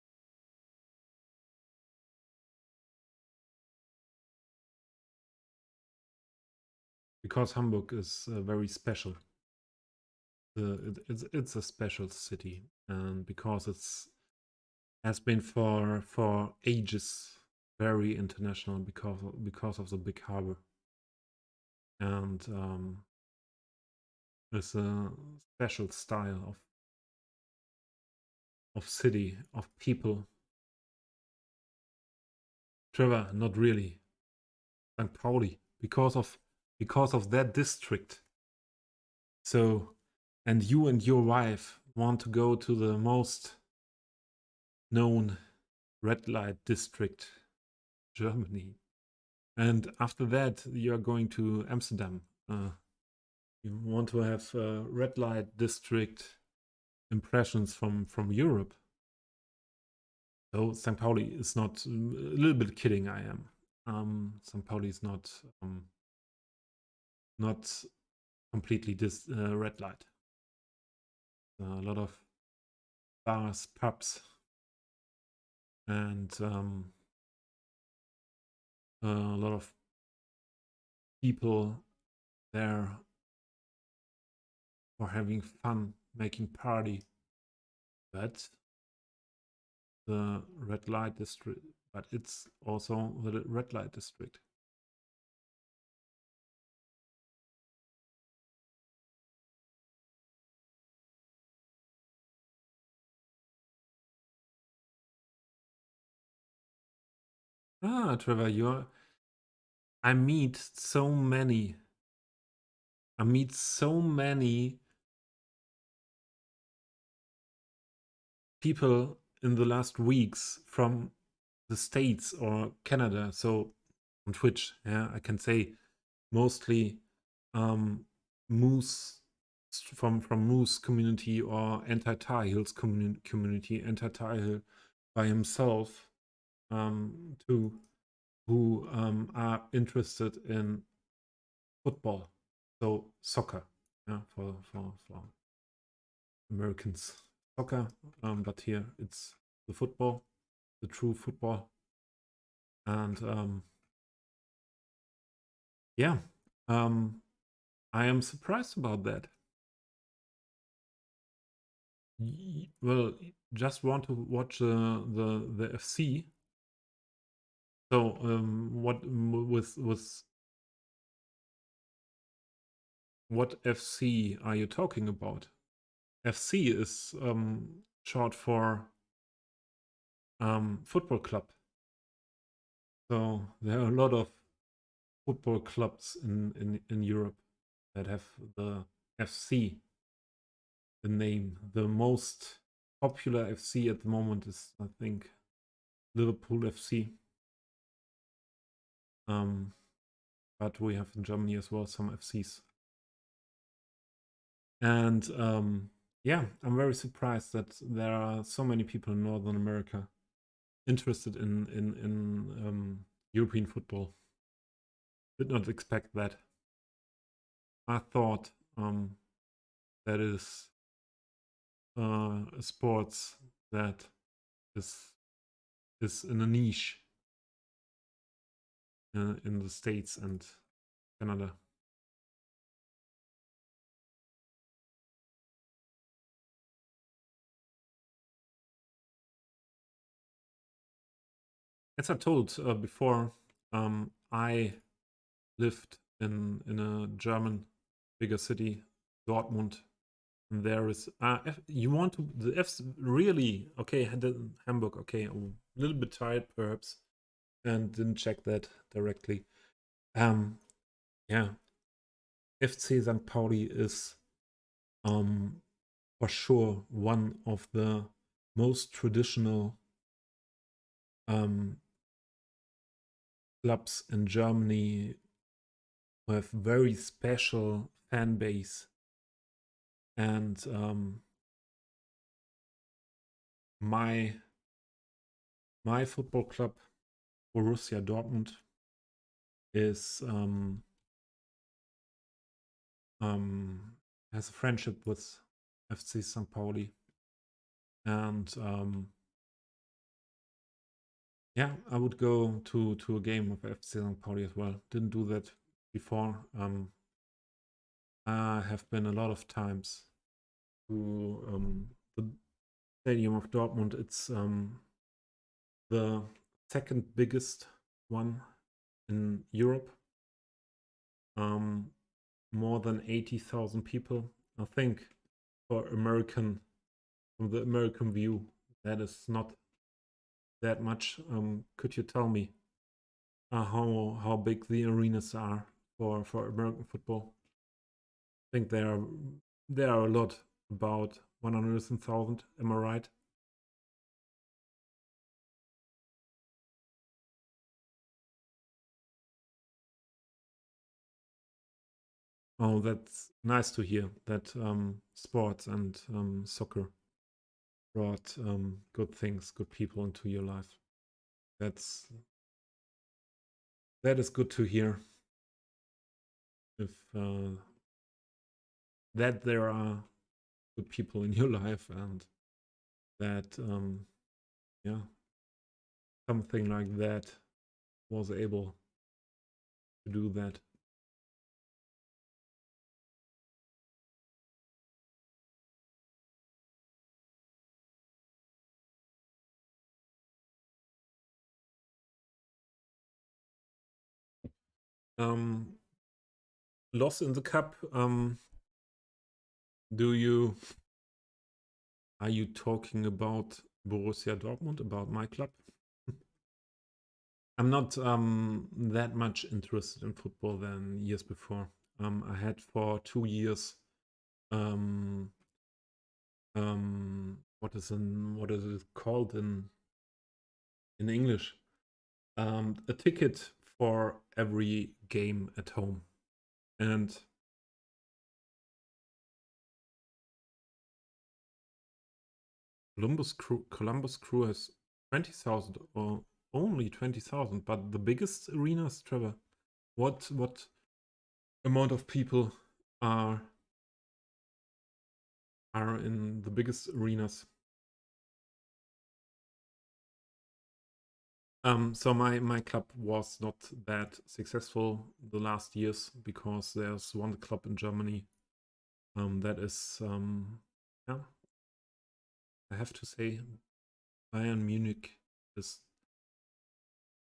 Because Hamburg is very special. It's a special city, and because it's has been for ages very international because of the big harbor, and it's a special style of city, of people. Trevor, not really. St. Pauli, because of that district. So, and you and your wife want to go to the most known red light district, Germany, and after that you are going to Amsterdam. You want to have red light district impressions from Europe. So St. Pauli is not, a little bit kidding. I am. St. Pauli is not completely this red light. A lot of bars, pubs, and a lot of people there for having fun, making party. But the red light district, but it's also the red light district. Trevor, I meet so many people in the last weeks from the States or Canada. So on Twitch, yeah, I can say mostly Moose from Moose community or Anti-Tar Heels community, Anti-Tar Heel by himself, too, who are interested in football, so soccer, yeah, for Americans, soccer, but here it's the football, the true football, and yeah, I am surprised about that. Well, just want to watch the FC. So what FC are you talking about? FC is short for football club. So there are a lot of football clubs in Europe that have the FC, the name. The most popular FC at the moment is, I think, Liverpool FC. But we have in Germany as well some FCs. And yeah, I'm very surprised that there are so many people in Northern America interested in European football. Did not expect that. I thought that is a sports that is is in a niche in the States and Canada. As I told before, I lived in a German bigger city, Dortmund. And there is you want to the F's really okay. Hamburg, okay, a little bit tired perhaps, and didn't check that directly. Yeah, FC St. Pauli is um for sure one of the most traditional um clubs in Germany who have very special fan base. And my my football club, Borussia Dortmund, is has a friendship with FC St. Pauli, and yeah, I would go to a game of FC St. Pauli as well. Didn't do that before. I have been a lot of times to the stadium of Dortmund. It's the second biggest one in Europe. More than 80,000 people. I think for American, from the American view, that is not that much. Could you tell me how big the arenas are for American football? I think there are a lot, about 100,000. Am I right? Oh, that's nice to hear that sports and soccer brought good things, good people into your life. That's that is good to hear. If that there are good people in your life and that yeah, something like that was able to do that. Um, Loss in the cup. Do you Are you talking about Borussia Dortmund, about my club? I'm not that much interested in football than years before. I had for 2 years um, what is it called in English? A ticket for every game at home, and Columbus Crew has 20,000 or only 20,000, but the biggest arenas, Trevor. What amount of people are are in the biggest arenas? So my club was not that successful the last years because there's one club in Germany that is yeah, I have to say Bayern Munich is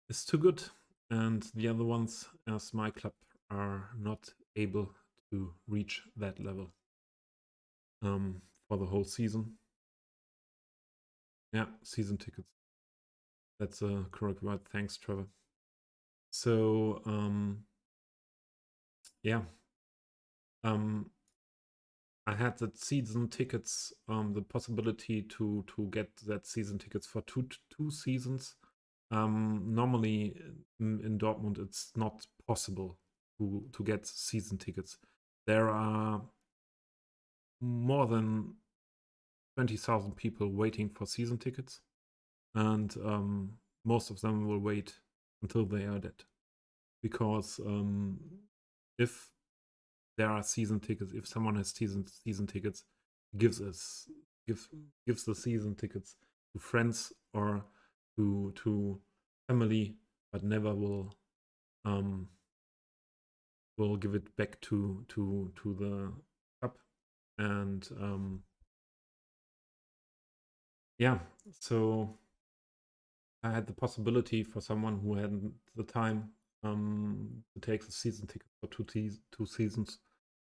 is too good, and the other ones as my club are not able to reach that level for the whole season. Yeah, season tickets. That's a correct word. Thanks, Trevor. So yeah, um, I had that season tickets, the possibility to get that season tickets for two seasons. Normally in Dortmund, it's not possible to get season tickets. There are more than 20,000 people waiting for season tickets, and most of them will wait until they are dead, because if there are season tickets, if someone has season tickets, gives the season tickets to friends or to family, but never will give it back to the club. And yeah, so I had the possibility for someone who hadn't the time to take the season ticket for two seasons,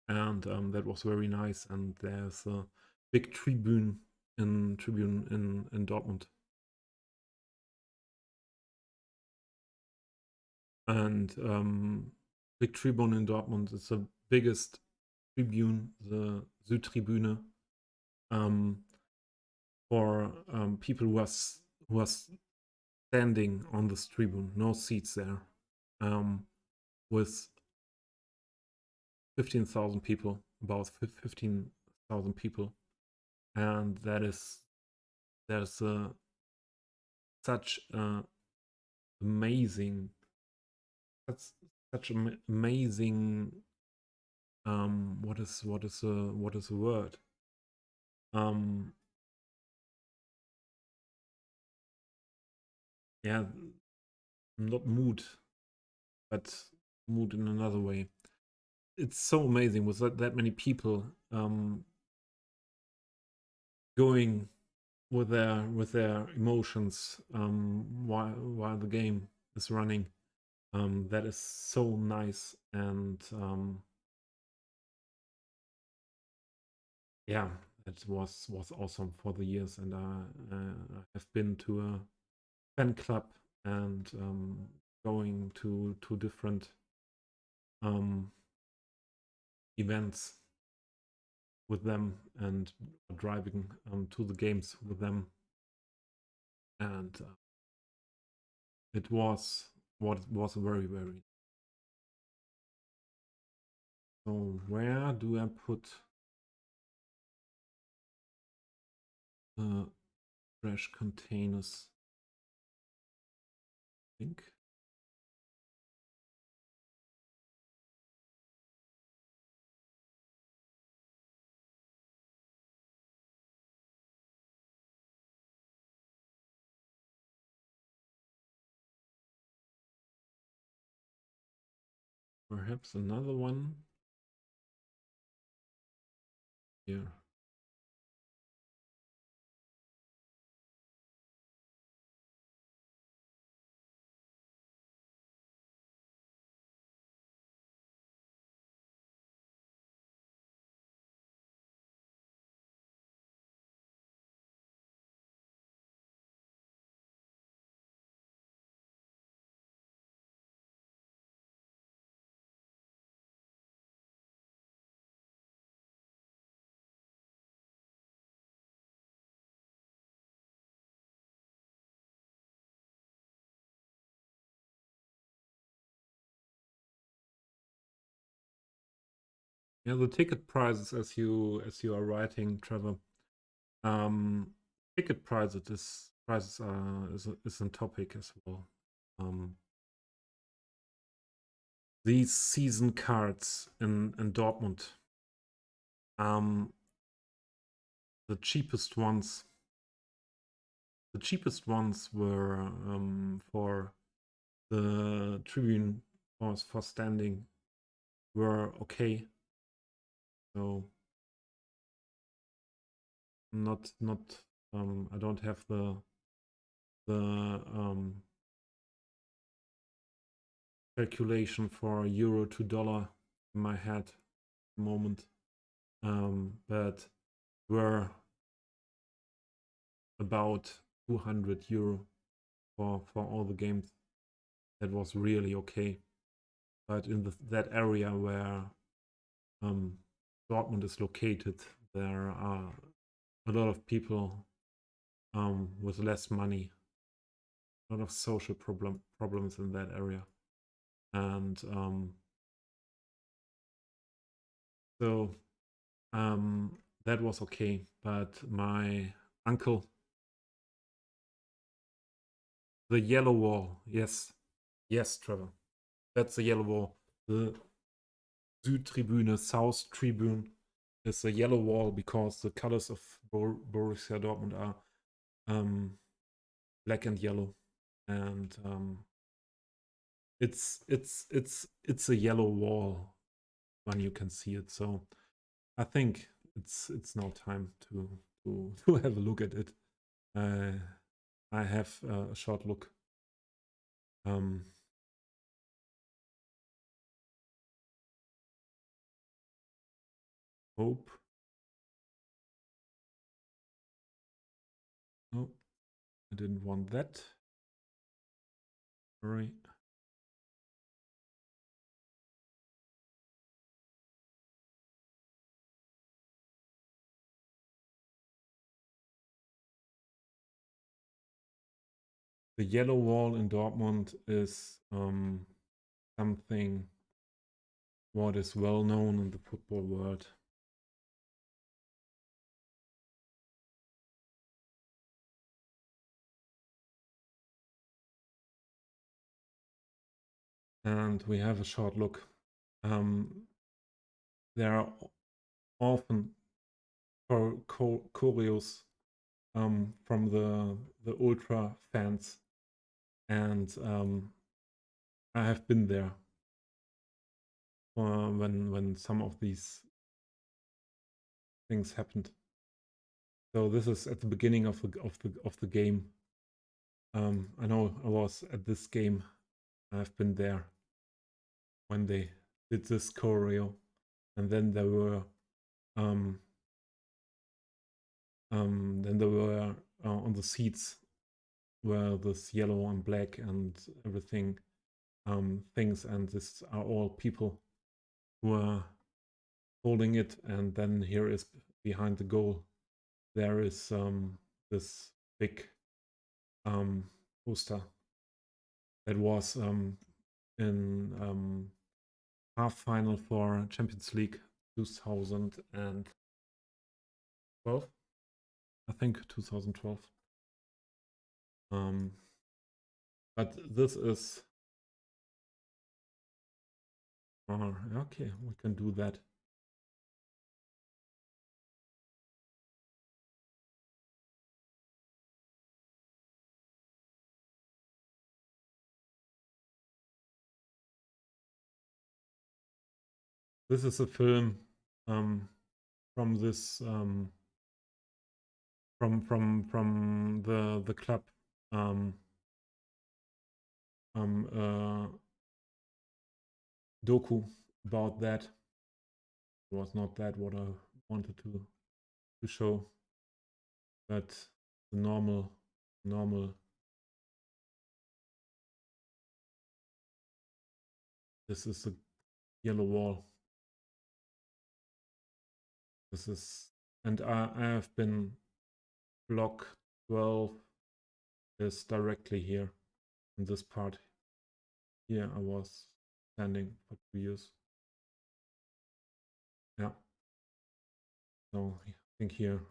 and that was very nice. And there's a big tribune in Dortmund, and big tribune in Dortmund is the biggest tribune, the Südtribüne, for people who are standing on this tribune, no seats there, with 15,000 people, about 15,000 people, and there's such amazing, such amazing, what is the word? Yeah, not mood, but mood in another way. It's so amazing with that many people going with their emotions while the game is running. That is so nice, and yeah, it was awesome for the years. And I have been to a fan club, and going to different events with them, and driving to the games with them, and it was very, very. So where do I put trash containers? I think perhaps another one here. Yeah, the ticket prices, as you are writing, Trevor. Ticket prices is a topic as well. These season cards in Dortmund, the cheapest ones were for the tribune, for standing, were okay. So not I don't have the calculation for euro to dollar in my head at the moment, but were about 200 euro for all the games. That was really okay. But in that area where Dortmund is located, there are a lot of people with less money, a lot of social problems in that area, and so that was okay. But my uncle, the yellow wall, yes, yes, Trevor, that's the yellow wall. The Südtribüne, South Tribune is a yellow wall because the colors of Borussia Dortmund are black and yellow, and it's a yellow wall when you can see it. So I think it's now time to have a look at it. I have a short look. Hope. No, I didn't want that. Sorry. The yellow wall in Dortmund is something what is well known in the football world. And we have a short look. There are often choreos from the ultra fans, and I have been there when some of these things happened. So this is at the beginning of the game. I know I was at this game. I've been there when they did this choreo, and then there were on the seats were this yellow and black and everything things, and this are all people who are holding it. And then here is behind the goal, there is this big poster that was in half final for Champions League 2012. I think 2012. But this is okay, we can do that. This is a film from this from the club doku about that. It was not that what I wanted to show, but the normal this is the yellow wall. This is, and I have been block 12 is directly here in this part. Here I was standing for 2 years. Yeah. So I think here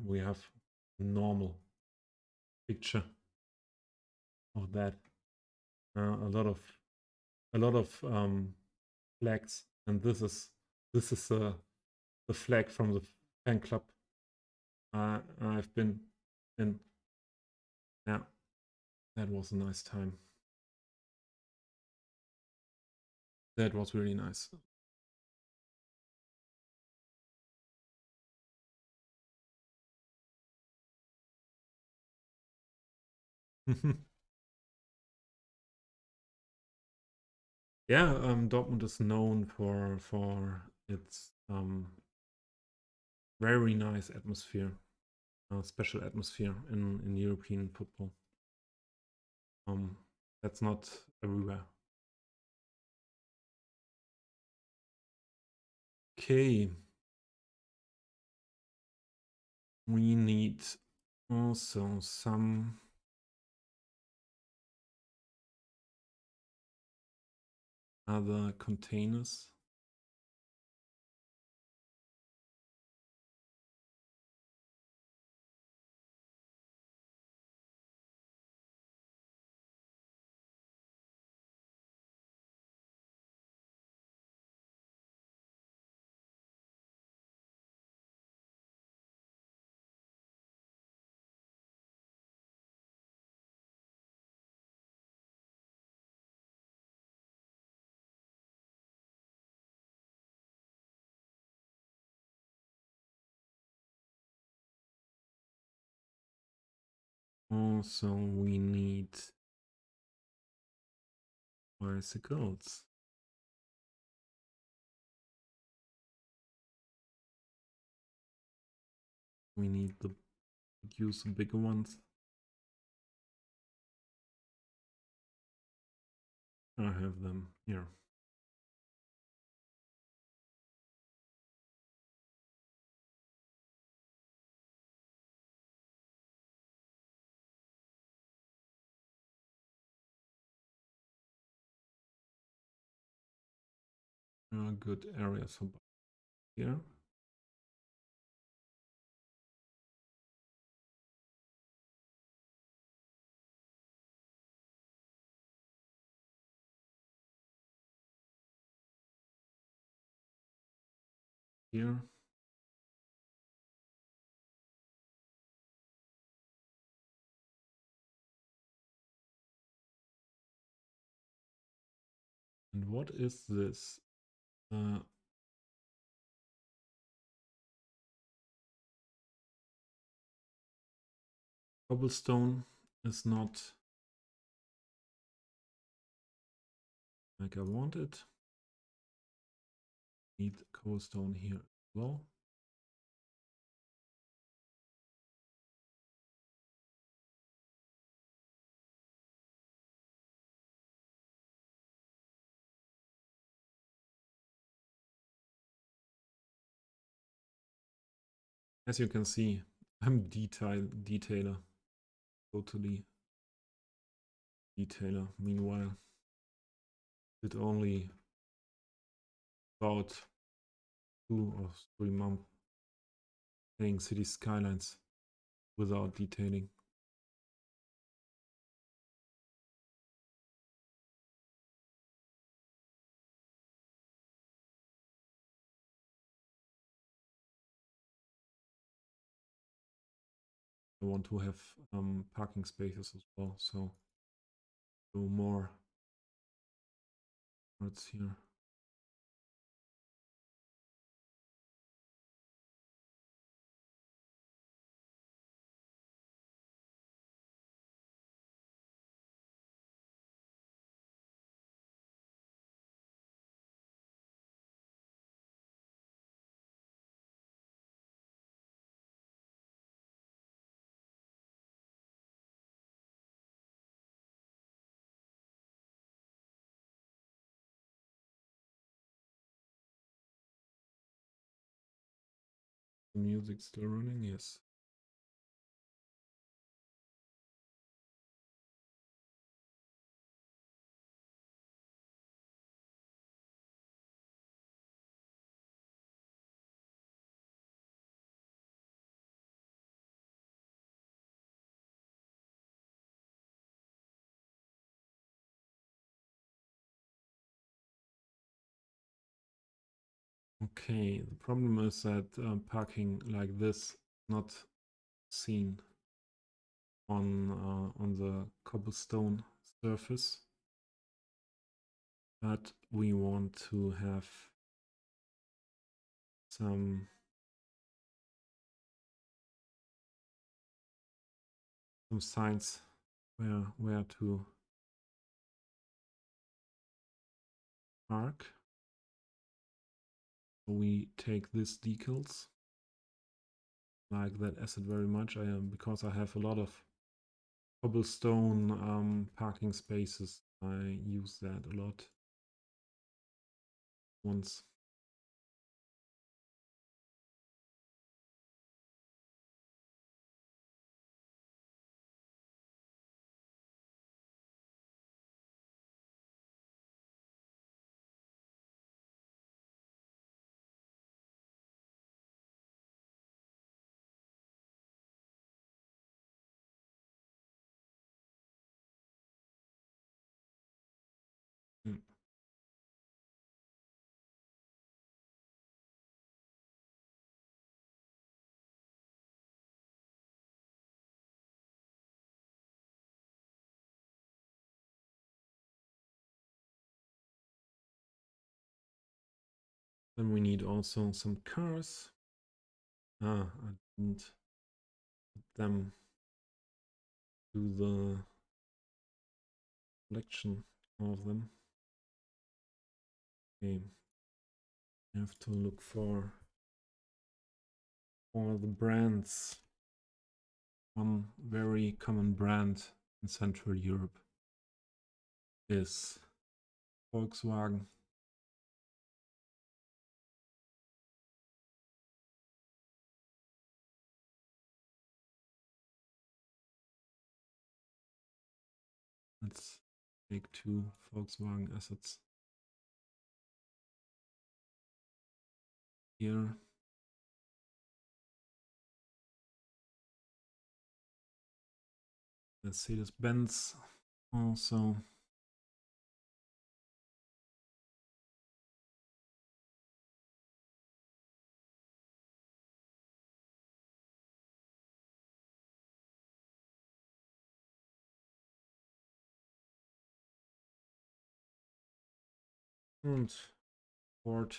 we have a normal picture of that. A lot of flags, and this is the flag from the fan club I've been in. Yeah, that was a nice time. That was really nice. Yeah, Dortmund is known for its very nice atmosphere, special atmosphere in European football. That's not everywhere. Okay, we need also some other containers. Also, we need bicycles. We need to use the bigger ones. I have them here. Good areas for here. Here. And what is this? Cobblestone is not like I want it. Need cobblestone here as well. As you can see, I'm detailer, totally detailer. Meanwhile, it only about 2 or 3 months playing City Skylines without detailing. I want to have parking spaces as well, so do more words here. The music still running? Yes. Okay, the problem is that parking like this is not seen on the cobblestone surface, but we want to have some signs where to park. We take these decals, like that asset very much. Because I have a lot of cobblestone parking spaces. I use that a lot. Once. Mm. Then we need also some cars. I didn't put them to the selection of them. Okay, I have to look for the brands. One very common brand in Central Europe is Volkswagen. Let's take 2 Volkswagen assets here. Mercedes-Benz also. Und Ford.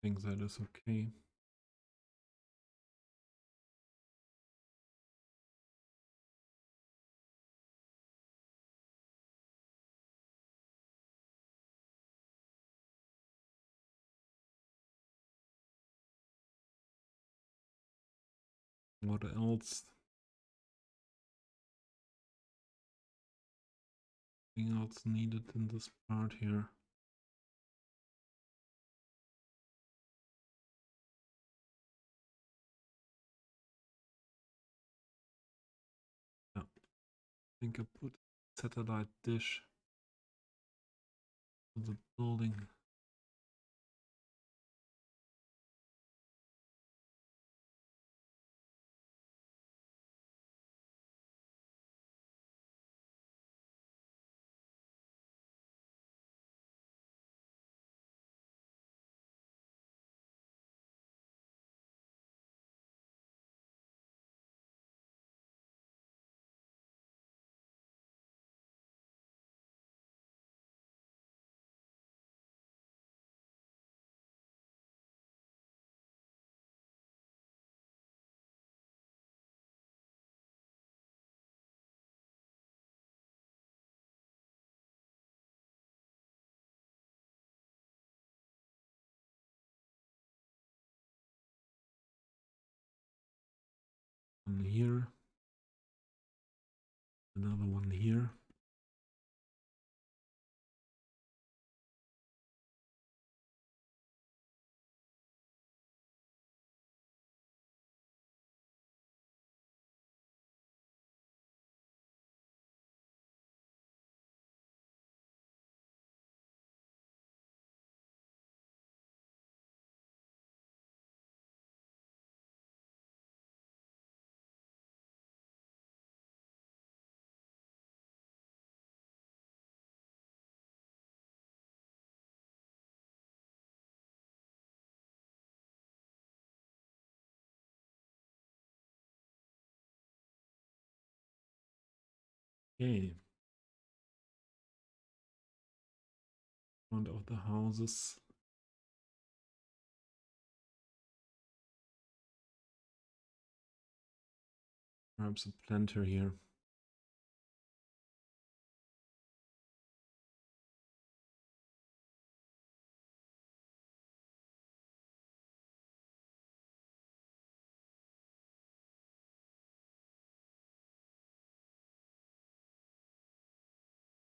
I think that is okay. What else? Anything else needed in this part here? Yeah, I think I put satellite dish to the building. One here. Another one here. Okay. Front of the houses. Perhaps a planter here.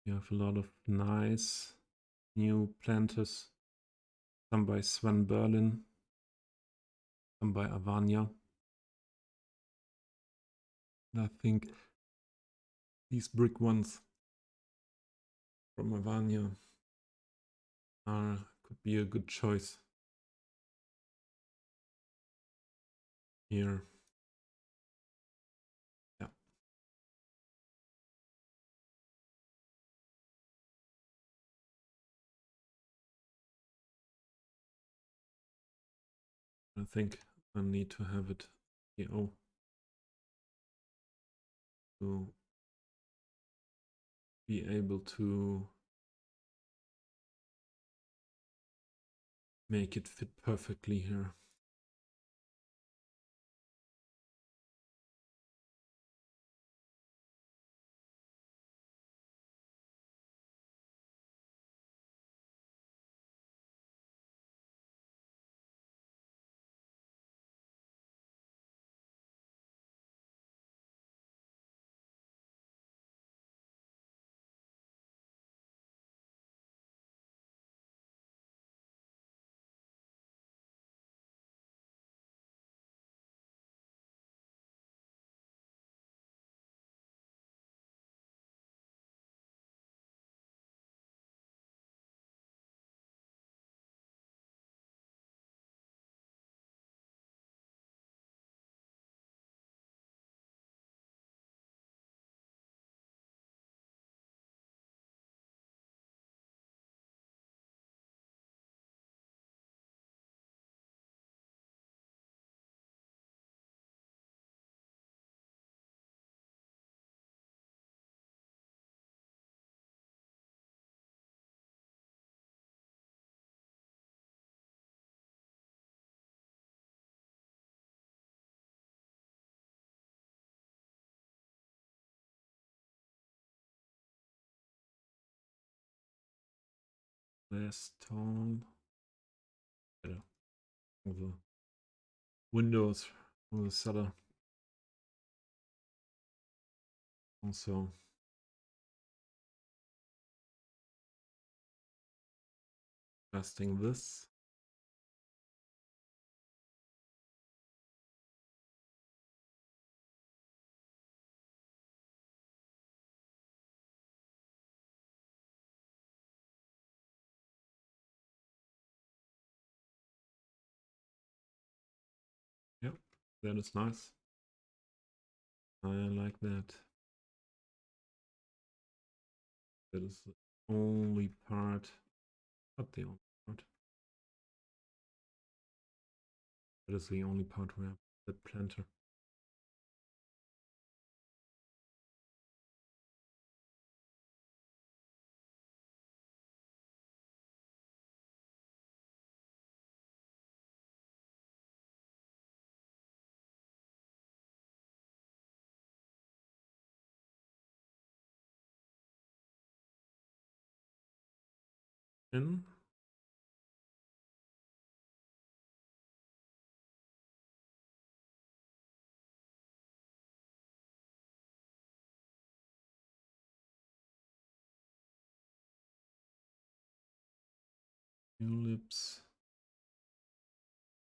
You have a lot of nice new planters. Some by Sven Berlin, some by Avania. And I think these brick ones from Avania could be a good choice here. Yeah. I think I need to have it here. Oh. So be able to make it fit perfectly here. Less tall. Better. All the windows from the cellar. Also adjusting this. Yep, that is nice. I like that. That is the only part, not the only part. That is the only part where I put the planter. In. Tulips.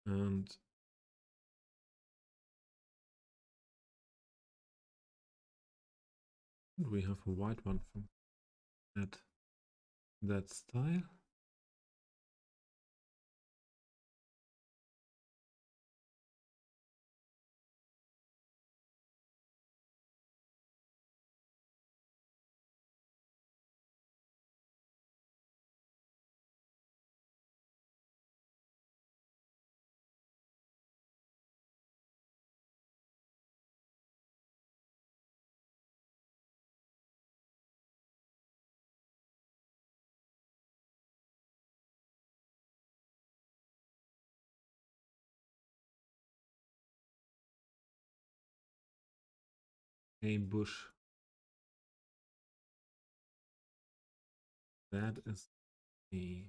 And we have a white one from that style. A bush. That is a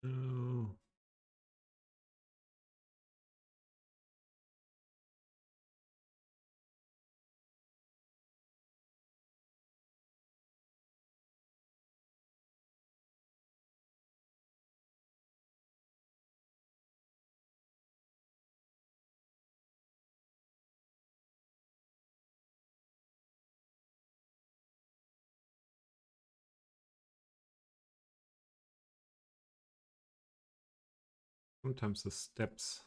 no. Sometimes the steps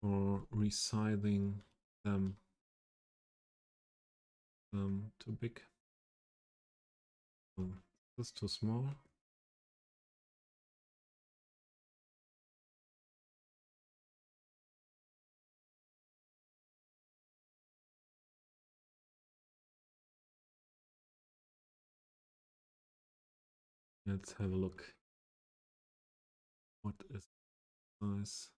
or resizing them too big. Oh, this is too small. Let's have a look. What is nice?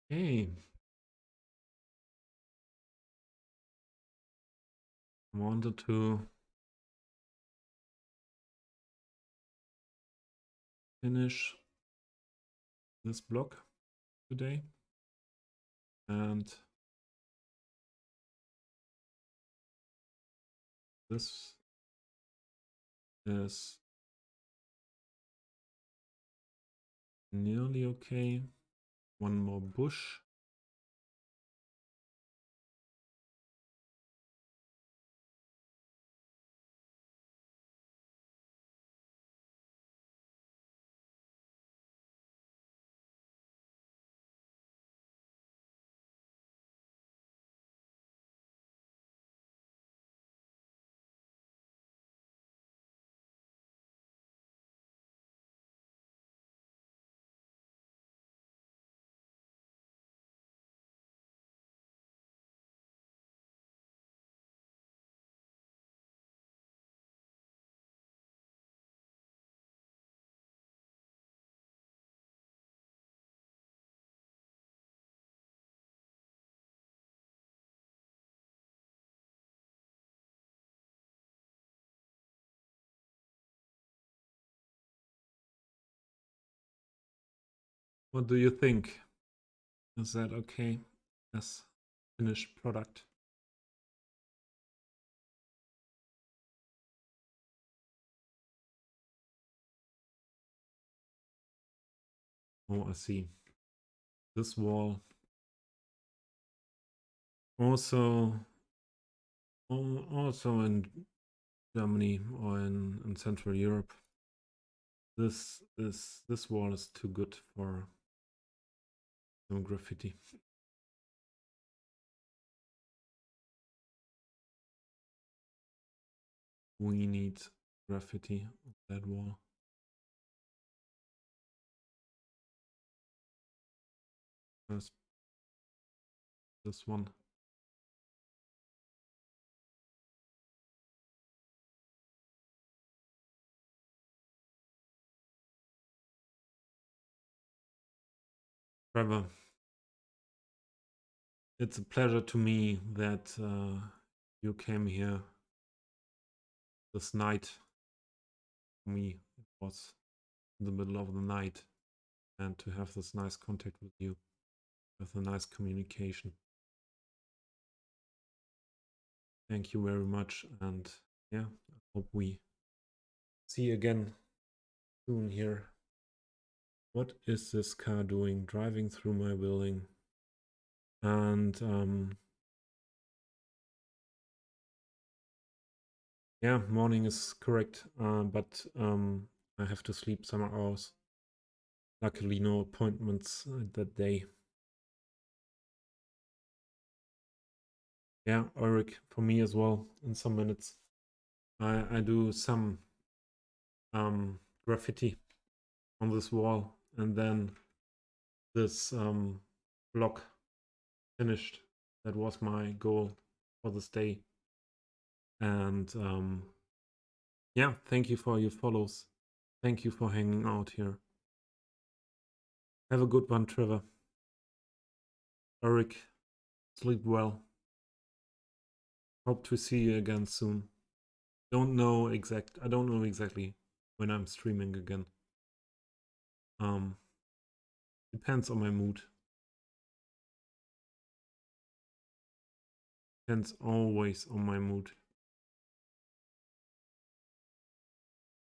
Hey, I wanted to finish this block today, and this is nearly okay. One more bush. What do you think? Is that okay as finished product? Oh, I see. This wall also also in Germany or in Central Europe. This wall is too good for some graffiti. We need graffiti on that wall. First, this one. Trevor, it's a pleasure to me that you came here this night. For me, it was in the middle of the night, and to have this nice contact with you, with a nice communication. Thank you very much, and yeah, I hope we see you again soon here. What is this car doing? Driving through my building. And yeah, morning is correct, but I have to sleep some hours. Luckily, no appointments that day. Yeah, Ulrich, for me as well, in some minutes. I do some graffiti on this wall, and then this block finished. That was my goal for this day. And yeah, thank you for your follows. Thank you for hanging out here. Have a good one, Trevor. Eric, sleep well. Hope to see you again soon. I don't know exactly when I'm streaming again. Depends on my mood. Depends always on my mood.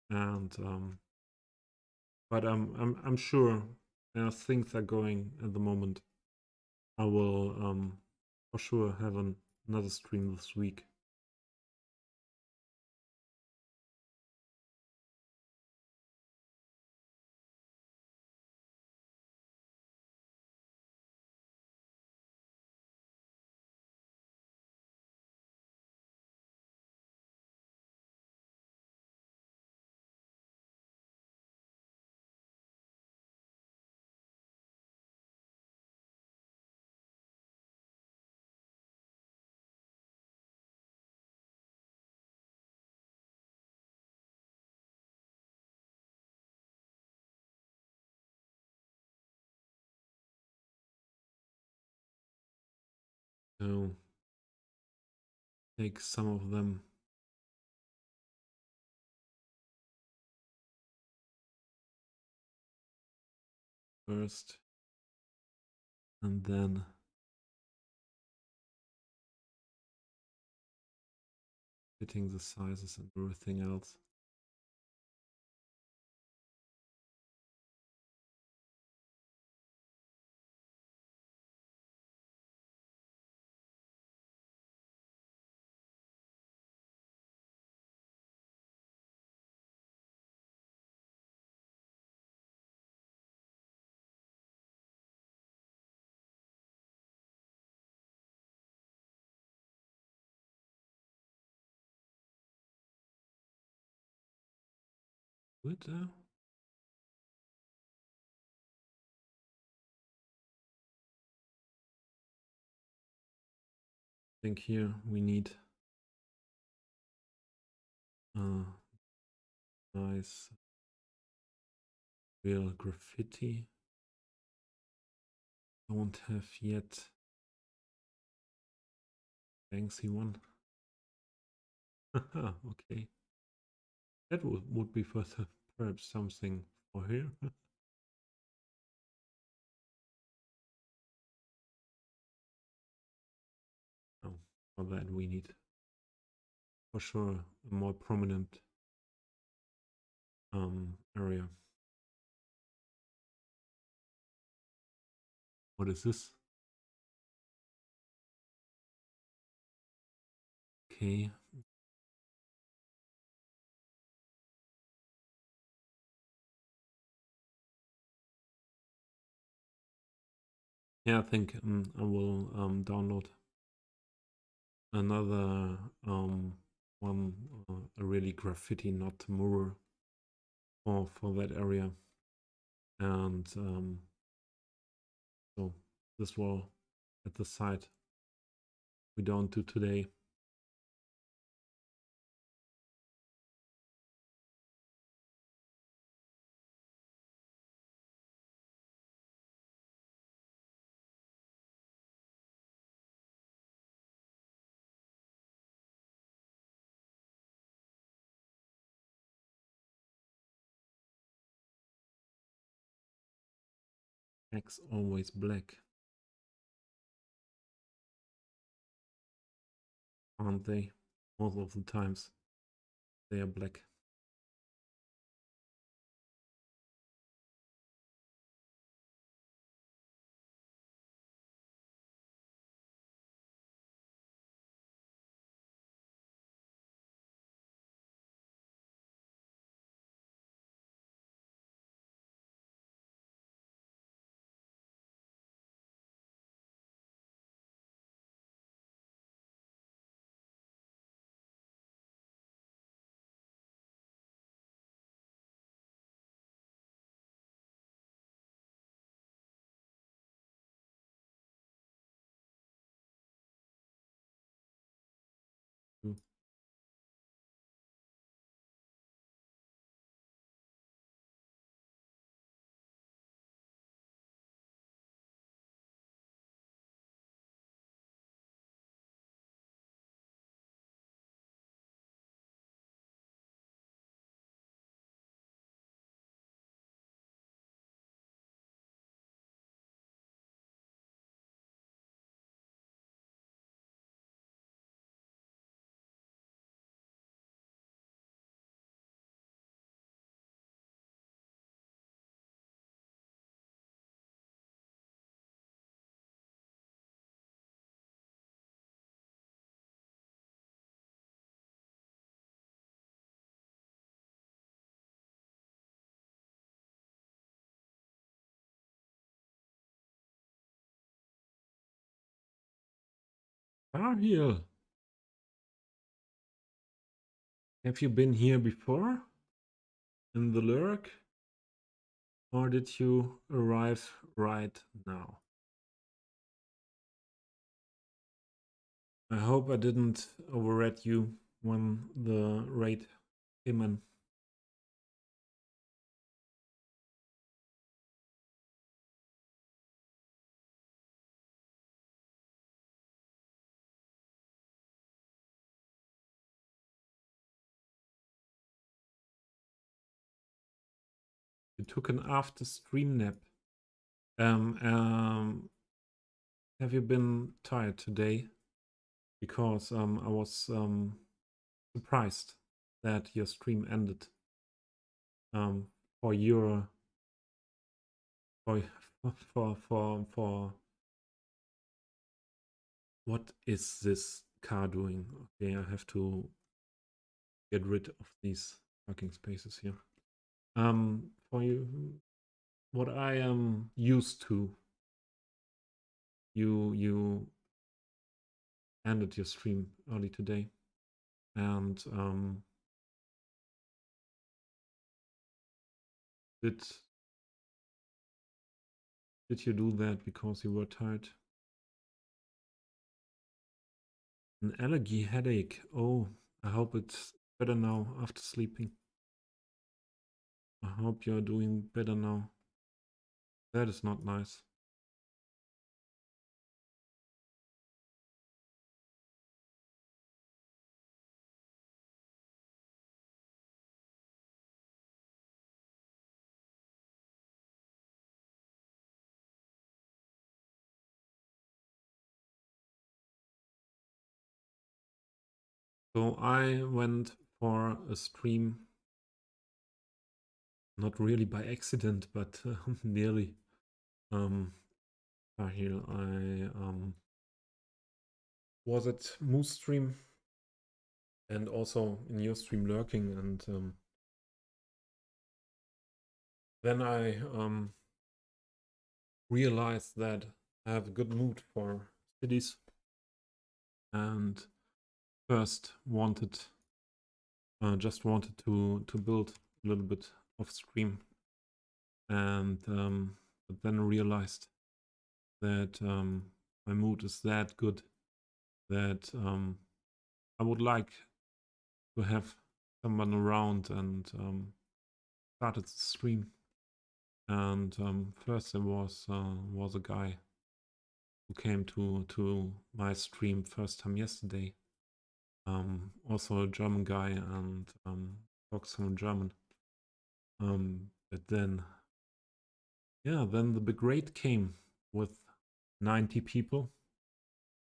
And but I'm sure as things are going at the moment, I will for sure have another stream this week. So take some of them. First, and then fitting the sizes and everything else. Good. I think here we need nice real graffiti. Don't have yet Banksy one. Okay. That would be perhaps something for here. Oh, for that we need for sure a more prominent area. What is this? Okay. Yeah, I think I will download another one, a really graffiti, not mural, for that area. And so this wall at the side we don't do today. X always black, aren't they? Most of the times they are black. too. Ariel, have you been here before in the lurk? Or did you arrive right now? I hope I didn't overread you when the raid came in. You took an after stream nap. Have you been tired today? Because I was surprised that your stream ended. For your for for what is this car doing? Okay, I have to get rid of these parking spaces here. For you, what I am used to, you ended your stream early today, and did you do that because you were tired? An allergy headache. Oh, I hope it's better now after sleeping. I hope you're doing better now. That is not nice. So I went for a stream, not really by accident, but nearly. Here I was at Moose stream and also in your stream lurking, and then I realized that I have a good mood for cities, and first just wanted to build a little bit of stream, and but then realized that my mood is that good that I would like to have someone around, and started the stream. And first there was a guy who came to my stream first time yesterday. Also a German guy, and talks some German. But then, yeah, then the big raid came with 90 people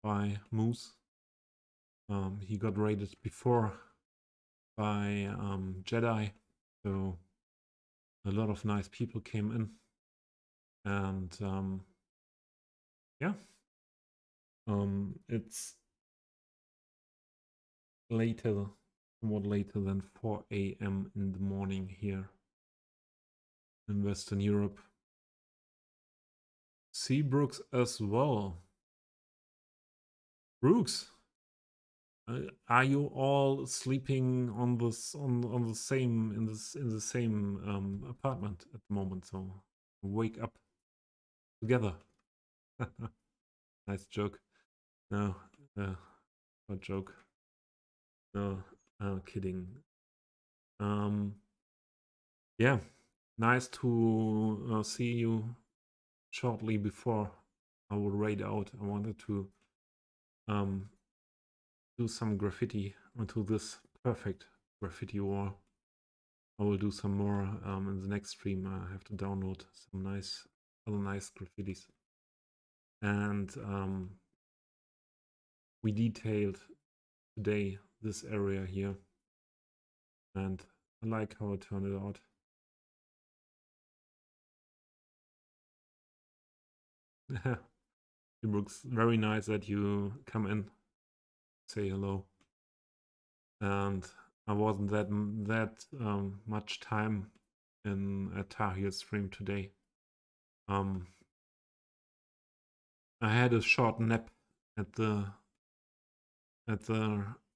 by Moose. He got raided before by Jedi, so a lot of nice people came in, and yeah, it's later, somewhat later than 4 a.m. in the morning here in Western Europe. See Brooks as well. Brooks, are you all sleeping on this on the same in the same apartment at the moment? So wake up together. Nice joke. No, not joke. No, kidding. Yeah, nice to see you shortly before I will raid out. I wanted to um, do some graffiti onto this perfect graffiti wall. I will do some more in the next stream. I have to download some other nice graffitis. And we detailed today this area here. And I like how it turned out. It looks very nice that you come in, say hello. And I wasn't that much time in a Tahir stream today. I had a short nap at the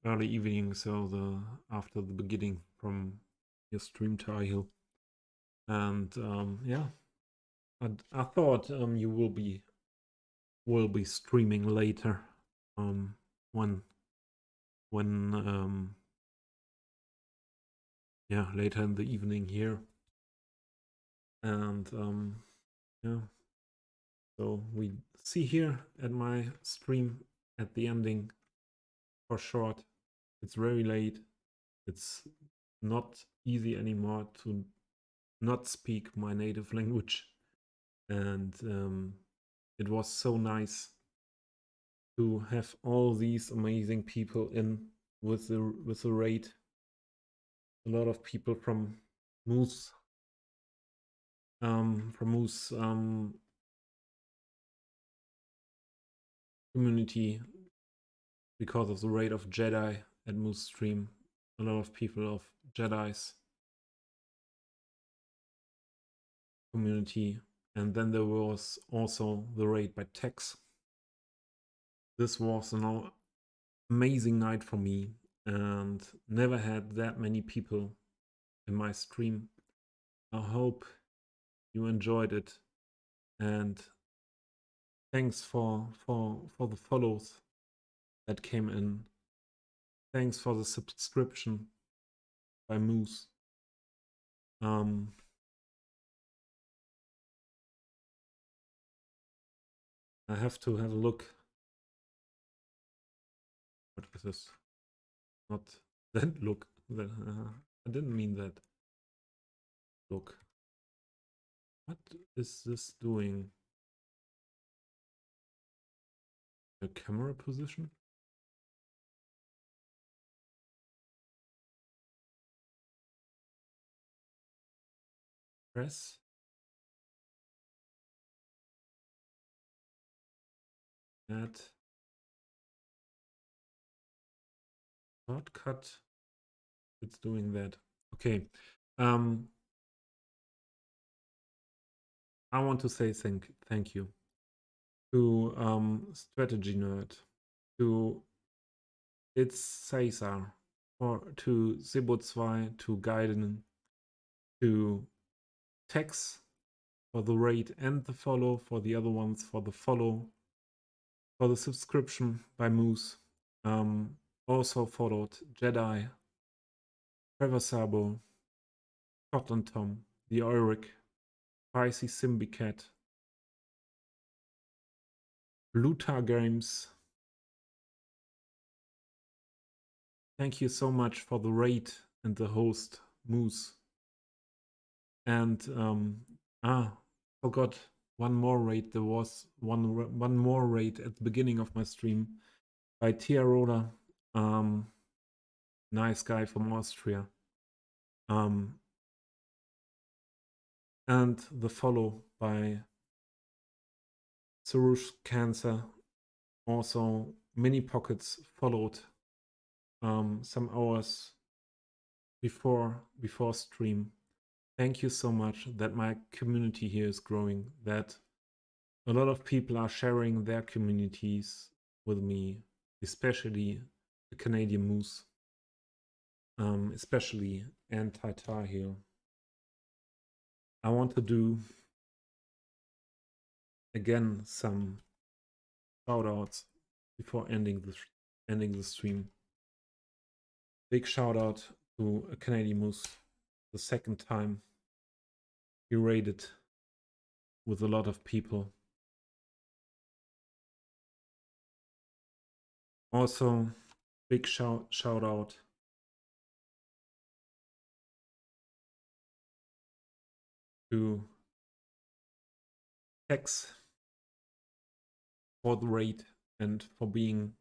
early evening, so after the beginning from your stream, Tahir. And yeah, I thought you will be streaming later, when yeah, later in the evening here. And yeah, so we see here at my stream at the ending, for short, it's very late. It's not easy anymore to not speak my native language. And it was so nice to have all these amazing people in with the raid. A lot of people from Moose community, because of the raid of Jedi at Moose stream. A lot of people of Jedi's community. And then there was also the raid by Tex. This was an amazing night for me, and never had that many people in my stream. I hope you enjoyed it, and thanks for the follows that came in. Thanks for the subscription by Moose. I have to have a look. What is this? Not that look. I didn't mean that. Look. What is this doing? A camera position? Press. Add. Shortcut. It's doing that. Okay. I want to say thank you to Strategy Nerd, to It's Caesar, or to Sebo2, to Gaiden, to Tex for the raid and the follow, for the other ones for the follow, for the subscription by Moose. Also followed Jedi, Trevor Sabo, Scotland Tom, the Ulrich, Spicy Simbicat, Luta Games. Thank you so much for the raid and the host, Moose. And forgot one more raid. There was one more raid at the beginning of my stream by Tiarola, nice guy from Austria. And the follow by Sarush Cancer. Also, Mini Pockets followed some hours before stream. Thank you so much that my community here is growing, that a lot of people are sharing their communities with me, especially the Canadian Moose, especially Anti-Tahir. I want to do again some shout outs before ending the stream. big shout out to Canadian Moose. The second time he raided with a lot of people. Also, big shout out to Tex for the raid and for being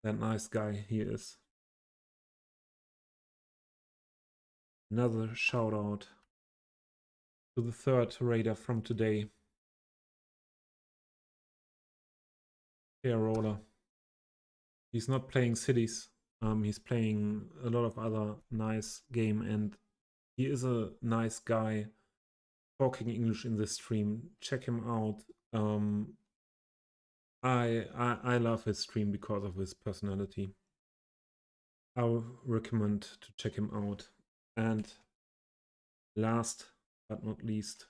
that nice guy he is. Another shout out to the third raider from today, Roller. He's not playing cities. He's playing a lot of other nice game, and he is a nice guy talking English in this stream. Check him out. I love his stream because of his personality. I would recommend to check him out. And last but not least,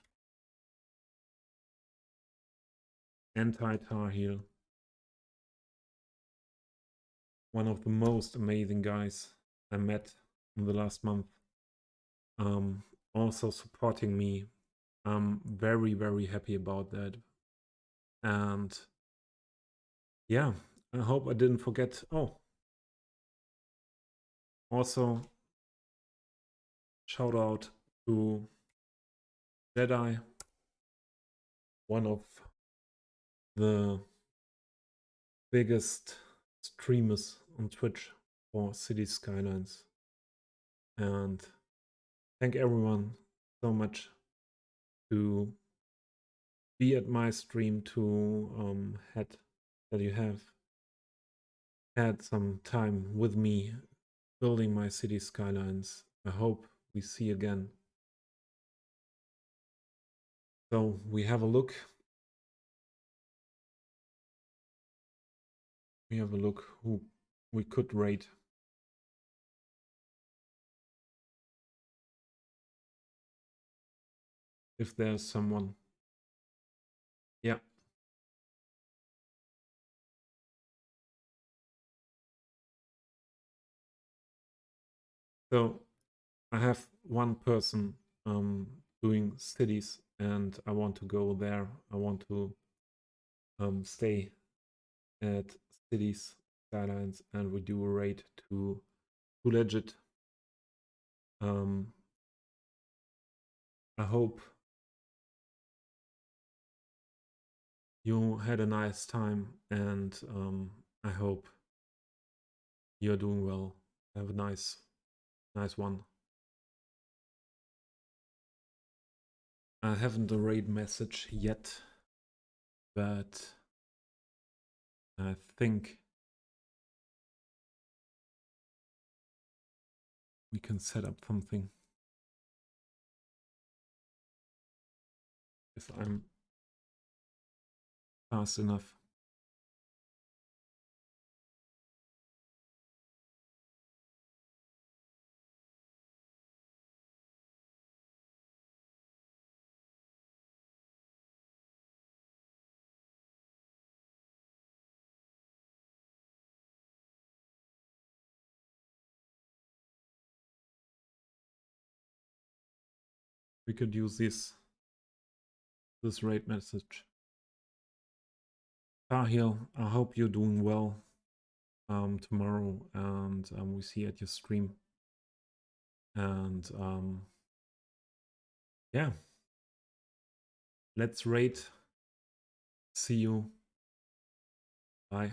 Anti-Tar Heel. One of the most amazing guys I met in the last month. Also supporting me. I'm very, very happy about that. And yeah, I hope I didn't forget. Oh, also shout out to Jedi, one of the biggest streamers on Twitch for City Skylines. And thank everyone so much to be at my stream, to that you have had some time with me building my City Skylines. I hope we see again. So we have a look. We have a look who we could rate. If there's someone. Yeah. So I have one person doing cities, and I want to go there. I want to stay at Cities Skylines, and we do a raid to Legit. I hope you had a nice time, and I hope you're doing well. Have a nice one. I haven't a raid message yet, but I think we can set up something if I'm fast enough. We could use this raid message. Tahil, I hope you're doing well tomorrow, and we see you at your stream. And yeah, let's raid. See you. Bye.